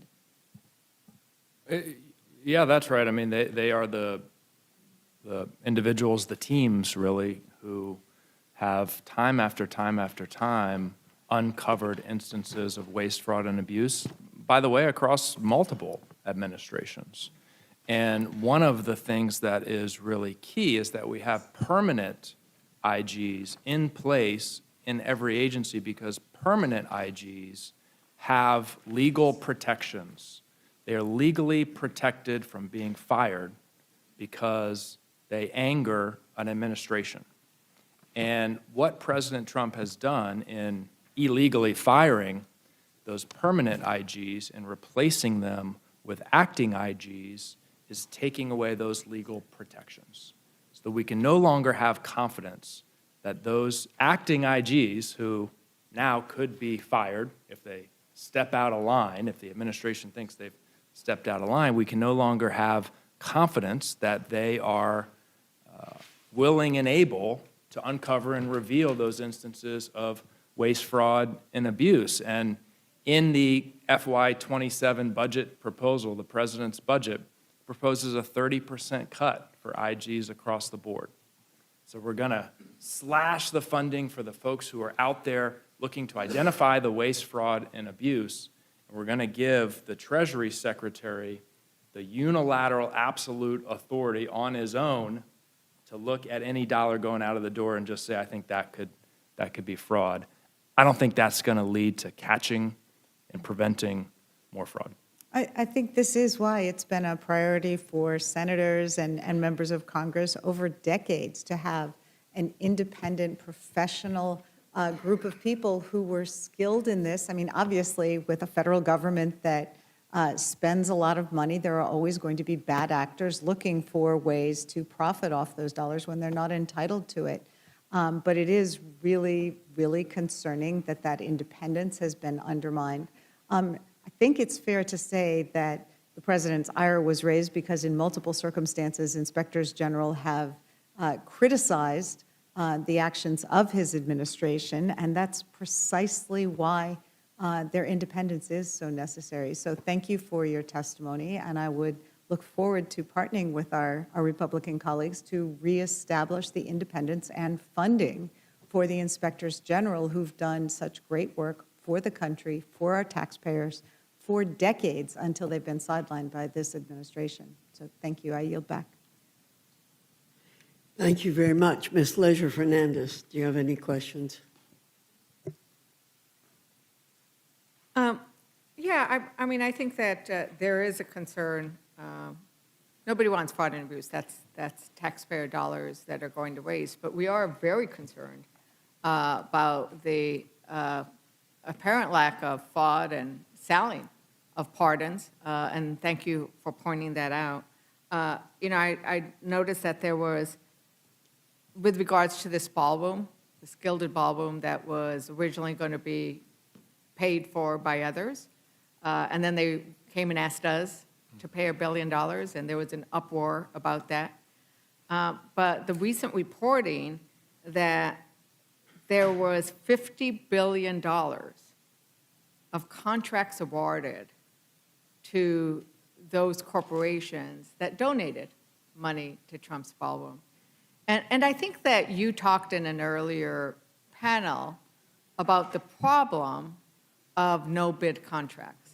Yeah, that's right. I mean, they are the individuals, the teams, really, who have time after time after time uncovered instances of waste, fraud, and abuse, by the way, across multiple administrations. And one of the things that is really key is that we have permanent IGs in place in every agency, because permanent IGs have legal protections. They are legally protected from being fired because they anger an administration. And what President Trump has done in illegally firing those permanent IGs and replacing them with acting IGs is taking away those legal protections, so that we can no longer have confidence that those acting IGs, who now could be fired if they step out of line, if the administration thinks they've stepped out of line, we can no longer have confidence that they are willing and able to uncover and reveal those instances of waste, fraud, and abuse. And in the FY27 budget proposal, the president's budget proposes a 30% cut for IGs across the board. So we're going to slash the funding for the folks who are out there looking to identify the waste, fraud, and abuse. And we're going to give the Treasury Secretary the unilateral absolute authority on his own to look at any dollar going out of the door and just say, I think that could be fraud. I don't think that's going to lead to catching and preventing more fraud. I think this is why it's been a priority for senators and members of Congress over decades to have an independent, professional group of people who were skilled in this. I mean, obviously, with a federal government that spends a lot of money, there are always going to be bad actors looking for ways to profit off those dollars when they're not entitled to it. But it is really, really concerning that that independence has been undermined. I think it's fair to say that the president's ire was raised because in multiple circumstances, inspectors general have criticized the actions of his administration, and that's precisely why their independence is so necessary. So thank you for your testimony, and I would look forward to partnering with our Republican colleagues to reestablish the independence and funding for the inspectors general who've done such great work for the country, for our taxpayers, for decades until they've been sidelined by this administration. So thank you. I yield back. Thank you very much. Ms. Leisure Fernandez, do you have any questions? Yeah, I mean, I think that there is a concern. Nobody wants fraud and abuse. That's taxpayer dollars that are going to waste. But we are very concerned about the apparent lack of fraud and selling of pardons, and thank you for pointing that out. I noticed that there was, with regards to this ballroom, this gilded ballroom that was originally going to be paid for by others. And then they came and asked us to pay $1 billion, and there was an uproar about that. But the recent reporting that there was $50 billion of contracts awarded to those corporations that donated money to Trump's ballroom. And I think that you talked in an earlier panel about the problem of no-bid contracts,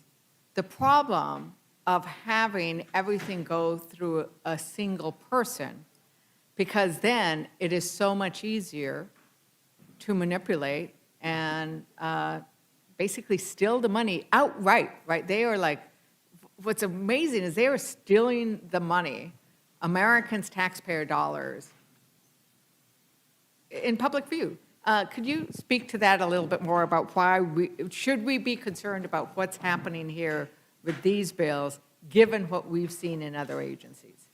the problem of having everything go through a single person, because then it is so much easier to manipulate and basically steal the money outright, right? They are like, what's amazing is they are stealing the money, Americans' taxpayer dollars, in public view. Could you speak to that a little bit more about why should we be concerned about what's happening here with these bills, given what we've seen in other agencies?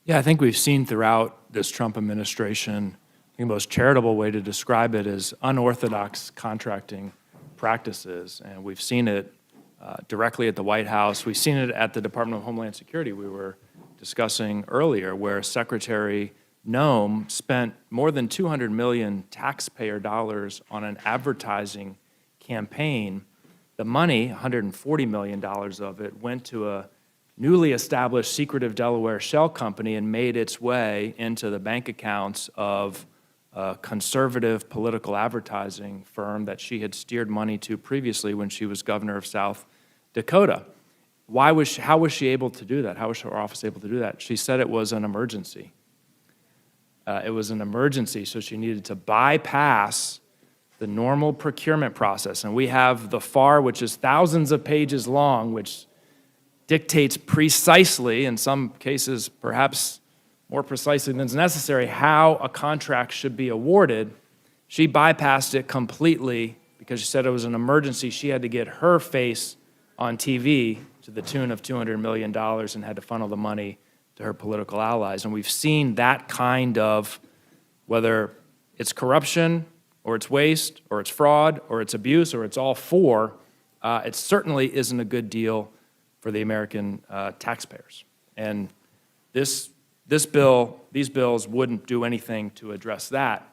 Yeah, I think we've seen throughout this Trump administration, I think the most charitable way to describe it is unorthodox contracting practices. And we've seen it directly at the White House. We've seen it at the Department of Homeland Security we were discussing earlier, where Secretary Noem spent more than 200 million taxpayer dollars on an advertising campaign. The money, $140 million of it, went to a newly established secretive Delaware shell company and made its way into the bank accounts of a conservative political advertising firm that she had steered money to previously when she was governor of South Dakota. How was she able to do that? How was her office able to do that? She said it was an emergency. It was an emergency, so she needed to bypass the normal procurement process. And we have the FAR, which is thousands of pages long, which dictates precisely, in some cases perhaps more precisely than is necessary, how a contract should be awarded. She bypassed it completely because she said it was an emergency. She had to get her face on TV to the tune of $200 million and had to funnel the money to her political allies. And we've seen that kind of, whether it's corruption or it's waste or it's fraud or it's abuse or it's all four, it certainly isn't a good deal for the American taxpayers. And these bills wouldn't do anything to address that.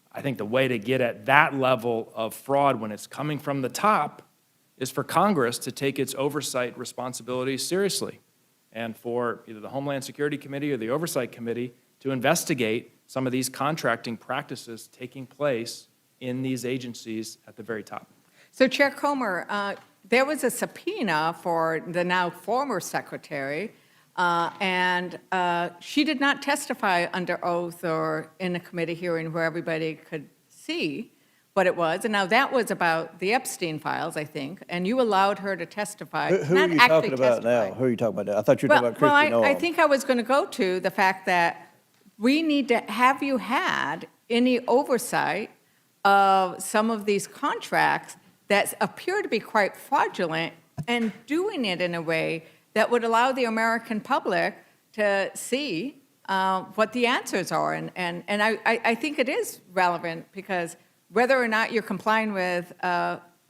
I think the way to get at that level of fraud when it's coming from the top is for Congress to take its oversight responsibilities seriously, and for either the Homeland Security Committee or the Oversight Committee to investigate some of these contracting practices taking place in these agencies at the very top. So, Chair Comer, there was a subpoena for the now former secretary, and she did not testify under oath or in a committee hearing where everybody could see what it was. And now that was about the Epstein files, I think, and you allowed her to testify. Who are you talking about now? Who are you talking about now? I thought you were talking about Kristi Noem. I think I was going to go to the fact that we need to, have you had any oversight of some of these contracts that appear to be quite fraudulent and doing it in a way that would allow the American public to see what the answers are? And I think it is relevant because whether or not you're complying with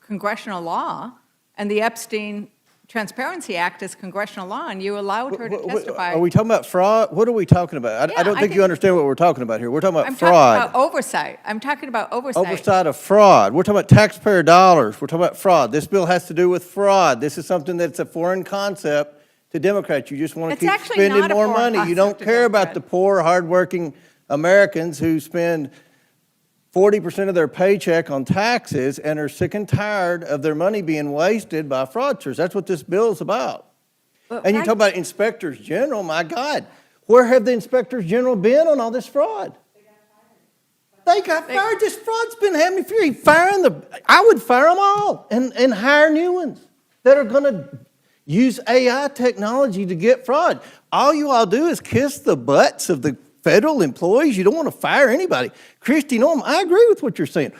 congressional law, and the Epstein Transparency Act is congressional law, and you allowed her to testify. Are we talking about fraud? What are we talking about? I don't think you understand what we're talking about here. We're talking about fraud. I'm talking about oversight. I'm talking about oversight. Oversight of fraud. We're talking about taxpayer dollars. We're talking about fraud. This bill has to do with fraud. This is something that's a foreign concept to Democrats. You just want to keep spending more money. You don't care about the poor, hardworking Americans who spend 40% of their paycheck on taxes and are sick and tired of their money being wasted by fraudsters. That's what this bill is about. And you talk about inspectors general, my God, where have the inspectors general been on all this fraud? They got fired. This fraud's been having fury. I would fire them all and hire new ones that are going to use AI technology to get fraud. All you all do is kiss the butts of the federal employees. You don't want to fire anybody. Kristi Noem, I agree with what you're saying.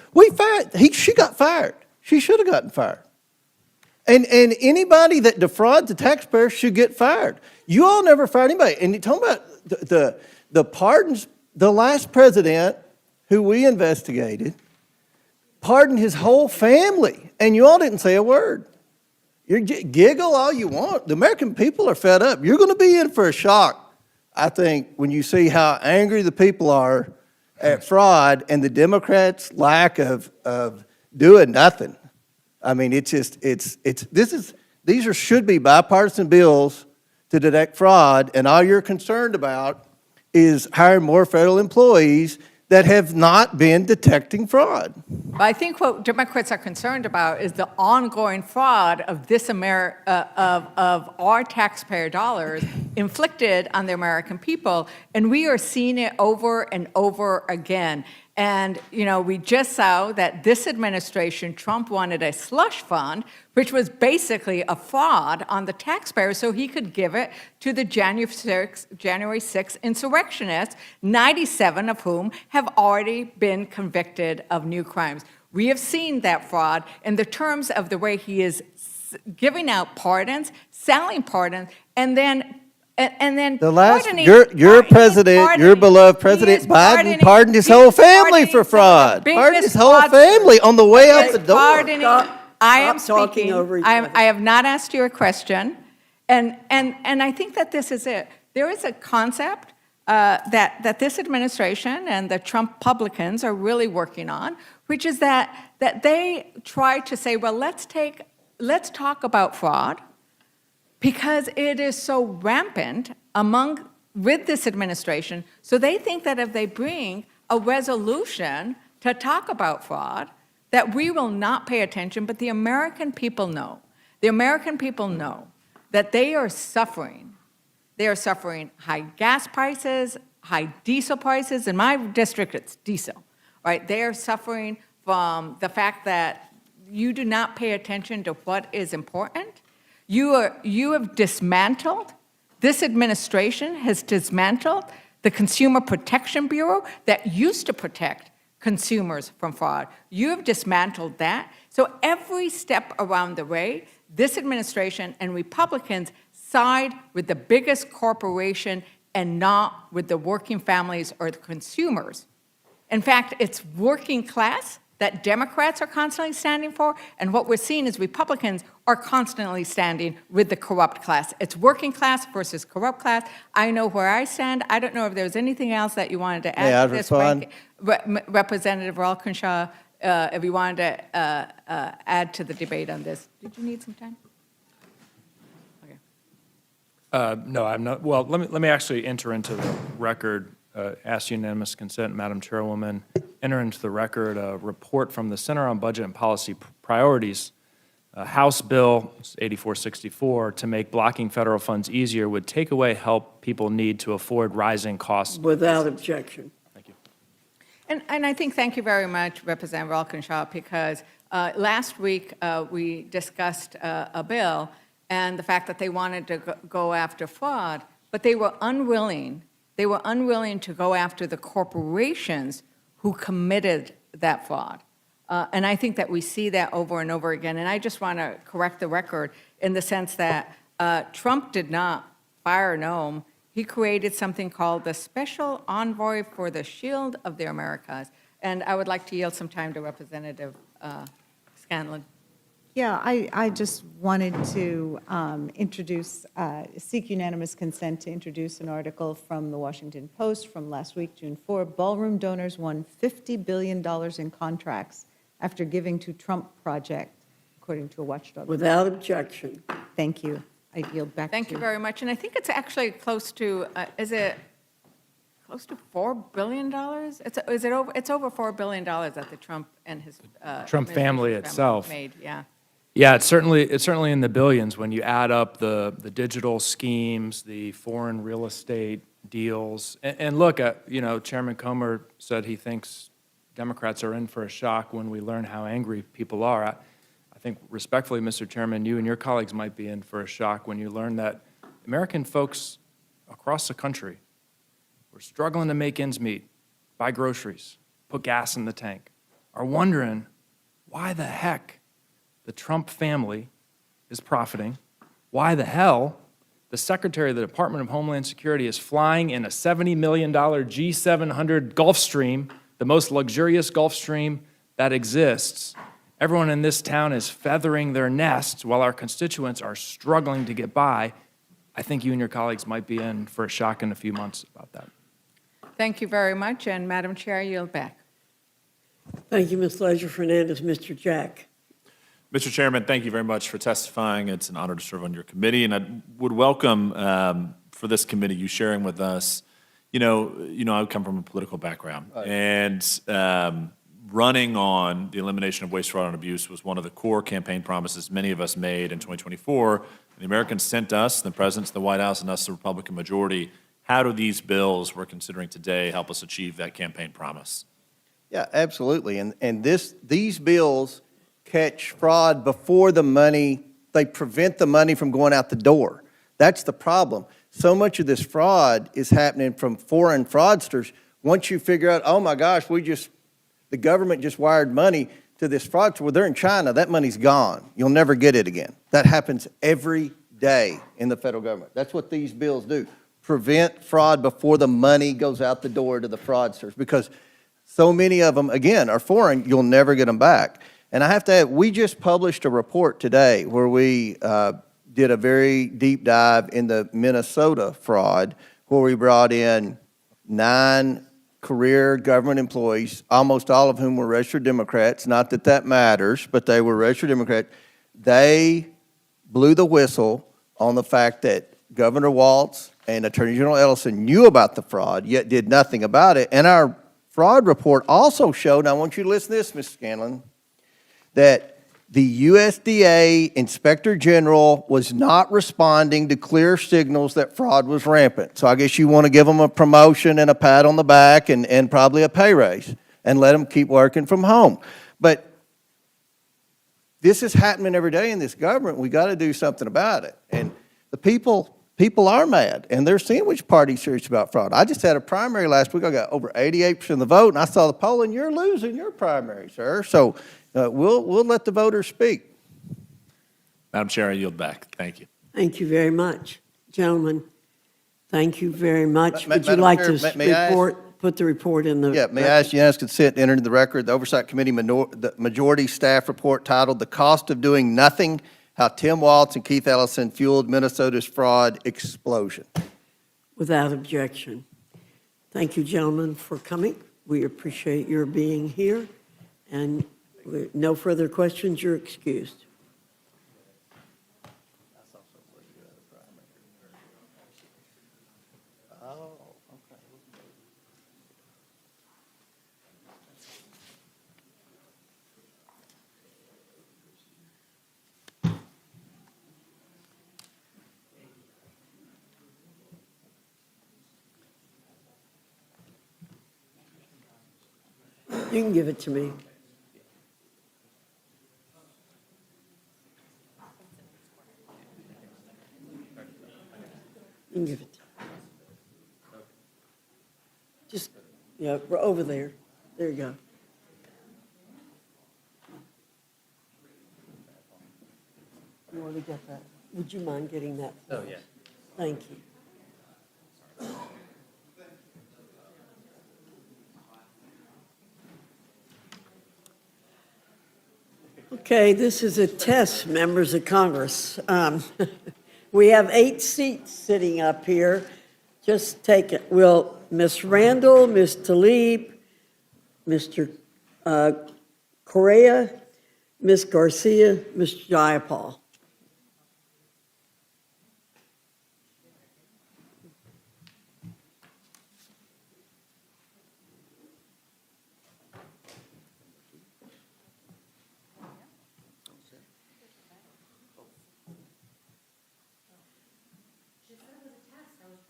She got fired. She should have gotten fired. And anybody that defrauds the taxpayer should get fired. You all never fired anybody. And you're talking about the pardons, the last president who we investigated pardoned his whole family, and you all didn't say a word. You giggle all you want. The American people are fed up. You're going to be in for a shock, I think, when you see how angry the people are at fraud and the Democrats' lack of doing nothing. I mean, these should be bipartisan bills to detect fraud, and all you're concerned about is hiring more federal employees that have not been detecting fraud. I think what Democrats are concerned about is the ongoing fraud of of our taxpayer dollars inflicted on the American people, and we are seeing it over and over again. And, you know, we just saw that this administration, Trump wanted a slush fund, which was basically a fraud on the taxpayer so he could give it to the January 6th insurrectionists, 97 of whom have already been convicted of new crimes. We have seen that fraud in the terms of the way he is giving out pardons, selling pardons, and then The last, your president, your beloved President Biden pardoned his whole family for fraud. Pardoned his whole family on the way out the door. I am Stop talking speaking, over each I other. have not asked you a question, and I think that this is it. There is a concept that this administration and the Trump Republicans are really working on, which is that they try to say, well, let's talk about fraud, because it is so rampant with this administration. So they think that if they bring a resolution to talk about fraud, that we will not pay attention, but the American people know. The American people know that they are suffering. They are suffering high gas prices, high diesel prices. In my district, it's diesel, right? They are suffering from the fact that you do not pay attention to what is important. You have dismantled, this administration has dismantled the Consumer Protection Bureau that used to protect consumers from fraud. You have dismantled that. So every step around the way, this administration and Republicans side with the biggest corporation and not with the working families or the consumers. In fact, it's working class that Democrats are constantly standing for, and what we're seeing is Republicans are constantly standing with the corrupt class. It's working class versus corrupt class. I know where I stand. I don't know if there's anything else that you wanted to add to this, Representative Walkinshaw, if you wanted to add to the debate on this. Did you need some time? Okay. No, I'm not. Well, let me actually enter into the record, ask unanimous consent, Madam Chairwoman, enter into the record a report from the Center on Budget and Policy Priorities, House Bill 8464, to make blocking federal funds easier would take away help people need to afford rising costs. Without objection. Thank you. And I think, thank you very much, Representative Walkinshaw, because last week we discussed a bill and the fact that they wanted to go after fraud, but they were unwilling to go after the corporations who committed that fraud. And I think that we see that over and over again. And I just want to correct the record in the sense that Trump did not fire Noam. He created something called the Special Envoy for the Shield of the Americas. And I would like to yield some time to Representative Scanlon. Yeah, I just wanted to seek unanimous consent to introduce an article from the Washington Post from last week, June 4. Ballroom donors won $50 billion in contracts after giving to Trump project, according to a watchdog. Without objection. Thank you. I yield back to you. Thank you very much. And I think it's actually close to, is it close to $4 billion? It's over $4 billion that the Trump and his Trump family itself made, yeah. Yeah, it's certainly in the billions when you add up the digital schemes, the foreign real estate deals. And look, Chairman Comer said he thinks Democrats are in for a shock when we learn how angry people are. I think respectfully, Mr. Chairman, you and your colleagues might be in for a shock when you learn that American folks across the country were struggling to make ends meet, buy groceries, put gas in the tank, are wondering why the heck the Trump family is profiting, why the hell the Secretary of the Department of Homeland Security is flying in a $70 million G700 Gulfstream, the most luxurious Gulfstream that exists. Everyone in this town is feathering their nests while our constituents are struggling to get by. I think you and your colleagues might be in for a shock in a few months about that. Thank you very much, and Madam Chair, I yield back. Thank you, Ms. Leisure Fernandez. Mr. Jack. Mr. Chairman, thank you very much for testifying. It's an honor to serve on your committee, and I would welcome for this committee you sharing with us. I come from a political background, and running on the elimination of waste, fraud, and abuse was one of the core campaign promises many of us made in 2024. The Americans sent us, the presidents, the White House, and us, the Republican majority. How do these bills we're considering today help us achieve that campaign promise? Yeah, absolutely. And these bills catch fraud before the money, they prevent the money from going out the door. That's the problem. So much of this fraud is happening from foreign fraudsters. Once you figure out, oh my gosh, the government just wired money to this fraudster, well, they're in China, that money's gone. You'll never get it again. That happens every day in the federal government. That's what these bills do. Prevent fraud before the money goes out the door to the fraudsters, because so many of them, again, are foreign, you'll never get them back. And I have to add, we just published a report today where we did a very deep dive in the Minnesota fraud, where we brought in 9 career government employees, almost all of whom were registered Democrats. Not that that matters, but they were registered Democrats. They blew the whistle on the fact that Governor Walz and Attorney General Ellison knew about the fraud, yet did nothing about it. And our fraud report also showed, and I want you to listen to this, Ms. Scanlon, that the USDA Inspector General was not responding to clear signals that fraud was rampant. So I guess you want to give them a promotion and a pat on the back and probably a pay raise and let them keep working from home. But this is happening every day in this government. We got to do something about it. And the people are mad, and they're seeing which party's serious about fraud. I just had a primary last week. I got over 88% of the vote, and I saw the poll, and you're losing your primary, sir. So we'll let the voters speak. Madam Chair, I yield back. Thank you. Thank you very much. Gentlemen, thank you very much. Would you Madam like Chair, to may I ask- put the report in the... Yeah, may I ask unanimous consent to enter into the record the Oversight Committee the majority staff report titled "The Cost of Doing Nothing: How Tim Walz and Keith Ellison Fueled Minnesota's Fraud Explosion." Without objection. Thank you, gentlemen, for coming. We appreciate your being here. And with no further questions, you're excused. You can give it to me. You can give it. Just, yeah, we're over there. There you go. You want to get that? Would you mind getting that? Oh, yeah. Thank you. Okay, this is a test, members of Congress. We have 8 seats sitting up here. Just take it. Will Ms. Randall, Ms. Tlaib, Mr. Correa, Ms. Garcia, Ms. Jayapal.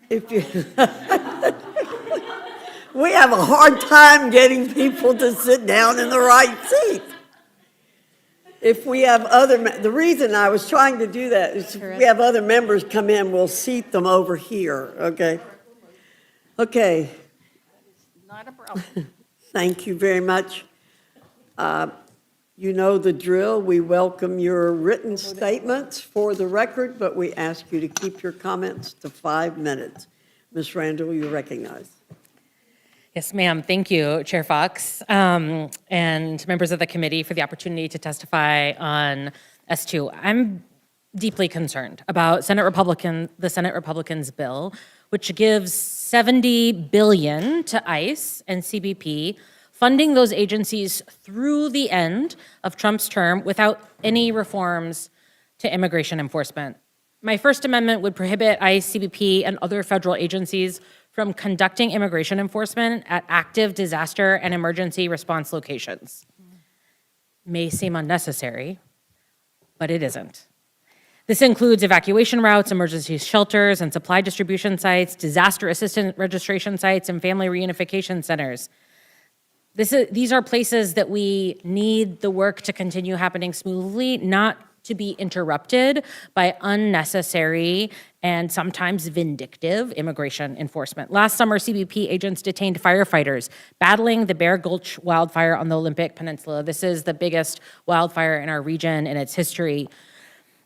If you, we have a hard time getting people to sit down in the right seat. If we have the reason I was trying to do that is if we have other members come in, we'll seat them over here, okay? Okay. Not a problem. Thank you very much. You know the drill. We welcome your written statements for the record, but we ask you to keep your comments to 5 minutes. Ms. Randall, you're recognized. Yes, ma'am. Thank you, Chair Fox, and members of the committee for the opportunity to testify on S2. I'm deeply concerned about the Senate Republicans' bill, which gives $70 billion to ICE and CBP, funding those agencies through the end of Trump's term without any reforms to immigration enforcement. My First Amendment would prohibit ICE, CBP, and other federal agencies from conducting immigration enforcement at active disaster and emergency response locations. May seem unnecessary, but it isn't. This includes evacuation routes, emergency shelters, and supply distribution sites, disaster assistance registration sites, and family reunification centers. These are places that we need the work to continue happening smoothly, not to be interrupted by unnecessary and sometimes vindictive immigration enforcement. Last summer, CBP agents detained firefighters battling the Bear Gulch wildfire on the Olympic Peninsula. This is the biggest wildfire in our region in its history.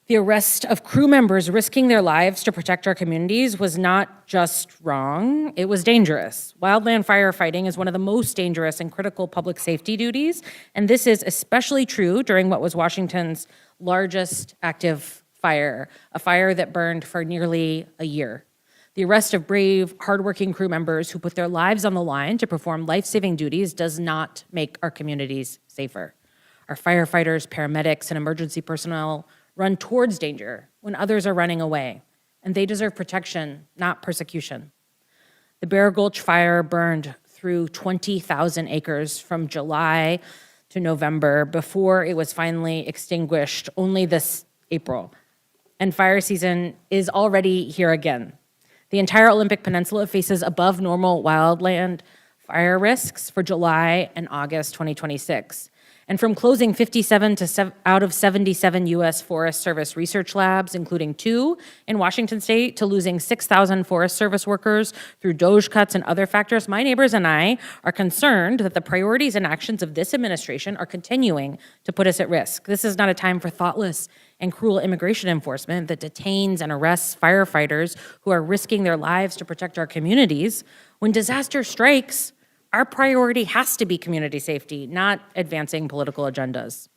The arrest of crew members risking their lives to protect our communities was not just wrong, it was dangerous. Wildland firefighting is one of the most dangerous and critical public safety duties, and this is especially true during what was Washington's largest active fire, a fire that burned for nearly a year. The arrest of brave, hardworking crew members who put their lives on the line to perform life-saving duties does not make our communities safer. Our firefighters, paramedics, and emergency personnel run towards danger when others are running away, and they deserve protection, not persecution. The Bear Gulch fire burned through 20,000 acres from July to November before it was finally extinguished only this April. And fire season is already here again. The entire Olympic Peninsula faces above normal wildland fire risks for July and August 2026. And from closing 57 out of 77 U.S. Forest Service research labs, including 2 in Washington state, to losing 6,000 Forest Service workers through DOGE cuts and other factors, my neighbors and I are concerned that the priorities and actions of this administration are continuing to put us at risk. This is not a time for thoughtless and cruel immigration enforcement that detains and arrests firefighters who are risking their lives to protect our communities. When disaster strikes, our priority has to be community safety, not advancing political agendas.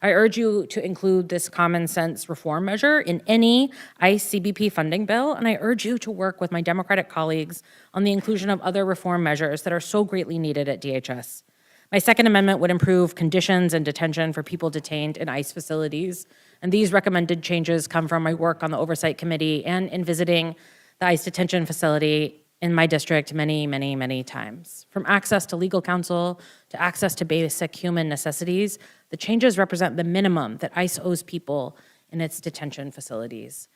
I urge you to include this common sense reform measure in any ICE CBP funding bill, and I urge you to work with my Democratic colleagues on the inclusion of other reform measures that are so greatly needed at DHS. My Second Amendment would improve conditions and detention for people detained in ICE facilities, and these recommended changes come from my work on the Oversight Committee and in visiting the ICE detention facility in my district many, many, many times. From access to legal counsel to access to basic human necessities, the changes represent the minimum that ICE owes people in its detention facilities.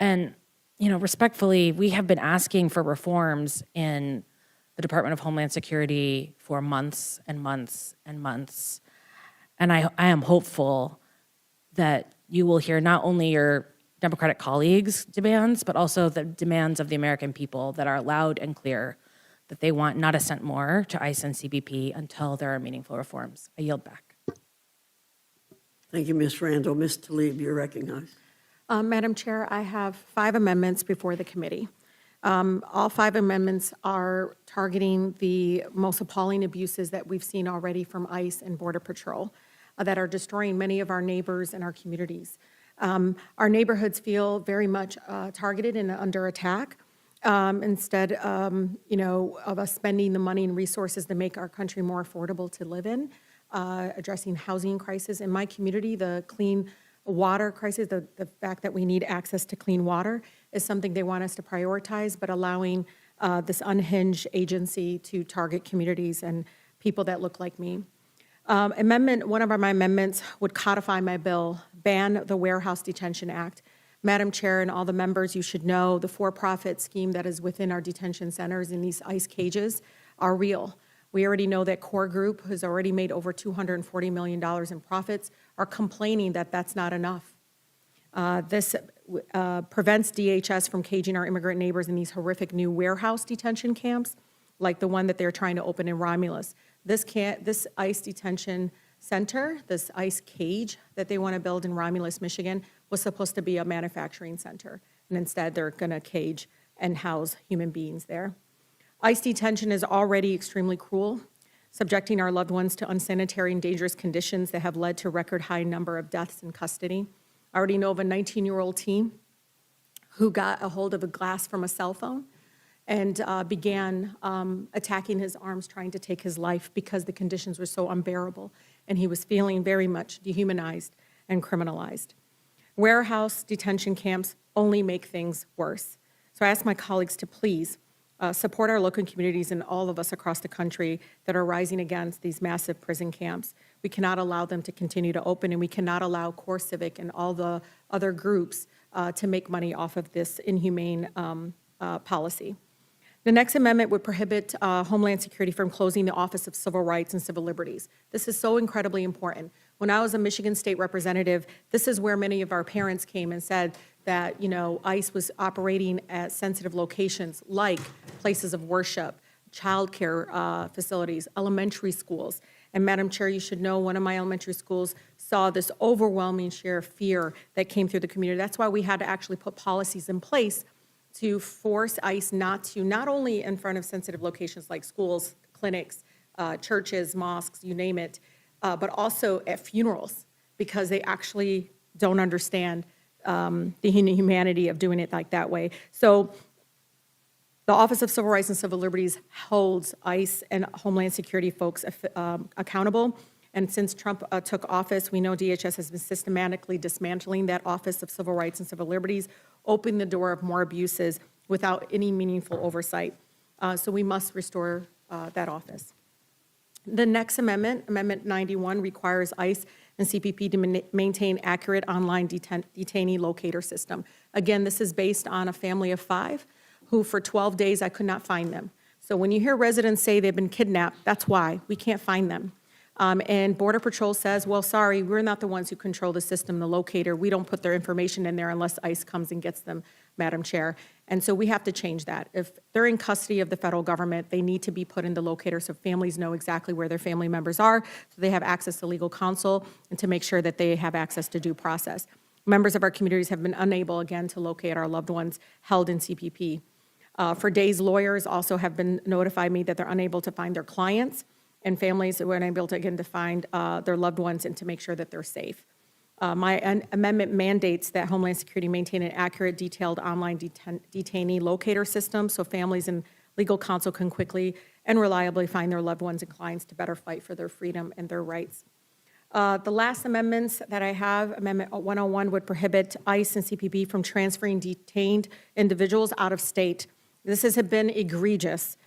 And, respectfully, we have been asking for reforms in the Department of Homeland Security for months and months and months. And I am hopeful that you will hear not only your Democratic colleagues' demands, but also the demands of the American people that are loud and clear, that they want not a cent more to ICE and CBP until there are meaningful reforms. I yield back. Thank you, Ms. Randall. Ms. Tlaib, you're recognized. Madam Chair, I have 5 amendments before the committee. All 5 amendments are targeting the most appalling abuses that we've seen already from ICE and Border Patrol that are destroying many of our neighbors and our communities. Our neighborhoods feel very much targeted and under attack. Instead, of us spending the money and resources to make our country more affordable to live in, addressing housing crisis. In my community, the clean water crisis, the fact that we need access to clean water is something they want us to prioritize, but allowing this unhinged agency to target communities and people that look like me. One of my amendments would codify my bill, ban the Warehouse Detention Act. Madam Chair and all the members, you should know the for-profit scheme that is within our detention centers in these ICE cages are real. We already know that Core Group has already made over $240 million in profits, are complaining that that's not enough. This prevents DHS from caging our immigrant neighbors in these horrific new warehouse detention camps, like the one that they're trying to open in Romulus. This ICE detention center, this ICE cage that they want to build in Romulus, Michigan, was supposed to be a manufacturing center. And instead, they're going to cage and house human beings there. ICE detention is already extremely cruel, subjecting our loved ones to unsanitary and dangerous conditions that have led to a record high number of deaths in custody. I already know of a 19-year-old teen who got a hold of a glass from a cell phone and began attacking his arms, trying to take his life because the conditions were so unbearable, and he was feeling very much dehumanized and criminalized. Warehouse detention camps only make things worse. So I ask my colleagues to please support our local communities and all of us across the country that are rising against these massive prison camps. We cannot allow them to continue to open, and we cannot allow Core Civic and all the other groups to make money off of this inhumane policy. The next amendment would prohibit Homeland Security from closing the Office of Civil Rights and Civil Liberties. This is so incredibly important. When I was a Michigan State representative, this is where many of our parents came and said that, you know, ICE was operating at sensitive locations like places of worship, childcare facilities, elementary schools. And Madam Chair, you should know one of my elementary schools saw this overwhelming share of fear that came through the community. That's why we had to actually put policies in place to force ICE not only in front of sensitive locations like schools, clinics, churches, mosques, you name it, but also at funerals, because they actually don't understand the humanity of doing it like that way. So the Office of Civil Rights and Civil Liberties holds ICE and Homeland Security folks accountable. And since Trump took office, we know DHS has been systematically dismantling that Office of Civil Rights and Civil Liberties, opening the door of more abuses without any meaningful oversight. So we must restore that office. The next amendment, Amendment 91, requires ICE and CPP to maintain accurate online detainee locator system. Again, this is based on a family of 5 who for 12 days I could not find them. So when you hear residents say they've been kidnapped, that's why. We can't find them. And Border Patrol says, well, sorry, we're not the ones who control the system, the locator. We don't put their information in there unless ICE comes and gets them, Madam Chair. And so we have to change that. If they're in custody of the federal government, they need to be put in the locator so families know exactly where their family members are, so they have access to legal counsel, and to make sure that they have access to due process. Members of our communities have been unable, again, to locate our loved ones held in CPP. For days, lawyers also have been notified me that they're unable to find their clients, and families were unable to, again, to find their loved ones and to make sure that they're safe. My amendment mandates that Homeland Security maintain an accurate, detailed online detainee locator system so families and legal counsel can quickly and reliably find their loved ones and clients to better fight for their freedom and their rights. The last amendments that I have, Amendment 101 would prohibit ICE and CPP from transferring detained individuals out of state. This has been egregious.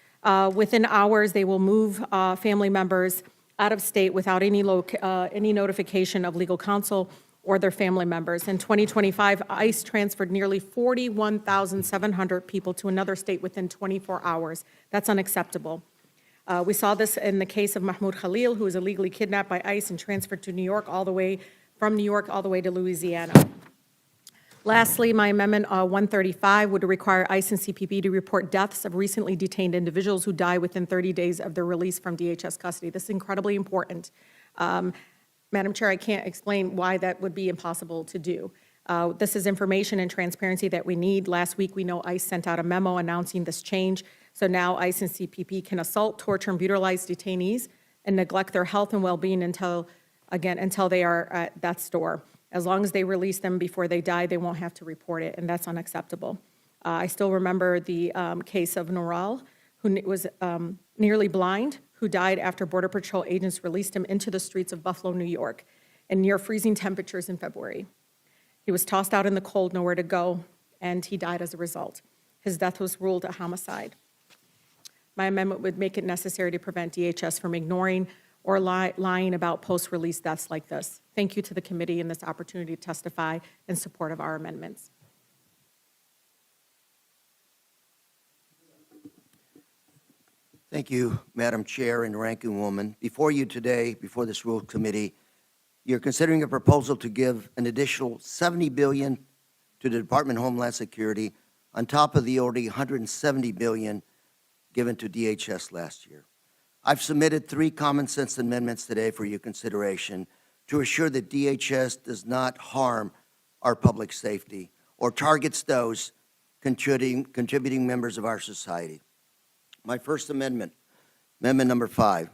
Within hours, they will move family members out of state without any notification of legal counsel or their family members. In 2025, ICE transferred nearly 41,700 people to another state within 24 hours. That's unacceptable. We saw this in the case of Mahmoud Khalil, who was illegally kidnapped by ICE and transferred to New York, from New York all the way to Louisiana. Lastly, my Amendment 135 would require ICE and CPP to report deaths of recently detained individuals who die within 30 days of their release from DHS custody. This is incredibly important. Madam Chair, I can't explain why that would be impossible to do. This is information and transparency that we need. Last week, we know ICE sent out a memo announcing this change. So now ICE and CPP can assault, torture, and brutalize detainees and neglect their health and well-being until they are at death's door. As long as they release them before they die, they won't have to report it, and that's unacceptable. I still remember the case of Nural, who was nearly blind, who died after Border Patrol agents released him into the streets of Buffalo, New York, in near freezing temperatures in February. He was tossed out in the cold, nowhere to go, and he died as a result. His death was ruled a homicide. My amendment would make it necessary to prevent DHS from ignoring or lying about post-release deaths like this. Thank you to the committee and this opportunity to testify in support of our amendments. Thank you, Madam Chair and Ranking Woman. Before you today, before this Rules Committee, you're considering a proposal to give an additional $70 billion to the Department of Homeland Security on top of the already $170 billion given to DHS last year. I've submitted 3 common sense amendments today for your consideration to assure that DHS does not harm our public safety or targets those contributing members of our society. My first amendment, Amendment number 5.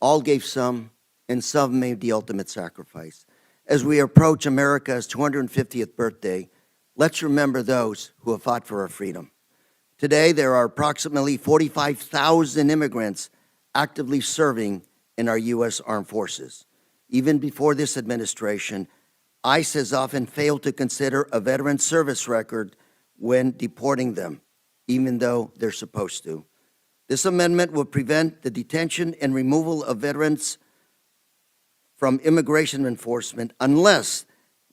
All gave some, and some made the ultimate sacrifice. As we approach America's 250th birthday, let's remember those who have fought for our freedom. Today, there are approximately 45,000 immigrants actively serving in our U.S. Armed Forces. Even before this administration, ICE has often failed to consider a veteran service record when deporting them, even though they're supposed to. This amendment will prevent the detention and removal of veterans from immigration enforcement unless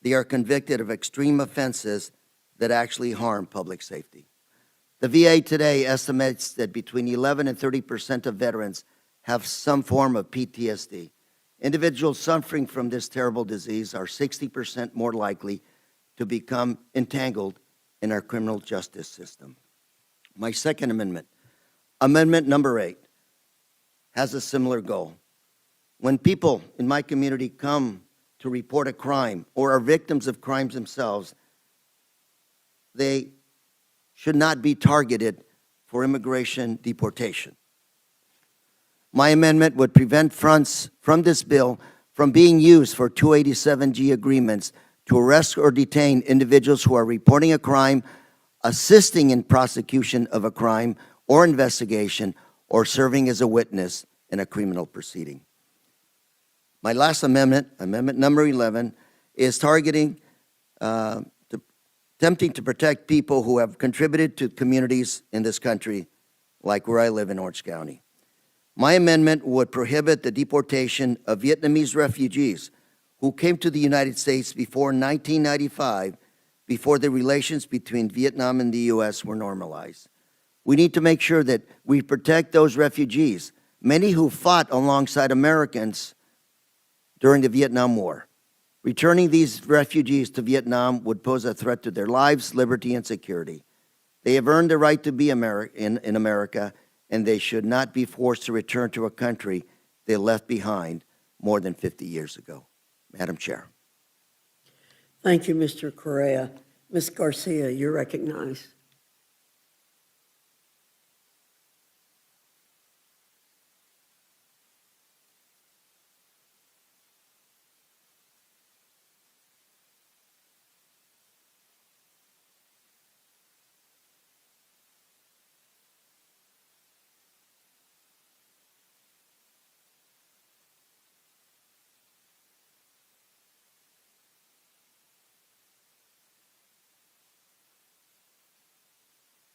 they are convicted of extreme offenses that actually harm public safety. The VA today estimates that between 11 and 30% of veterans have some form of PTSD. Individuals suffering from this terrible disease are 60% more likely to become entangled in our criminal justice system. My second amendment, Amendment number 8, has a similar goal. When people in my community come to report a crime or are victims of crimes themselves, they should not be targeted for immigration deportation. My amendment would prevent funds from this bill from being used for 287G agreements to arrest or detain individuals who are reporting a crime, assisting in prosecution of a crime or investigation, or serving as a witness in a criminal proceeding. My last amendment, Amendment number 11, is attempting to protect people who have contributed to communities in this country, like where I live in Orange County. My amendment would prohibit the deportation of Vietnamese refugees who came to the United States before 1995, before the relations between Vietnam and the U.S. were normalized. We need to make sure that we protect those refugees, many who fought alongside Americans during the Vietnam War. Returning these refugees to Vietnam would pose a threat to their lives, liberty, and security. They have earned the right to be in America, and they should not be forced to return to a country they left behind more than 50 years ago. Madam Chair. Thank you, Mr. Correa. Ms. Garcia, you're recognized.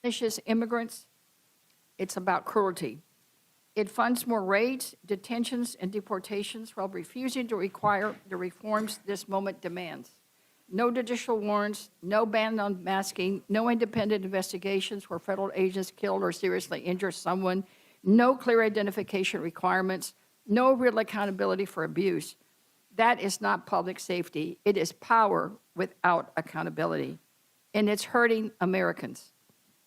Punishes immigrants, it's about cruelty. It funds more raids, detentions, and deportations while refusing to require the reforms this moment demands. No judicial warrants, no ban on masking, no independent investigations where federal agents killed or seriously injured someone, no clear identification requirements, no real accountability for abuse. That is not public safety. It is power without accountability, and it's hurting Americans.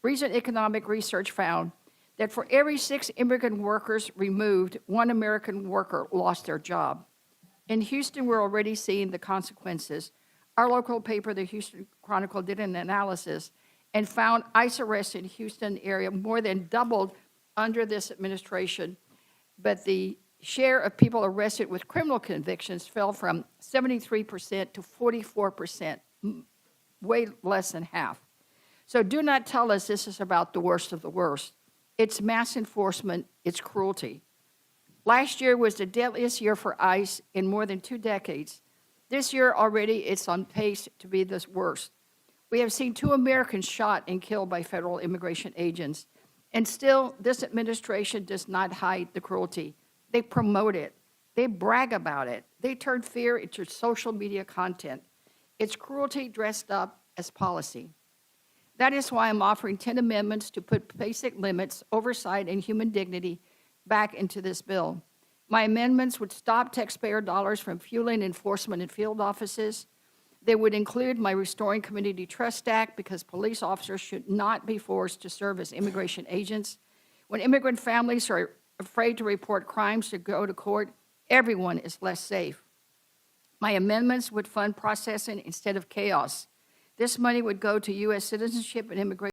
Recent economic research found that for every 6 immigrant workers removed, 1 American worker lost their job. In Houston, we're already seeing the consequences. Our local paper, the Houston Chronicle, did an analysis and found ICE arrests in Houston area more than doubled under this administration, but the share of people arrested with criminal convictions fell from 73% to 44%, way less than half. So do not tell us this is about the worst of the worst. It's mass enforcement, it's cruelty. Last year was the deadliest year for ICE in more than 2 decades. This year already it's on pace to be the worst. We have seen 2 Americans shot and killed by federal immigration agents. And still, this administration does not hide the cruelty. They promote it. They brag about it. They turn fear into social media content. It's cruelty dressed up as policy. That is why I'm offering 10 amendments to put basic limits, oversight, and human dignity back into this bill. My amendments would stop taxpayer dollars from fueling enforcement in field offices. They would include my Restoring Community Trust Act, because police officers should not be forced to serve as immigration agents. When immigrant families are afraid to report crimes to go to court, everyone is less safe. My amendments would fund processing instead of chaos. This money would go to U.S. citizenship and immigration